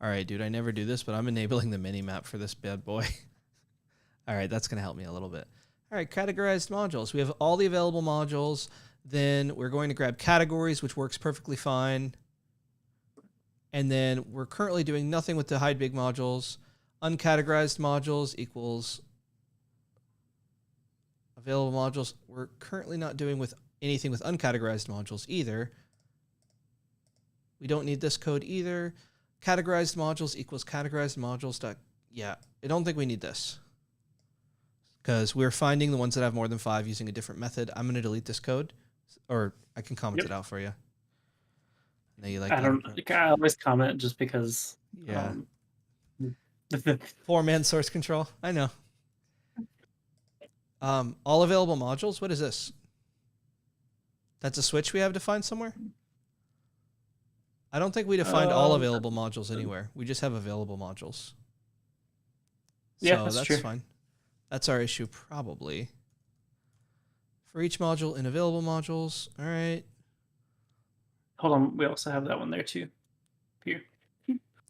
All right, dude, I never do this, but I'm enabling the mini map for this bad boy. All right, that's going to help me a little bit. All right, categorized modules. We have all the available modules. Then we're going to grab categories, which works perfectly fine. And then we're currently doing nothing with the hide big modules. Uncategorized modules equals available modules. We're currently not doing with anything with uncategorized modules either. We don't need this code either. categorized modules equals categorized modules. Yeah, I don't think we need this because we're finding the ones that have more than 5 using a different method. I'm going to delete this code, or I can comment it out for you. I know you like I always comment just because. Yeah. 4-man source control. I know. All available modules. What is this? That's a switch we have defined somewhere? I don't think we defined all available modules anywhere. We just have available modules. Yeah, so that's true. Fine. That's our issue probably. For each module in available modules. All right. Hold on. We also have that one there too. Here.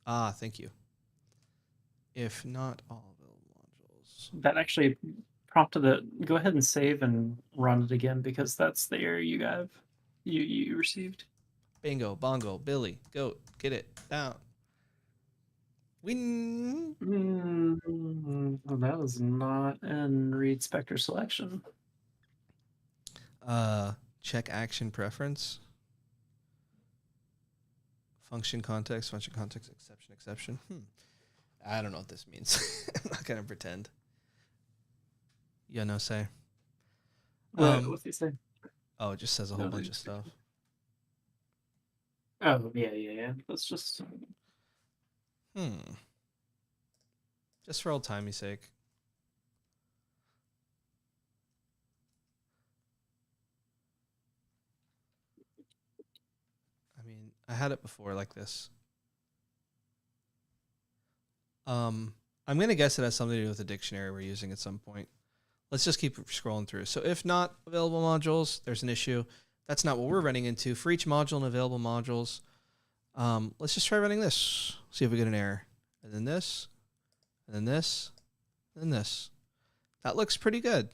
Thank you. If not all available modules. That actually prompted it. Go ahead and save and run it again because that's the error you received. Bingo, bongo, Billy, goat, get it down. Win. That was not in read specter selection. Check action preference. Function context, exception. I don't know what this means. I'm not gonna pretend. Yeah, no say. What's he say? Oh, it just says a whole bunch of stuff. Oh, yeah. Let's just... Just for old timey's sake. I mean, I had it before like this. I'm going to guess it has something to do with the dictionary we're using at some point. Let's just keep scrolling through. So if not available modules, there's an issue. That's not what we're running into. For each module and available modules, let's just try running this. See if we get an error. And then this, and then this, and then this. That looks pretty good.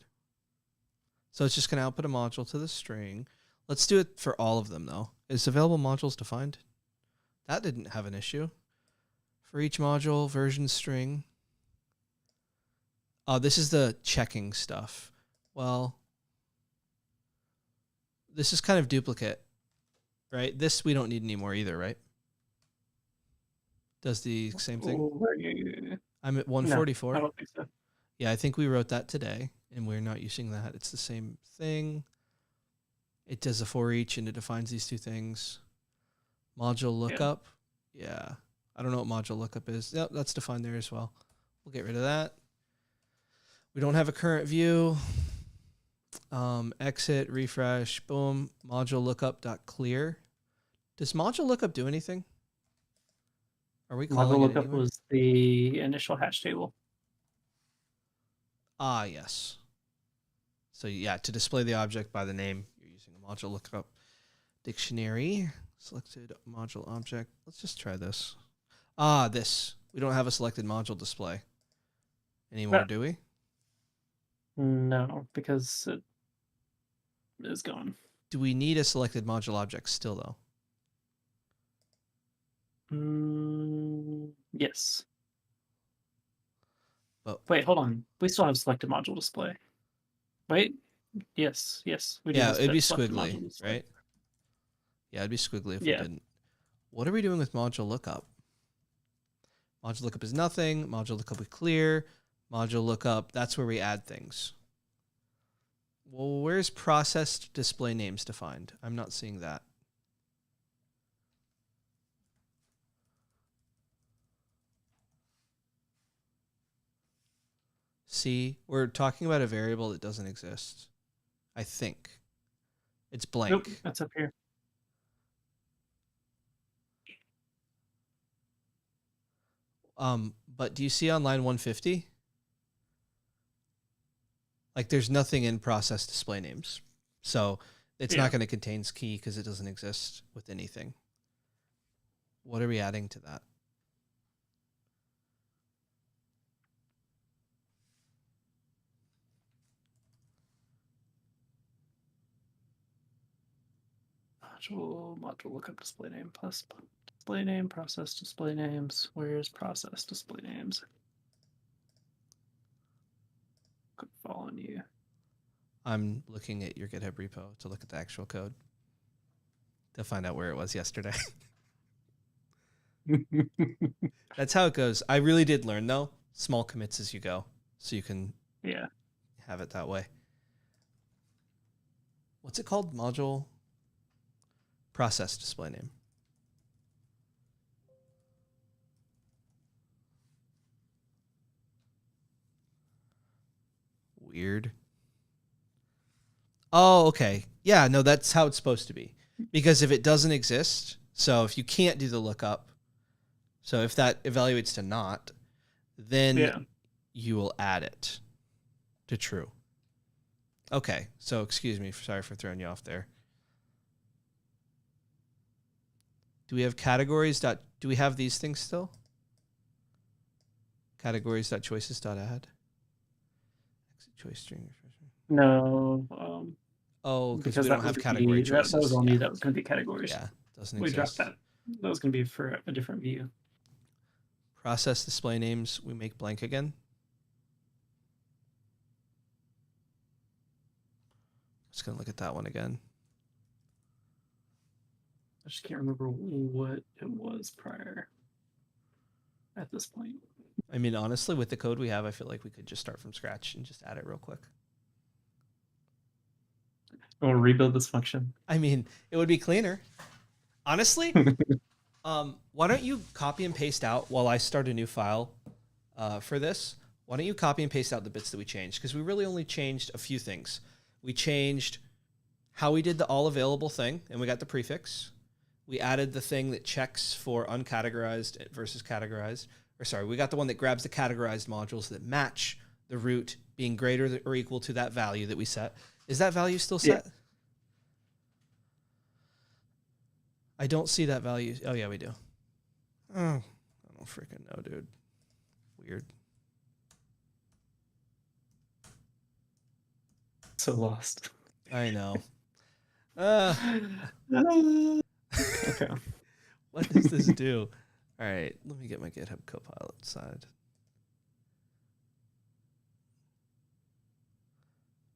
So it's just going to output a module to the string. Let's do it for all of them, though. Is available modules defined? That didn't have an issue. For each module, version string. Oh, this is the checking stuff. Well, this is kind of duplicate, right? This we don't need anymore either, right? Does the same thing. I'm at 144. No, I don't think so. Yeah, I think we wrote that today, and we're not using that. It's the same thing. It does a for each, and it defines these two things. Module lookup. Yeah. I don't know what module lookup is. Yep, that's defined there as well. We'll get rid of that. We don't have a current view. Exit, refresh, boom. Module lookup.clear. Does module lookup do anything? Are we calling module it lookup anywhere? Was the initial hash table. Ah, yes. So yeah, to display the object by the name, you're using a module lookup dictionary. Selected module object. Let's just try this. This. We don't have a selected module display anymore, do we? No, because it is gone. Do we need a selected module object still, though? Yes. But wait, hold on. We still have selected module display. Wait. Yes. We do. Yeah, it'd be squiggly, right? Yeah, it'd be squiggly if we didn't. What are we doing with module lookup? Module lookup is nothing. Module lookup is clear. Module lookup, that's where we add things. Well, where's processed display names defined? I'm not seeing that. See, we're talking about a variable that doesn't exist. I think. It's blank. Nope, that's up here. But do you see on line 150? Like there's nothing in process display names. So it's not going to contain key because it doesn't exist with anything. What are we adding to that? Module lookup display name plus display name, process display names. Where's process display names? Could fall on you. I'm looking at your GitHub repo to look at the actual code to find out where it was yesterday. That's how it goes. I really did learn, though. Small commits as you go. So you can have it that way. What's it called? Module process display name. Weird. Oh, okay. Yeah, no, that's how it's supposed to be. Because if it doesn't exist, so if you can't do the lookup, so if that evaluates to not, then you will add it to true. Okay, so excuse me. Sorry for throwing you off there. Do we have categories? Do we have these things still? Categories.choices.add. Exit choice string. No. Because we don't have category choices. That was only that was going to be categories. Yeah, doesn't we exist. dropped that. That was going to be for a different view. Process display names, we make blank again. Just going to look at that one again. I just can't remember what it was prior at this point. I mean, honestly, with the code we have, I feel like we could just start from scratch and just add it real quick. I want to rebuild this function. I mean, it would be cleaner. Honestly, why don't you copy and paste out while I start a new file for this? Why don't you copy and paste out the bits that we changed? Because we really only changed a few things. We changed how we did the all available thing, and we got the prefix. We added the thing that checks for uncategorized versus categorized. Or sorry, we got the one that grabs the categorized modules that match the root being greater or equal to that value that we set. Is that value still set? Yeah. I don't see that value. Oh, yeah, we do. Oh, I don't freaking know, dude. Weird. So lost. I know. Okay. What does this do? All right, let me get my GitHub Copilot side.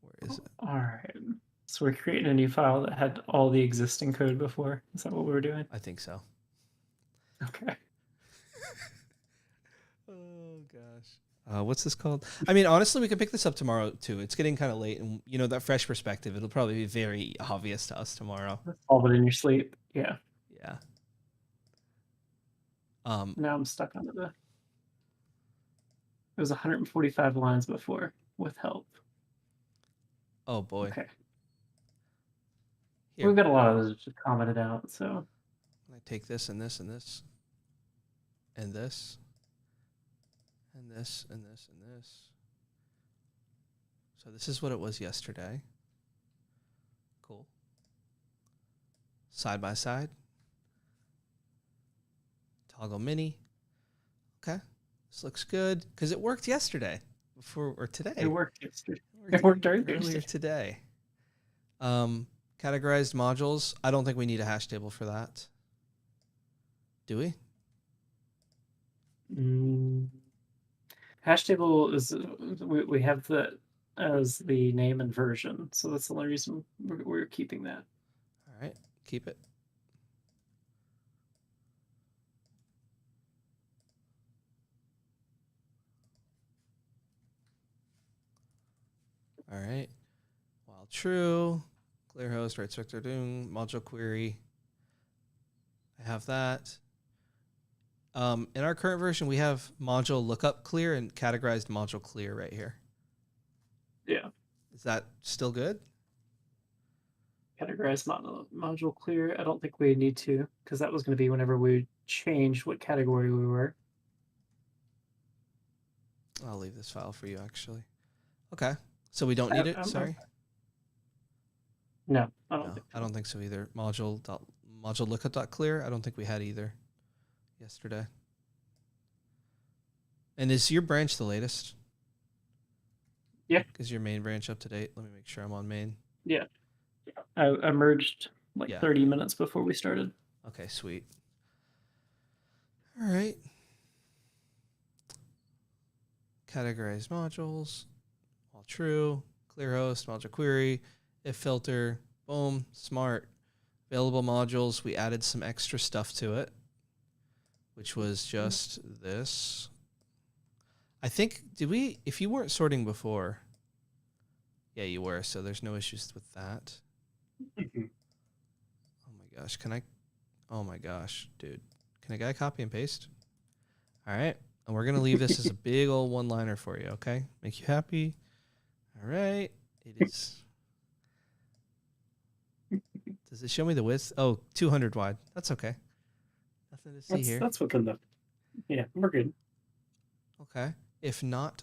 Where is it? All right. So we're creating a new file that had all the existing code before. Is that what we were doing? I think so. Okay. Oh, gosh. What's this called? I mean, honestly, we could pick this up tomorrow, too. It's getting kind of late. And, you know, that fresh perspective, it'll probably be very obvious to us tomorrow. Solve it in your sleep. Yeah. Yeah. Now I'm stuck under the... It was 145 lines before with help. Oh, boy. Okay. Here. We've got a lot of those just commented out, so... I take this and this and this and this and this and this and this. So this is what it was yesterday. Cool. Side by side. Toggle mini. Okay. This looks good because it worked yesterday or today. It worked yesterday. It worked earlier today. Categorized modules. I don't think we need a hash table for that. Do we? Hash table is we have that as the name and version, so that's the only reason we're keeping that. All right, keep it. All right. While true, clear host, right sector doing module query. I have that. In our current version, we have module lookup clear and categorized module clear right here. Yeah. Is that still good? Categorized module clear. I don't think we need to, because that was going to be whenever we changed what category we were. I'll leave this file for you, actually. Okay. So we don't need it? Sorry? No, I don't think so. I don't think so either. Module lookup.clear, I don't think we had either yesterday. And is your branch the latest? Yeah. Is your main branch up to date? Let me make sure I'm on main. Yeah. I merged 30 minutes before we started. Okay, sweet. All right. Categorize modules. All true. Clear host, module query, if filter, boom, smart. Available modules, we added some extra stuff to it, which was just this. I think, if you weren't sorting before, yeah, you were, so there's no issues with that. Mm-hmm. Oh my gosh, oh my gosh, dude. Can a guy copy and paste? All right, and we're going to leave this as a big old one-liner for you, okay? Make you happy? All right, it is. Does it show me the width? Oh, 200 wide. That's okay. Nothing to see here. That's within the... Yeah, we're good. Okay. If not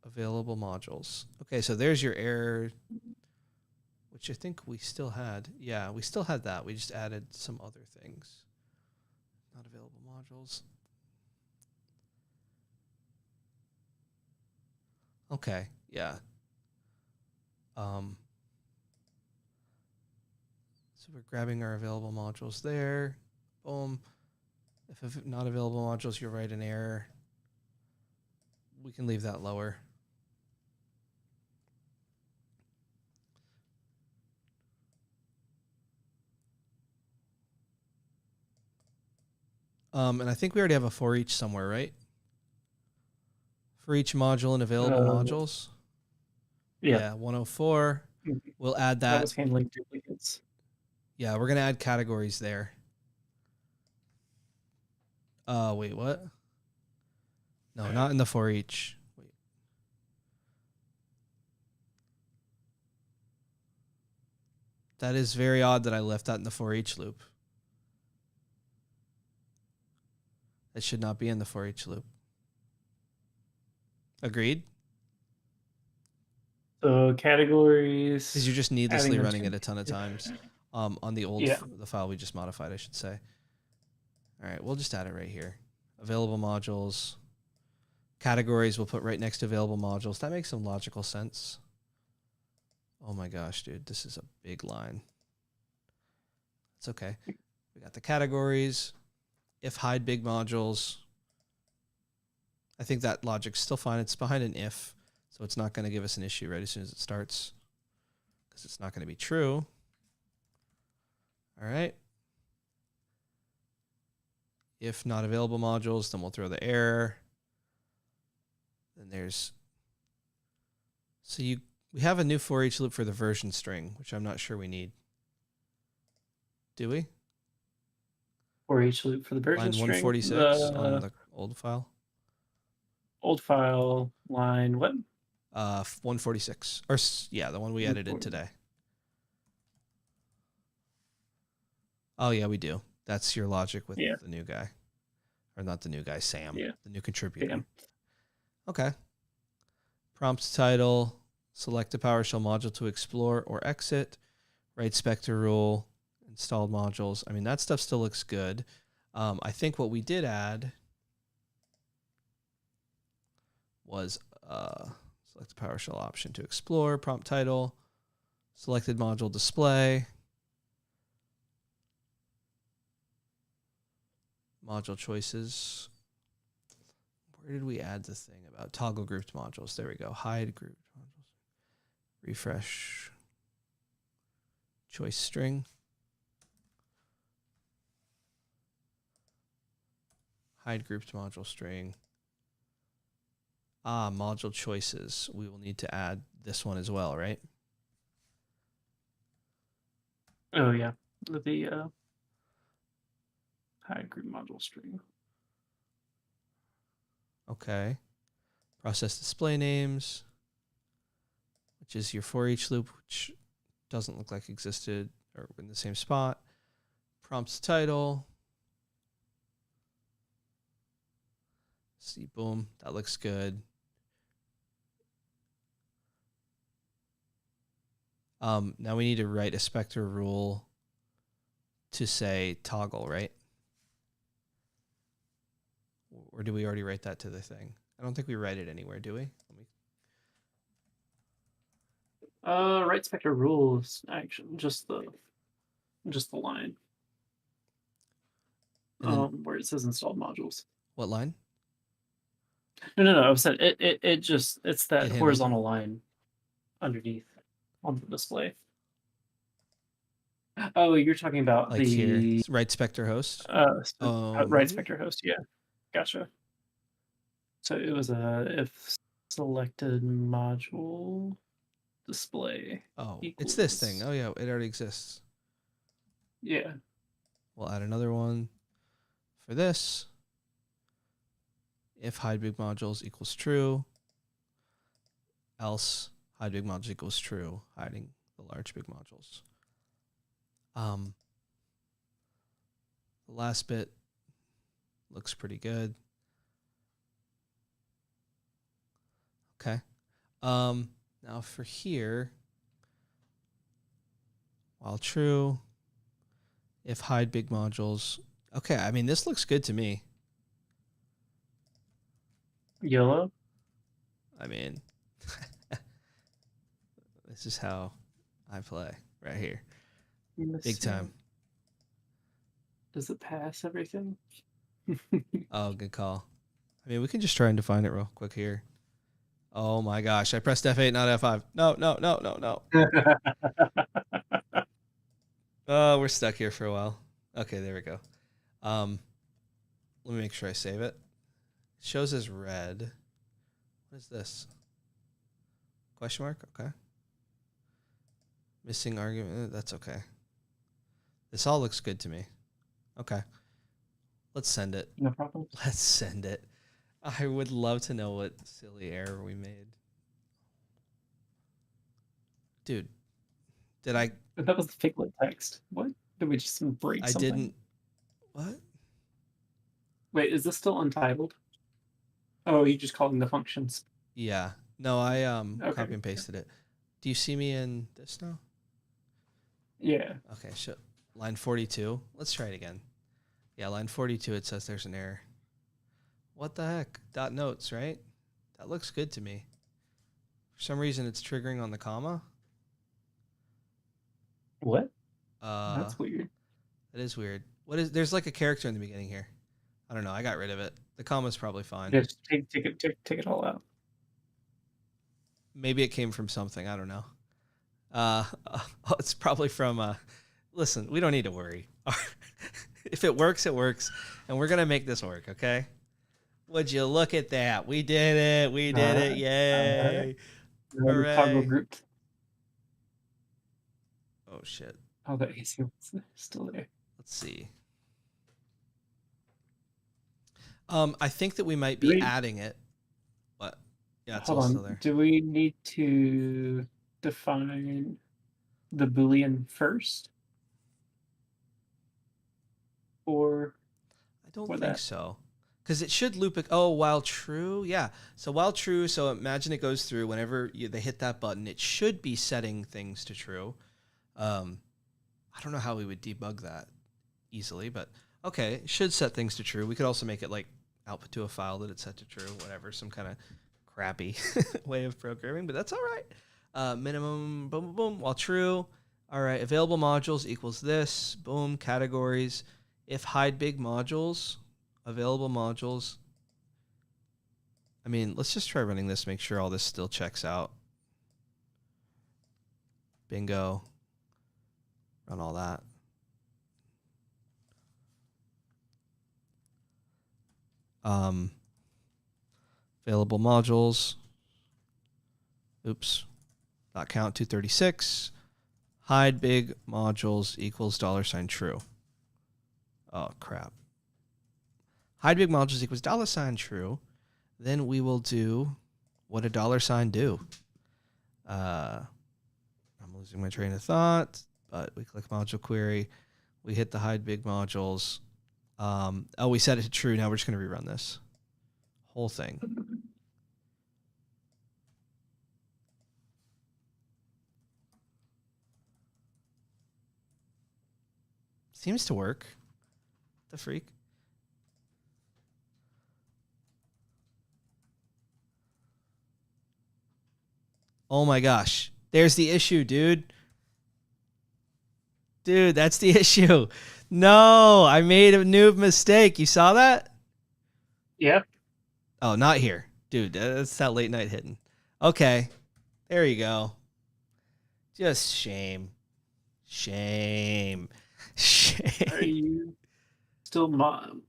available modules. Okay, so there's your error, which I think we still had. Yeah, we still had that. We just added some other things. Not available modules. Okay, yeah. So we're grabbing our available modules there. Boom. If not available modules, you write an error. We can leave that lower. And I think we already have a for each somewhere, right? For each module and available modules. Yeah, 104. We'll add that. That was handling duplicates. Yeah, we're going to add categories there. Wait, what? No, not in the for each. Wait. That is very odd that I left that in the for each loop. That should not be in the for each loop. Agreed? So categories... Because you're just needlessly running it a ton of times. On the old the file we just modified, I should say. All right, we'll just add it right here. Available modules. Categories we'll put right next to available modules. That makes some logical sense. Oh my gosh, dude, this is a big line. It's okay. We got the categories. If hide big modules. I think that logic's still fine. It's behind an if, so it's not going to give us an issue right as soon as it starts, because it's not going to be true. All right. If not available modules, then we'll throw the error. Then there's... So we have a new for each loop for the version string, which I'm not sure we need. Do we? For each loop for the version string? Line 146 on the old file. Old file, line what? 146. Or, yeah, the one we edited today. Oh, yeah, we do. That's your logic with the new guy. Or not the new guy, Sam. Yeah. The new contributor. Yeah. Okay. Prompt title. Select a PowerShell module to explore or exit. Write Spectre rule. Installed modules. I mean, that stuff still looks good. I think what we did add was select the PowerShell option to explore. Prompt title. Selected module display. Module choices. Where did we add the thing about toggle grouped modules? There we go. Hide grouped modules. Refresh. Choice string. Hide grouped module string. Module choices. We will need to add this one as well, right? Oh, yeah. The hide group module string. Okay. Process display names, which is your for each loop, which doesn't look like existed or in the same spot. Prompts title. See, boom, that looks good. Now we need to write a Spectre rule to say toggle, right? Or do we already write that to the thing? I don't think we write it anywhere, do we? Write Spectre rules, actually, just the line. Where it says installed modules. What line? No. I said it's that horizontal line underneath on the display. Oh, you're talking about like here, write Spectre host. Write Spectre host, yeah. Gotcha. So it was a if selected module display. Oh, equals... it's this thing. Oh yeah, it already exists. Yeah. We'll add another one for this. If hide big modules equals true, else hide big modules equals true, hiding the large big modules. The last bit looks pretty good. Okay. Now for here, while true, if hide big modules. Okay, I mean, this looks good to me. YOLO? I mean, this is how I play right here. Big time. Does it pass everything? Oh, good call. I mean, we can just try and define it real quick here. Oh my gosh, I pressed F8, not F5. No. Oh, we're stuck here for a while. Okay, there we go. Let me make sure I save it. It shows as red. What is this? Question mark? Okay. Missing argument. That's okay. This all looks good to me. Okay. Let's send it. No problem. Let's send it. I would love to know what silly error we made. Dude, did I... That was the figlet text. What? Did we just break something? I didn't... What? Wait, is this still untitled? Oh, you just calling the functions. Yeah. No, I copy and pasted it. Do you see me in this now? Yeah. Okay, so line 42. Let's try it again. Yeah, line 42, it says there's an error. What the heck? Dot notes, right? That looks good to me. For some reason, it's triggering on the comma. What? That's weird. That is weird. What is? There's like a character in the beginning here. I don't know. I got rid of it. The comma's probably fine. Just take it all out. Maybe it came from something. I don't know. It's probably from... listen, we don't need to worry. If it works, it works. And we're going to make this work, okay? Would you look at that? We did it. We did it. Yay. Toggle grouped. Oh, shit. Oh, the AC was still there. Let's see. I think that we might be adding it. What? Yeah, it's all still there. Do we need to define the Boolean first? Or I don't think so. Because it should loop it. Oh, while true. Yeah. So while true. So imagine it goes through whenever they hit that button. It should be setting things to true. I don't know how we would debug that easily, but okay. It should set things to true. We could also make it like output to a file that it's set to true, whatever, some kind of crappy way of programming, but that's all right. Minimum, boom, boom, boom, while true. All right. Available modules equals this. Boom. Categories. If hide big modules, available modules. I mean, let's just try running this, make sure all this still checks out. Bingo. Run all that. Available modules. Oops. Not count 236. Hide big modules equals $true. Oh, crap. Hide big modules equals $true. Then we will do what a $sign do. I'm losing my train of thought, but we click module query. We hit the hide big modules. Oh, we set it to true. Now we're just going to rerun this whole thing. Seems to work. The freak. Oh my gosh. There's the issue, dude. Dude, that's the issue. No, I made a new mistake. You saw that? Yep. Oh, not here. Dude, that's that late night hidden. Okay. There you go. Just shame. Shame. Shame. Are you Still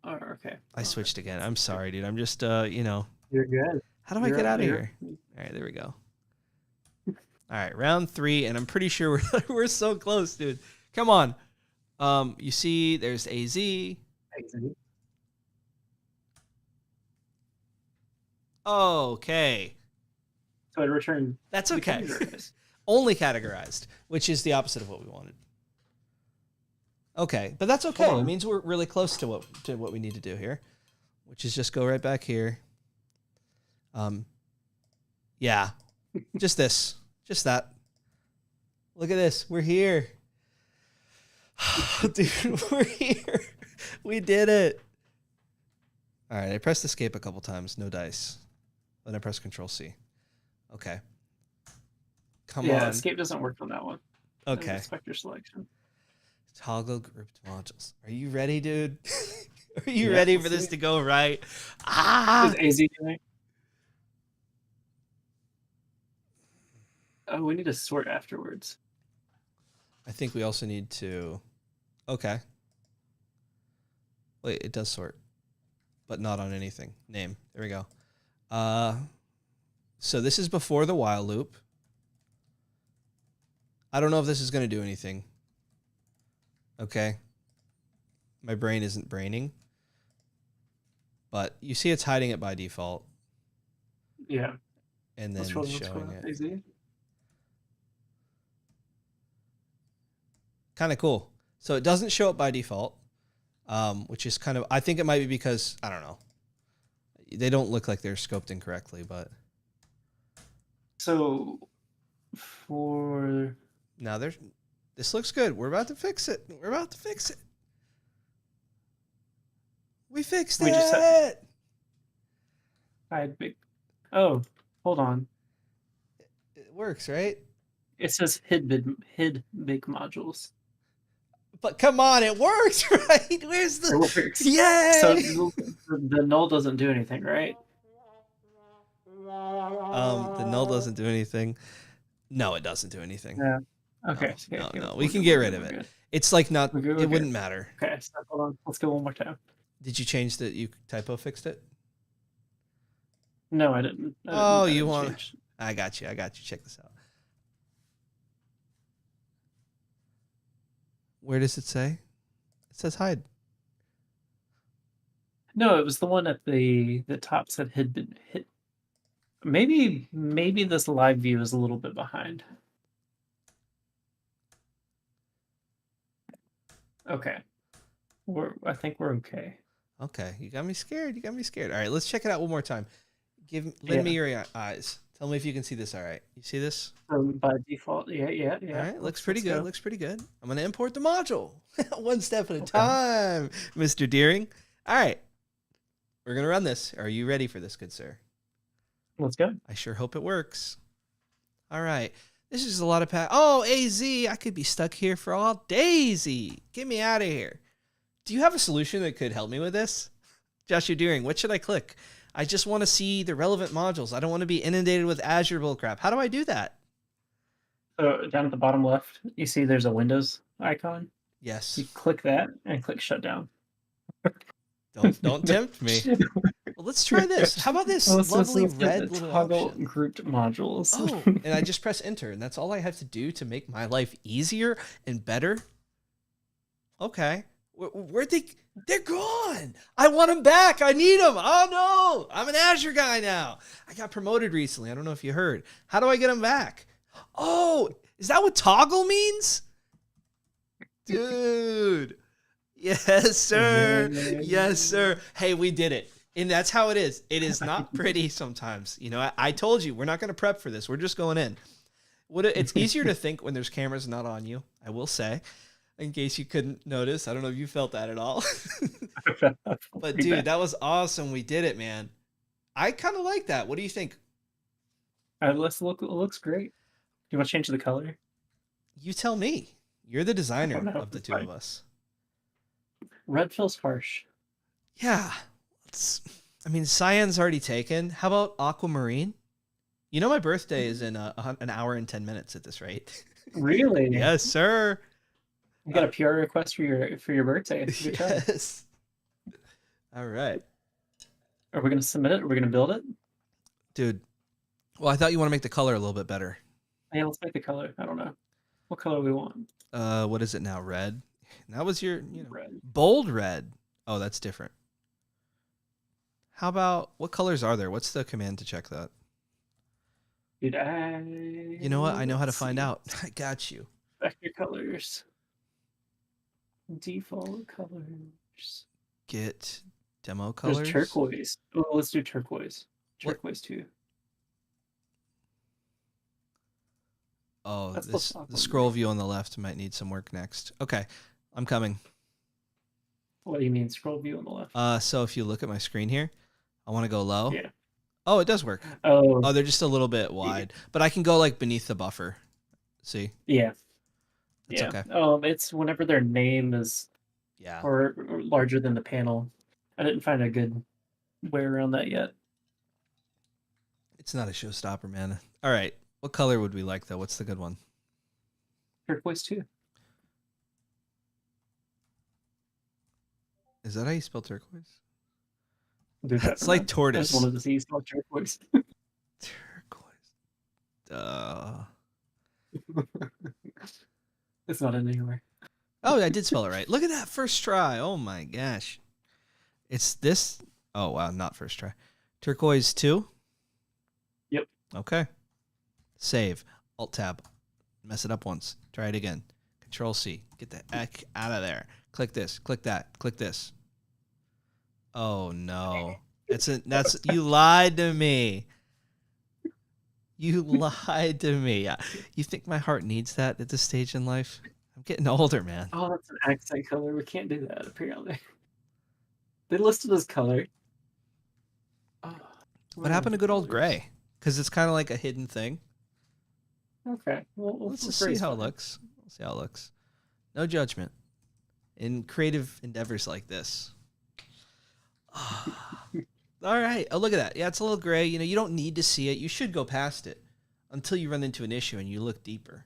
okay. I switched again. I'm sorry, dude. I'm just, you know. You're good. How do I get out of here? All right, there we go. All right, round 3, and I'm pretty sure we're so close, dude. Come on. You see, there's AZ. Okay. So it returned. That's okay. Only categorized, which is the opposite of what we wanted. Okay, but that's okay. It means we're really close to what we need to do here, which is just go right back here. Yeah, just this, just that. Look at this. We're here. Dude, we're here. We did it. All right, I pressed escape a couple times. No dice. Then I press Control C. Okay. Come on. Yeah, escape doesn't work on that one. Okay. Inspector selection. Toggle grouped modules. Are you ready, dude? Are you ready for this to go right? Ah! Is AZ doing? Oh, we need to sort afterwards. I think we also need to... Okay. Wait, it does sort. But not on anything. Name. There we go. So this is before the while loop. I don't know if this is going to do anything. Okay. My brain isn't braining. But you see it's hiding it by default. Yeah. And then showing it. AZ. Kind of cool. So it doesn't show up by default, which is kind of, I think it might be because, I don't know. They don't look like they're scoped incorrectly, but. So for. Now this looks good. We're about to fix it. We're about to fix it. We fixed it. Just I had big. Oh, hold on. It works, right? It says hid big modules. But come on, it works, right? Where's the... It works. Yay! So the null doesn't do anything, right? The null doesn't do anything. No, it doesn't do anything. Yeah. Okay. No. We can get rid of it. Good. It's like not... It wouldn't matter. Okay, so hold on. Let's go one more time. Did you change that? You typo fixed it? No, I didn't. You want... I got you. Check this out. Where does it say? It says hide. No, it was the one at the top said hid. Maybe this live view is a little bit behind. Okay. I think we're okay. Okay. You got me scared. All right, let's check it out one more time. Lend me your eyes. Tell me if you can see this all right. You see this? By default, yeah. All right, looks pretty good. I'm going to import the module. One step at a time, Mr. Deering. All right. We're going to run this. Are you ready for this, good sir? Let's go. I sure hope it works. All right. This is a lot of Oh, AZ, I could be stuck here for all daisy. Get me out of here. Do you have a solution that could help me with this? Joshua Deering, what should I click? I just want to see the relevant modules. I don't want to be inundated with Azure bullcrap. How do I do that? So down at the bottom left, you see there's a Windows icon. Yes. You click that and click shutdown. Don't tempt me. Well, let's try this. How about this lovely red little toggle option? Grouped modules. Oh, and I just press enter, and that's all I have to do to make my life easier and better. Okay. Where'd they're gone. I want them back. I need them. Oh no, I'm an Azure guy now. I got promoted recently. I don't know if you heard. How do I get them back? Oh, is that what toggle means? Dude. Yes, sir. Yes, sir. Hey, we did it. And that's how it is. It is not pretty sometimes. You know, I told you, we're not going to prep for this. We're just going in. It's easier to think when there's cameras not on you, I will say. In case you couldn't notice. I don't know if you felt that at all. But dude, that was awesome. We did it, man. I kind of like that. What do you think? Let's look. It looks great. Do you want to change the color? You tell me. You're the designer of the two of us. Red feels harsh. Yeah. Cyan's already taken. How about aquamarine? You know my birthday is in an hour and 10 minutes at this rate. Really? Yes, sir. You got a PR request for your birthday. Yes. All right. Are we going to submit it? Are we going to build it? Dude. Well, I thought you want to make the color a little bit better. Yeah, let's make the color. I don't know. What color we want? What is it now? Red? That was your, red. Bold red. Oh, that's different. How about, what colors are there? What's the command to check that? Dude, you know what? I know how to find out. I got you. Vector colors. Default colors. Get demo colors. There's turquoise. Oh, let's do turquoise. Turquoise too. Oh, the scroll view on the left might need some work next. Okay, I'm coming. What do you mean scroll view on the left? So if you look at my screen here, I want to go low. Yeah. Oh, it does work. Oh, they're just a little bit wide, but I can go like beneath the buffer. See? Yeah. It's okay. It's whenever their name is or larger than the panel. I didn't find a good way around that yet. It's not a showstopper, man. All right. What color would we like, though? What's the good one? Turquoise too. Is that how you spell turquoise? Dude, it's like tortoise. That's one of the C's called turquoise. Turquoise. It's not in anywhere. Oh, I did spell it right. Look at that first try. Oh my gosh. It's this. Oh, wow. Not first try. Turquoise 2? Yep. Okay. Save. Alt-Tab. Mess it up once. Try it again. Control-C. Get the heck out of there. Click this. Click that. Click this. Oh, no. You lied to me. You lied to me. You think my heart needs that at this stage in life? I'm getting older, man. Oh, that's an accent color. We can't do that, apparently. They listed as color. Oh, what happened to good old gray? Because it's kind of like a hidden thing. Okay. Well, let's just see how it looks. We'll see how it looks. No judgment. In creative endeavors like this. All right. Oh, look at that. Yeah, it's a little gray. You don't need to see it. You should go past it until you run into an issue and you look deeper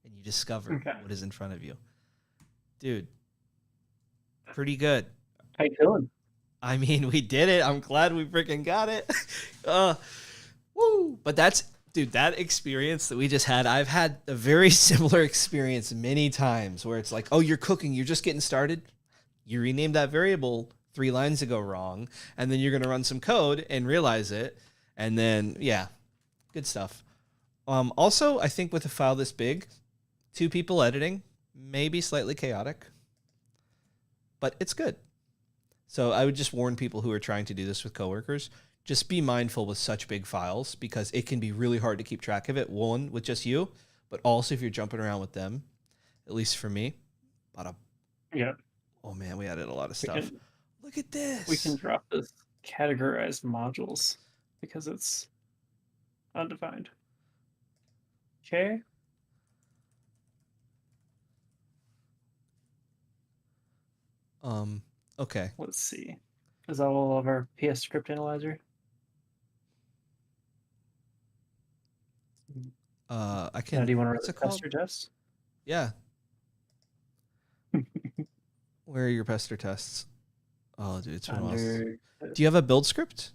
and you discover what is in front of you. Dude, pretty good. How you doing? I mean, we did it. I'm glad we freaking got it. Woo! But that experience that we just had, I've had a very similar experience many times where it's like, oh, you're cooking. You're just getting started. You renamed that variable 3 lines ago wrong, and then you're going to run some code and realize it. And then, yeah, good stuff. Also, I think with a file this big, 2 people editing, maybe slightly chaotic, but it's good. So I would just warn people who are trying to do this with coworkers, just be mindful with such big files because it can be really hard to keep track of it. One, with just you, but also if you're jumping around with them, at least for me. Yeah. Oh man, we added a lot of stuff. Look at this. We can drop this categorized modules because it's undefined. Okay. Okay. Let's see. Is that all of our PS script analyzer? I can. Do you want to run a pester test? Yeah. Where are your pester tests? Oh, dude, it's been a while. Do you have a build script?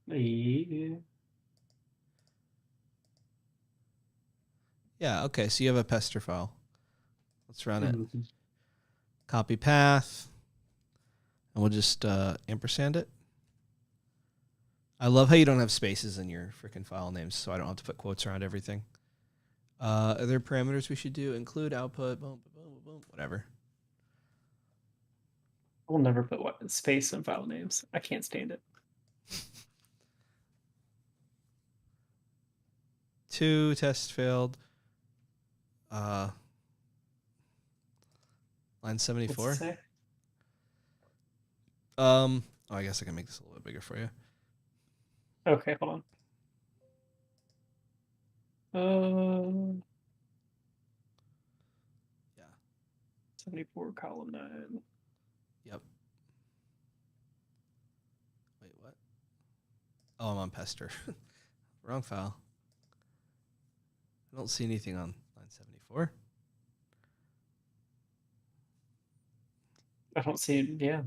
Yeah. Yeah, okay, so you have a pester file. Let's run it. Copy path. And we'll just ampersand it. I love how you don't have spaces in your freaking file names, so I don't have to put quotes around everything. Are there parameters we should do? Include output, boom, boom, boom, boom, whatever. We'll never put space in file names. I can't stand it. 2 test failed. Line 74. Oh, I guess I can make this a little bit bigger for you. Okay, hold on. Yeah. 74 column 9. Yep. Wait, what? Oh, I'm on pester. Wrong file. I don't see anything on line 74. I don't see it, yeah.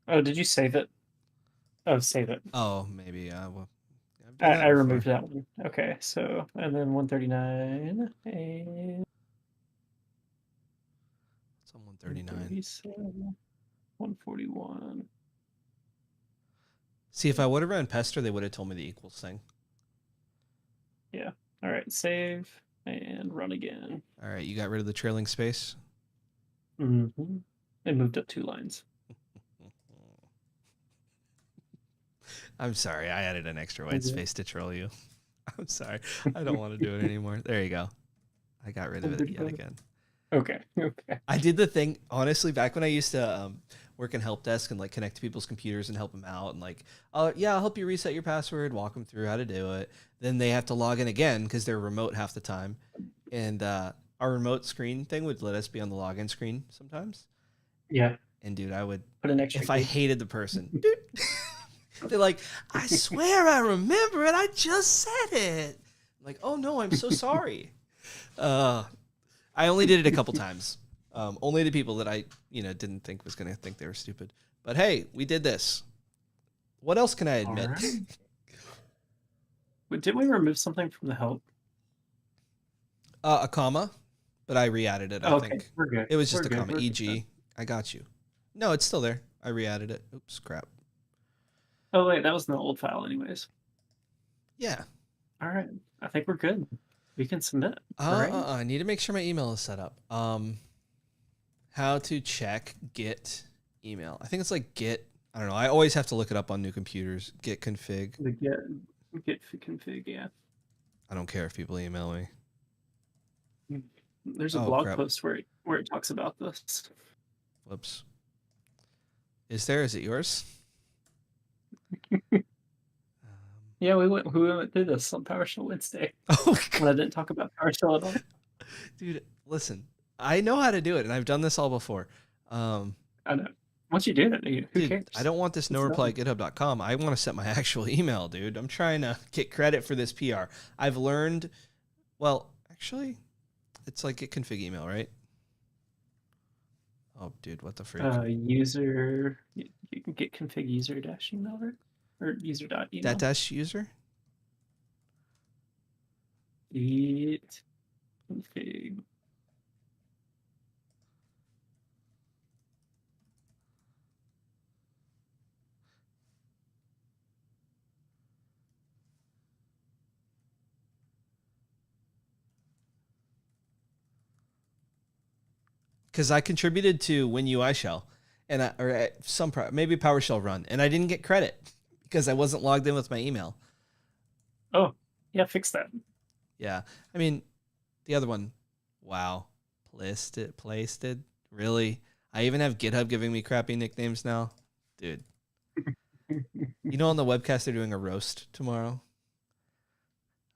Oh, did you save it? Oh, save it. Oh, maybe. Well, I removed that one. Okay, so, and then 139 and... It's on 139. 141. See, if I would have run Pester, they would have told me the equals thing. Yeah. All right, save and run again. All right, you got rid of the trailing space? Mm-hmm. It moved up 2 lines. I'm sorry. I added an extra white space to troll you. I'm sorry. I don't want to do it anymore. There you go. I got rid of it yet again. Okay. I did the thing, honestly, back when I used to work in help desk and like connect to people's computers and help them out and like, I'll help you reset your password, walk them through how to do it. Then they have to log in again because they're remote half the time. And our remote screen thing would let us be on the login screen sometimes. Yeah. And dude, I would put an extra if I hated the person. Dude. They're like, I swear I remember it. I just said it. I'm like, oh no, I'm so sorry. I only did it a couple times. Only the people that I, didn't think was going to think they were stupid. But hey, we did this. What else can I admit? Right. Did we remove something from the help? A comma, but I re-added it, I think. We're good. It was just a comma, e.g. I got you. No, it's still there. I re-added it. Oops, crap. Oh, wait, that was in the old file anyways. Yeah. All right. I think we're good. We can submit. I need to make sure my email is set up. How to check Git email. I think it's like Git. I don't know. I always have to look it up on new computers. Git config. The Git config, yeah. I don't care if people email me. There's a blog post where it talks about this. Whoops. Is there? Is it yours? Yeah, we went through this on PowerShell Wednesday. Oh, when I didn't talk about PowerShell at all. Dude, listen. I know how to do it, and I've done this all before. I know. Once you do it, who cares? I don't want this no reply at github.com. I want to set my actual email, dude. I'm trying to get credit for this PR. I've learned, well, actually, it's like Git config email, right? Oh, dude, what the freak? User, you can get config user dash email, right? Or user.email. That dash user? Git config. Because I contributed to WinUI Shell, and maybe PowerShell Run, and I didn't get credit because I wasn't logged in with my email. Oh, yeah, fix that. Yeah, I mean, the other one, wow, placed it, really? I even have GitHub giving me crappy nicknames now, dude. On the webcast they're doing a roast tomorrow.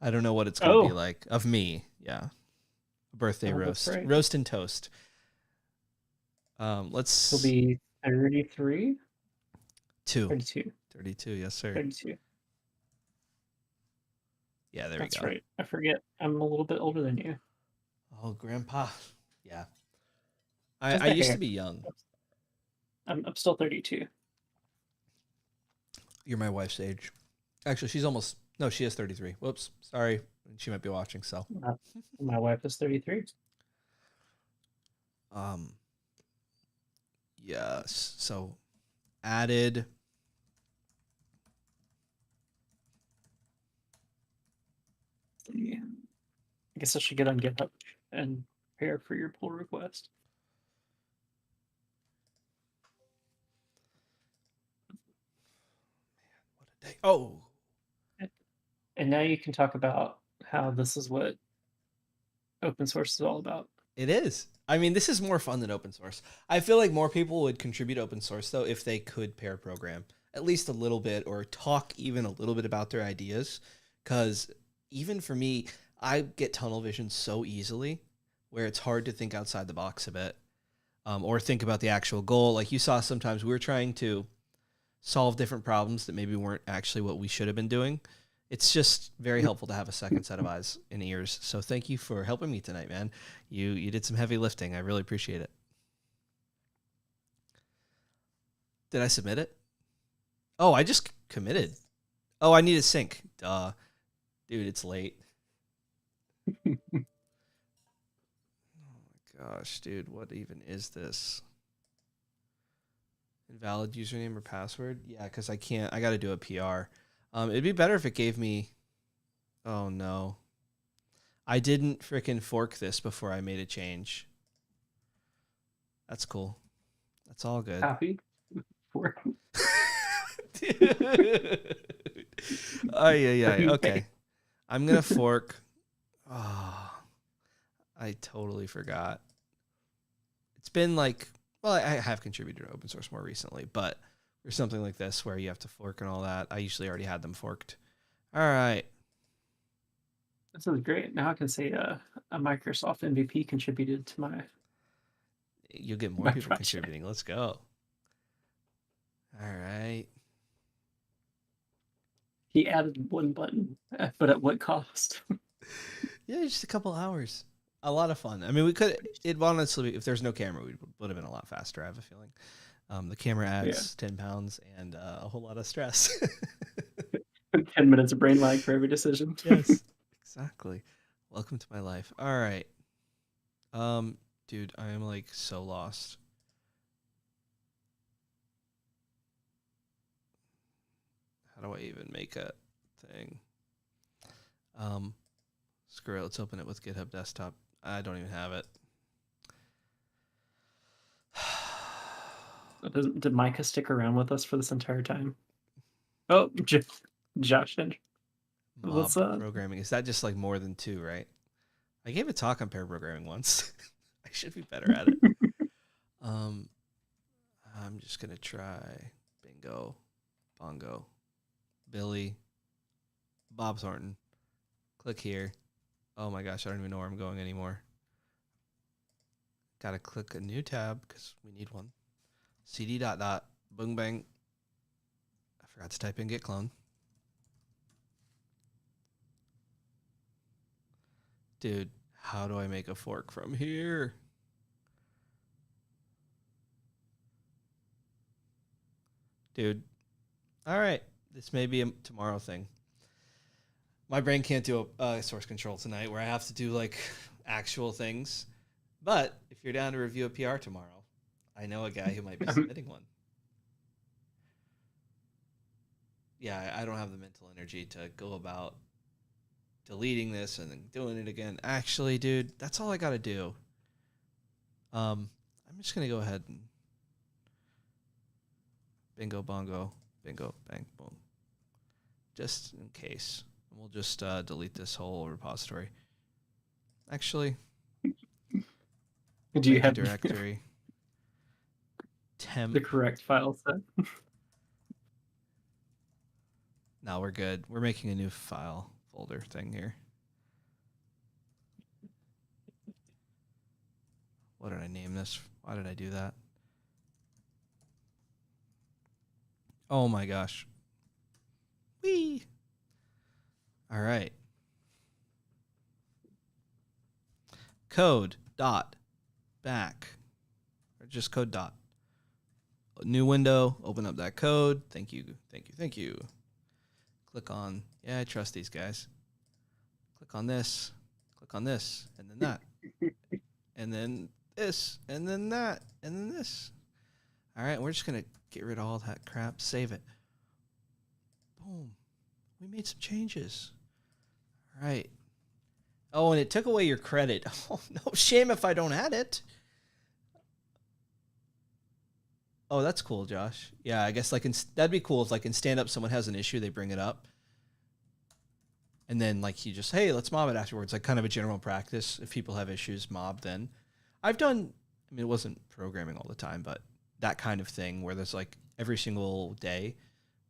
I don't know what it's going to be like of me. Yeah, a birthday roast, right. Roast and toast. It'll be 33? 32, yes, sir. 32. Yeah, there we go. That's right. I forget. I'm a little bit older than you. Oh, Grandpa. Yeah. I used to be young. I'm still 32. You're my wife's age. Actually, she is 33. Whoops. Sorry. She might be watching, so. My wife is 33. Yes. So added. I guess I should get on GitHub and prepare for your pull request. Man, what a day. Oh. And now you can talk about how this is what open source is all about. It is. I mean, this is more fun than open source. I feel like more people would contribute open source, though, if they could pair program at least a little bit or talk even a little bit about their ideas. Because even for me, I get tunnel vision so easily where it's hard to think outside the box a bit or think about the actual goal. Like you saw sometimes we were trying to solve different problems that maybe weren't actually what we should have been doing. It's just very helpful to have a second set of eyes and ears. So thank you for helping me tonight, man. You did some heavy lifting. I really appreciate it. Did I submit it? Oh, I just committed. Oh, I need a sync. Duh. Dude, it's late. Oh my gosh, dude. What even is this? Invalid username or password? Yeah, because I can't. I got to do a PR. It'd be better if it gave me... Oh, no. I didn't freaking fork this before I made a change. That's cool. That's all good. Happy? Fork. Dude. Oh, yeah. Okay. I'm going to fork. Oh, I totally forgot. It's been like, well, I have contributed to open source more recently, but for something like this where you have to fork and all that, I usually already had them forked. All right. That sounds great. Now I can say a Microsoft MVP contributed to my... You'll get more people contributing. Let's go. All right. He added one button, but at what cost? Yeah, just a couple hours. A lot of fun. I mean, we could, it honestly, if there's no camera, we would have been a lot faster, I have a feeling. The camera adds 10 pounds and a whole lot of stress. 10 minutes of brain lag for every decision. Yes, exactly. Welcome to my life. All right. Dude, I am like so lost. How do I even make a thing? Screw it. Let's open it with GitHub Desktop. I don't even have it. Did Micah stick around with us for this entire time? Oh, Josh. What's up? Programming. Is that just like more than 2, right? I gave a talk on pair programming once. I should be better at it. I'm just going to try Bingo, Bongo, Billy, Bob Thornton. Click here. Oh my gosh, I don't even know where I'm going anymore. Got to click a new tab because we need one. CD ... Boom bang. I forgot to type in git clone. Dude, how do I make a fork from here? Dude. All right. This may be a tomorrow thing. My brain can't do a source control tonight where I have to do like actual things. But if you're down to review a PR tomorrow, I know a guy who might be submitting one. Yeah, I don't have the mental energy to go about deleting this and then doing it again. Actually, dude, that's all I got to do. I'm just going to go ahead and bingo, bongo, bingo, bang, boom. Just in case. We'll just delete this whole repository. Actually, do you have directory? Temp. The correct file set? No, we're good. We're making a new file folder thing here. What did I name this? Why did I do that? Oh my gosh. Whee! All right. Code dot back. Or just code dot. New window. Open up that code. Thank you. Thank you. Thank you. Click on. Yeah, I trust these guys. Click on this. Click on this. And then that. And then this. And then that. And then this. All right. We're just going to get rid of all that crap. Save it. Boom. We made some changes. All right. Oh, and it took away your credit. Oh, no shame if I don't add it. Oh, that's cool, Josh. Yeah, I guess like that'd be cool if like in stand-up someone has an issue, they bring it up. And then like you just, hey, let's mob it afterwards. Like kind of a general practice. If people have issues, mob then. I've done, I mean, it wasn't programming all the time, but that kind of thing where there's like every single day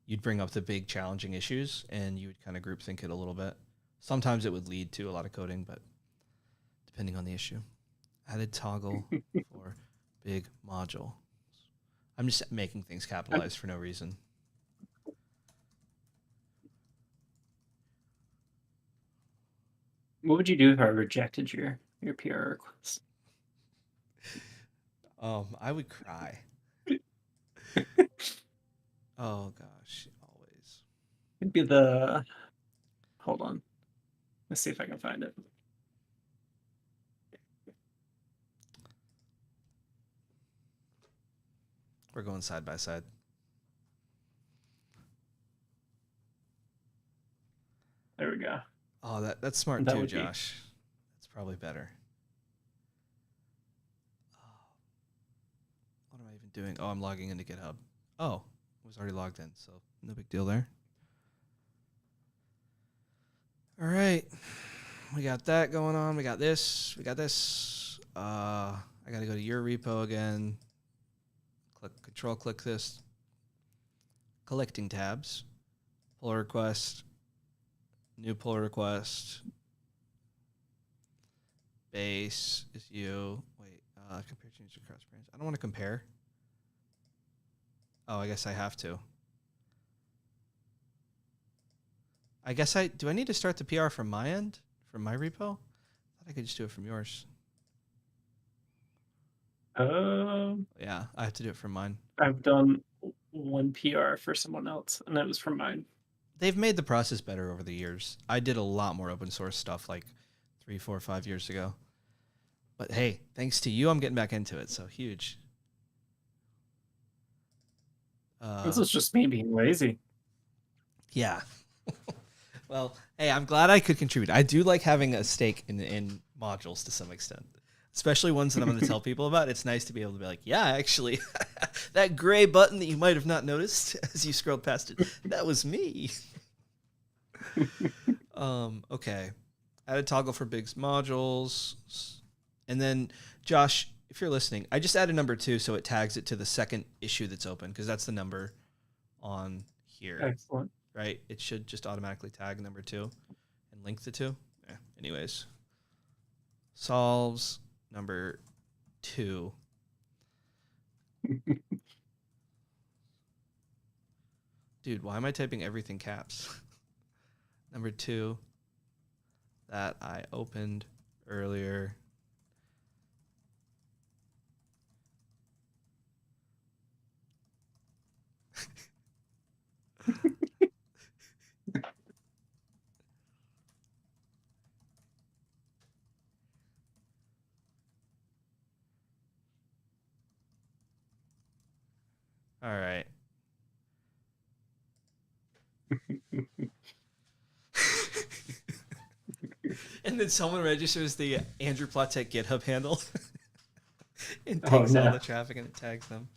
you'd bring up the big challenging issues and you would kind of group think it a little bit. Sometimes it would lead to a lot of coding, but depending on the issue. Added toggle for big module. I'm just making things capitalized for no reason. What would you do if I rejected your PR request? I would cry. Oh gosh, always. It'd be the. Hold on. Let's see if I can find it. We're going side by side. There we go. Oh, that's smart too, Josh. That's probably better. What am I even doing? Oh, I'm logging into GitHub. Oh, I was already logged in, so no big deal there. All right. We got that going on. We got this. We got this. I got to go to your repo again. Click this. Collecting tabs. Pull request. New pull request. Base is you. Wait, compare change to cross branch. I don't want to compare. Oh, I guess I have to. I guess do I need to start the PR from my end? From my repo? I thought I could just do it from yours. Yeah, I have to do it from mine. I've done one PR for someone else, and that was from mine. They've made the process better over the years. I did a lot more open source stuff like 3, 4, 5 years ago. But hey, thanks to you, I'm getting back into it. So huge. This is just me being lazy. Yeah. Well, hey, I'm glad I could contribute. I do like having a stake in modules to some extent, especially ones that I'm going to tell people about. It's nice to be able to be like, yeah, actually, that gray button that you might have not noticed as you scrolled past it, that was me. Okay. Add a toggle for Big's modules. And then, Josh, if you're listening, I just added number 2 so it tags it to the second issue that's open because that's the number on here. Excellent. Right? It should just automatically tag number 2 and link the 2. Yeah. Anyways. Solves number 2. Dude, why am I typing everything caps? Number 2 that I opened earlier. All right. And then someone registers the Andrew Platek GitHub handle and takes all the traffic and it tags them.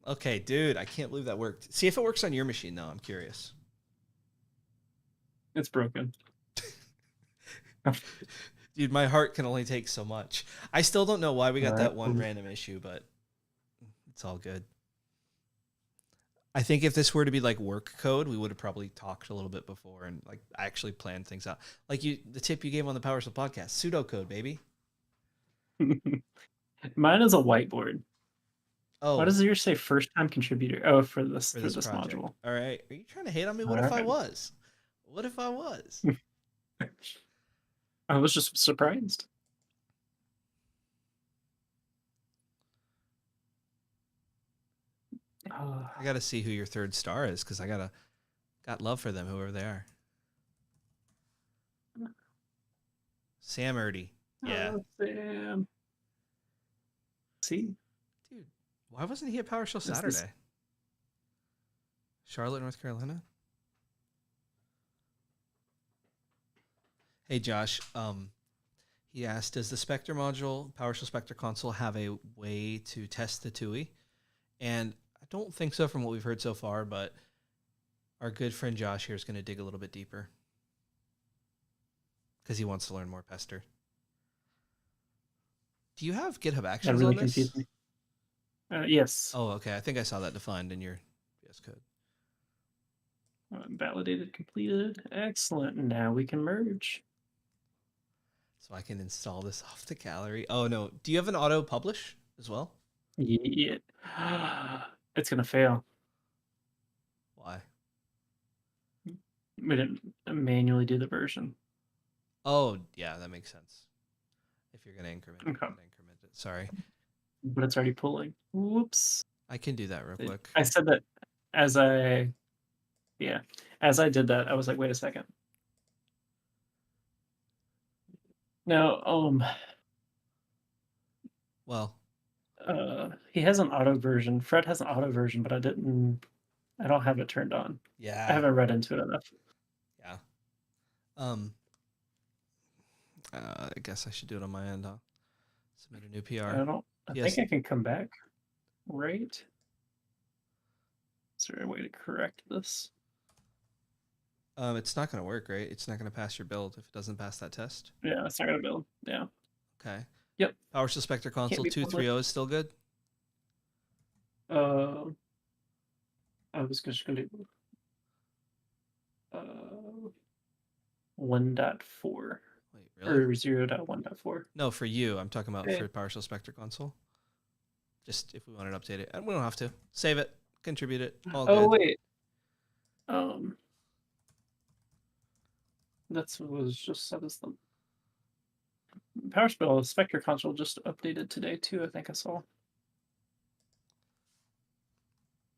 Okay, dude, I can't believe that worked. See if it works on your machine, though. I'm curious. It's broken. Dude, my heart can only take so much. I still don't know why we got that one random issue, but it's all good. I think if this were to be like work code, we would have probably talked a little bit before and like actually planned things out. Like the tip you gave on the PowerShell podcast, pseudocode, baby. Mine is a whiteboard. Oh, why does yours say first time contributor? Oh, for this module. All right, are you trying to hate on me? What if I was? What if I was? I was just surprised. I got to see who your third star is because I got love for them, whoever they are. Sam Erdy. Yeah. Sam. See? Dude, why wasn't he at PowerShell Saturday? Charlotte, North Carolina? Hey, Josh. He asked, does the Spectre module, PowerShell Spectre console, have a way to test the TUI? And I don't think so from what we've heard so far, but our good friend Josh here is going to dig a little bit deeper because he wants to learn more Pester. Do you have GitHub Actions on this? Confused me. Yes. Oh, okay. I think I saw that defined in your VS Code. Validated, completed. Excellent. Now we can merge. So I can install this off the gallery. Oh, no. Do you have an auto publish as well? Yeah. It's going to fail. Why? We didn't manually do the version. Oh, yeah, that makes sense. If you're going to increment it. Sorry. But it's already pulling. Whoops. I can do that real quick. I said that as I did that, I was like, wait a second. No, well, he has an auto version. Fred has an auto version, but I don't have it turned on. Yeah. I haven't read into it enough. Yeah. I guess I should do it on my end, huh? Submit a new PR. I think I can come back, right? Is there a way to correct this? It's not going to work, right? It's not going to pass your build if it doesn't pass that test. Yeah, it's not going to build. Yeah. Okay. Yep. PowerShell Spectre console 2.3.0 is still good? I was just going to do 1.4. Wait, really? Or 0.1.4. No, for you. I'm talking about for PowerShell Spectre console. Just if we wanted to update it. And we don't have to. Save it. Contribute it. All good. Wait. That was just set as the PowerShell Spectre console just updated today too. I think I saw.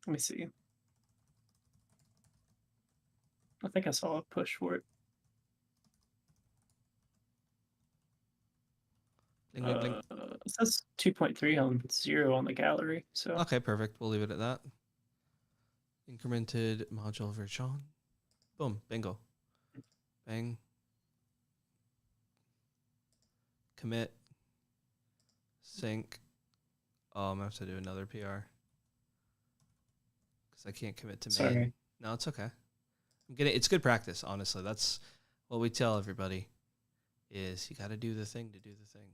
Let me see. I think I saw a push for it. It says 2.3 on 0 on the gallery. So okay, perfect. We'll leave it at that. Incremented module version. Boom. Bingo. Bang. Commit. Sync. Oh, I'm going to have to do another PR. Because I can't commit to main. Sorry. No, it's okay. It's good practice, honestly. That's what we tell everybody is you got to do the thing to do the thing.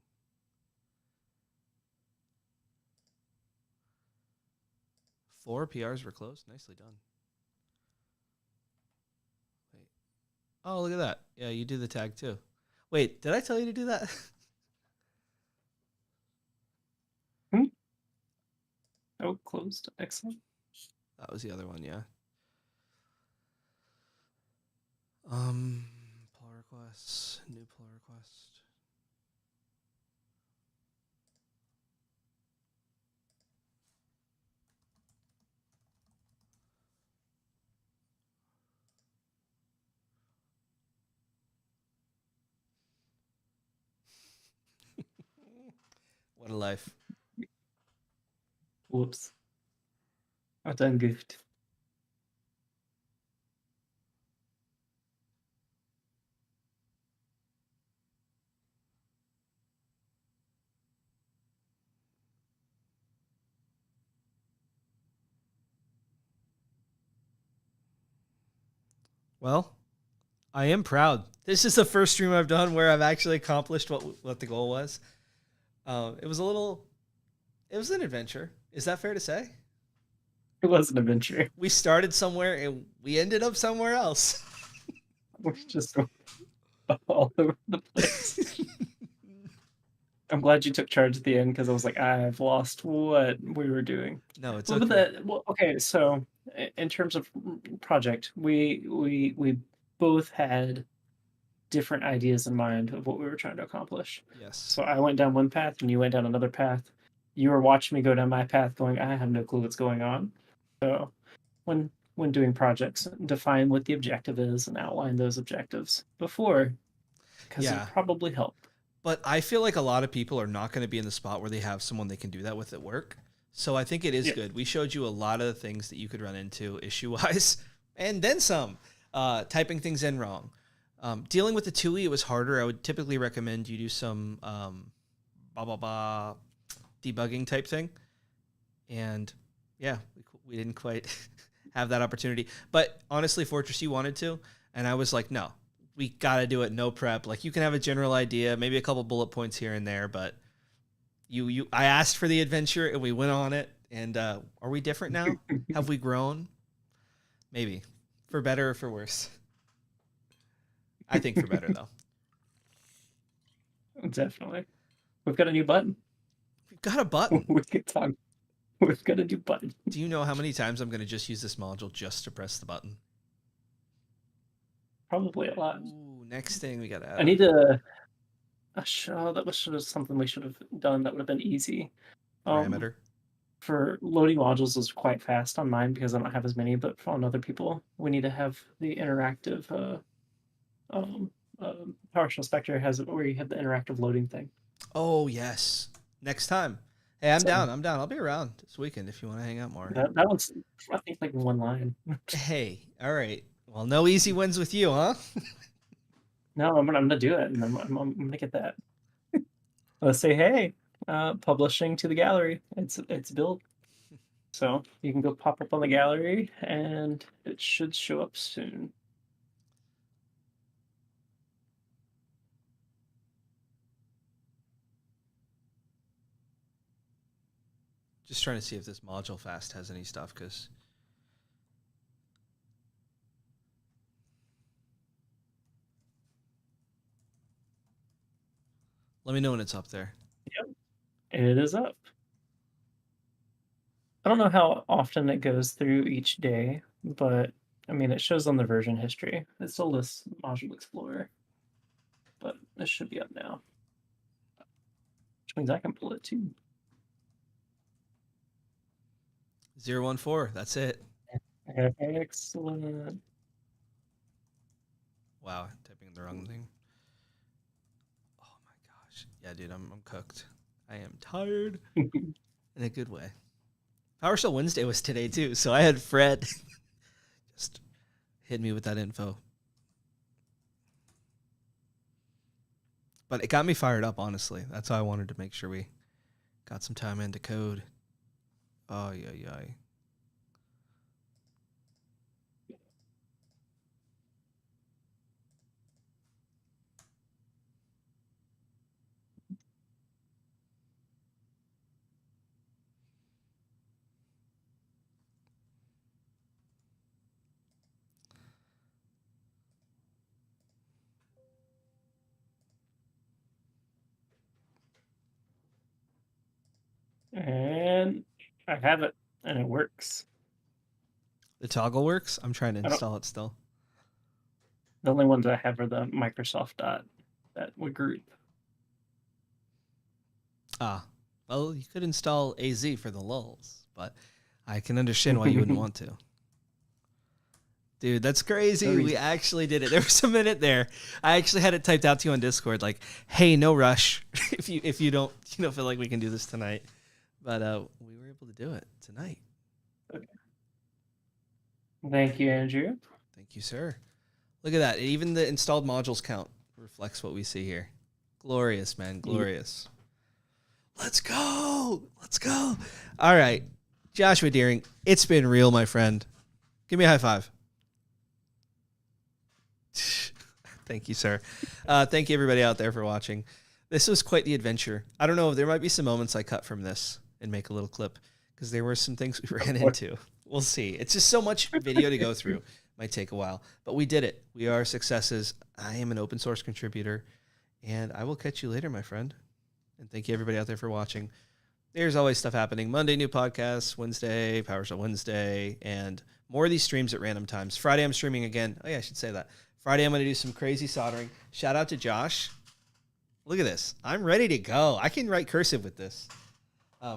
Four PRs were closed. Nicely done. Wait. Oh, look at that. Yeah, you do the tag too. Wait, did I tell you to do that? Oh, closed. Excellent. That was the other one, yeah. Pull requests. New pull request. What a life. Whoops. I done goofed. Well, I am proud. This is the first stream I've done where I've actually accomplished what the goal was. It was an adventure. Is that fair to say? It was an adventure. We started somewhere and we ended up somewhere else. We're just all over the place. I'm glad you took charge at the end because I was like, I've lost what we were doing. No, it's okay. Okay, so in terms of project, we both had different ideas in mind of what we were trying to accomplish. Yes. So I went down one path and you went down another path. You were watching me go down my path going, I have no clue what's going on. So when doing projects, define what the objective is and outline those objectives before, because it probably helped. But I feel like a lot of people are not going to be in the spot where they have someone they can do that with at work. So I think it is good. We showed you a lot of the things that you could run into issue-wise, and then some. Typing things in wrong. Dealing with the TUI, it was harder. I would typically recommend you do some debugging type thing. And yeah, we didn't quite have that opportunity. But honestly, Fortress, you wanted to. And I was like, no, we got to do it. No prep. Like, you can have a general idea, maybe a couple bullet points here and there, but I asked for the adventure and we went on it. And are we different now? Have we grown? Maybe. For better or for worse. I think for better, though. Definitely. We've got a new button. We've got a button. We can talk. We've got a new button. Do you know how many times I'm going to just use this module just to press the button? Probably a lot. Ooh, next thing we got to add. I need that was something we should have done that would have been easy. Parameter. for loading modules is quite fast on mine because I don't have as many, but on other people, we need to have the interactive PowerShell Spectre has it where you have the interactive loading thing. Oh yes. Next time. Hey, I'm down. I'll be around this weekend if you want to hang out more. That one's, I think, like one line. Hey, all right. Well, no easy wins with you, huh? No, I'm gonna do it, and I'm gonna get that. Let's say, hey, publishing to the gallery. It's built, so you can go pop up on the gallery, and it should show up soon. Just trying to see if this module fast has any stuff, because let me know when it's up there. Yep, it is up. I don't know how often it goes through each day, but I mean, it shows on the version history. It still lists ModuleExplorer, but this should be up now, which means I can pull it too. 014, that's it. Excellent. Wow, typing in the wrong thing. Oh my gosh. Yeah, dude, I'm cooked. I am tired in a good way. PowerShell Wednesday was today too, so I had Fred just hit me with that info. But it got me fired up, honestly. That's how I wanted to make sure we got some time into code. Oh, yeah. And I have it, and it works. The toggle works? I'm trying to install it still. The only ones I have are the Microsoft that would group. Ah, well, you could install AZ for the lulls, but I can understand why you wouldn't want to. Dude, that's crazy. We actually did it. There was a minute there. I actually had it typed out to you on Discord, like, "Hey, no rush. if you don't feel like we can do this tonight." But we were able to do it tonight. Okay. Thank you, Andrew. Thank you, sir. Look at that. Even the installed modules count reflects what we see here. Glorious, man. Glorious. Yeah. Let's go. Let's go. All right. Joshua Deering, it's been real, my friend. Give me a high five. Thank you, sir. Thank you, everybody out there, for watching. This was quite the adventure. I don't know. There might be some moments I cut from this and make a little clip, because there were some things we ran into. We'll see. It's just so much video to go through. Might take a while, but we did it. We are successes. I am an open source contributor, and I will catch you later, my friend. And thank you, everybody out there, for watching. There's always stuff happening. Monday, new podcasts. Wednesday, PowerShell Wednesday, and more of these streams at random times. Friday, I'm streaming again. Oh yeah, I should say that. Friday, I'm going to do some crazy soldering. Shout out to Josh. Look at this. I'm ready to go. I can write cursive with this.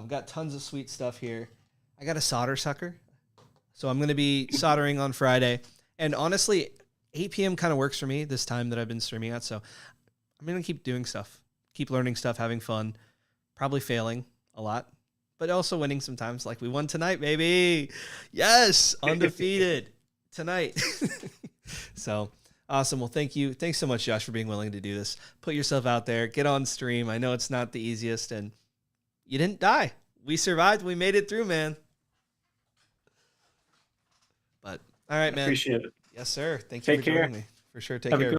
Got tons of sweet stuff here. I got a solder sucker. So I'm going to be soldering on Friday. And honestly, 8 p.m. kind of works for me this time that I've been streaming at. So I'm going to keep doing stuff, keep learning stuff, having fun, probably failing a lot, but also winning sometimes, like we won tonight, baby. Yes, undefeated tonight. So awesome. Well, thank you. Thanks so much, Josh, for being willing to do this. Put yourself out there. Get on stream. I know it's not the easiest, and you didn't die. We survived. We made it through, man. But all right, man. Appreciate it. Yes, sir. Thank you for joining me. For sure. Take care.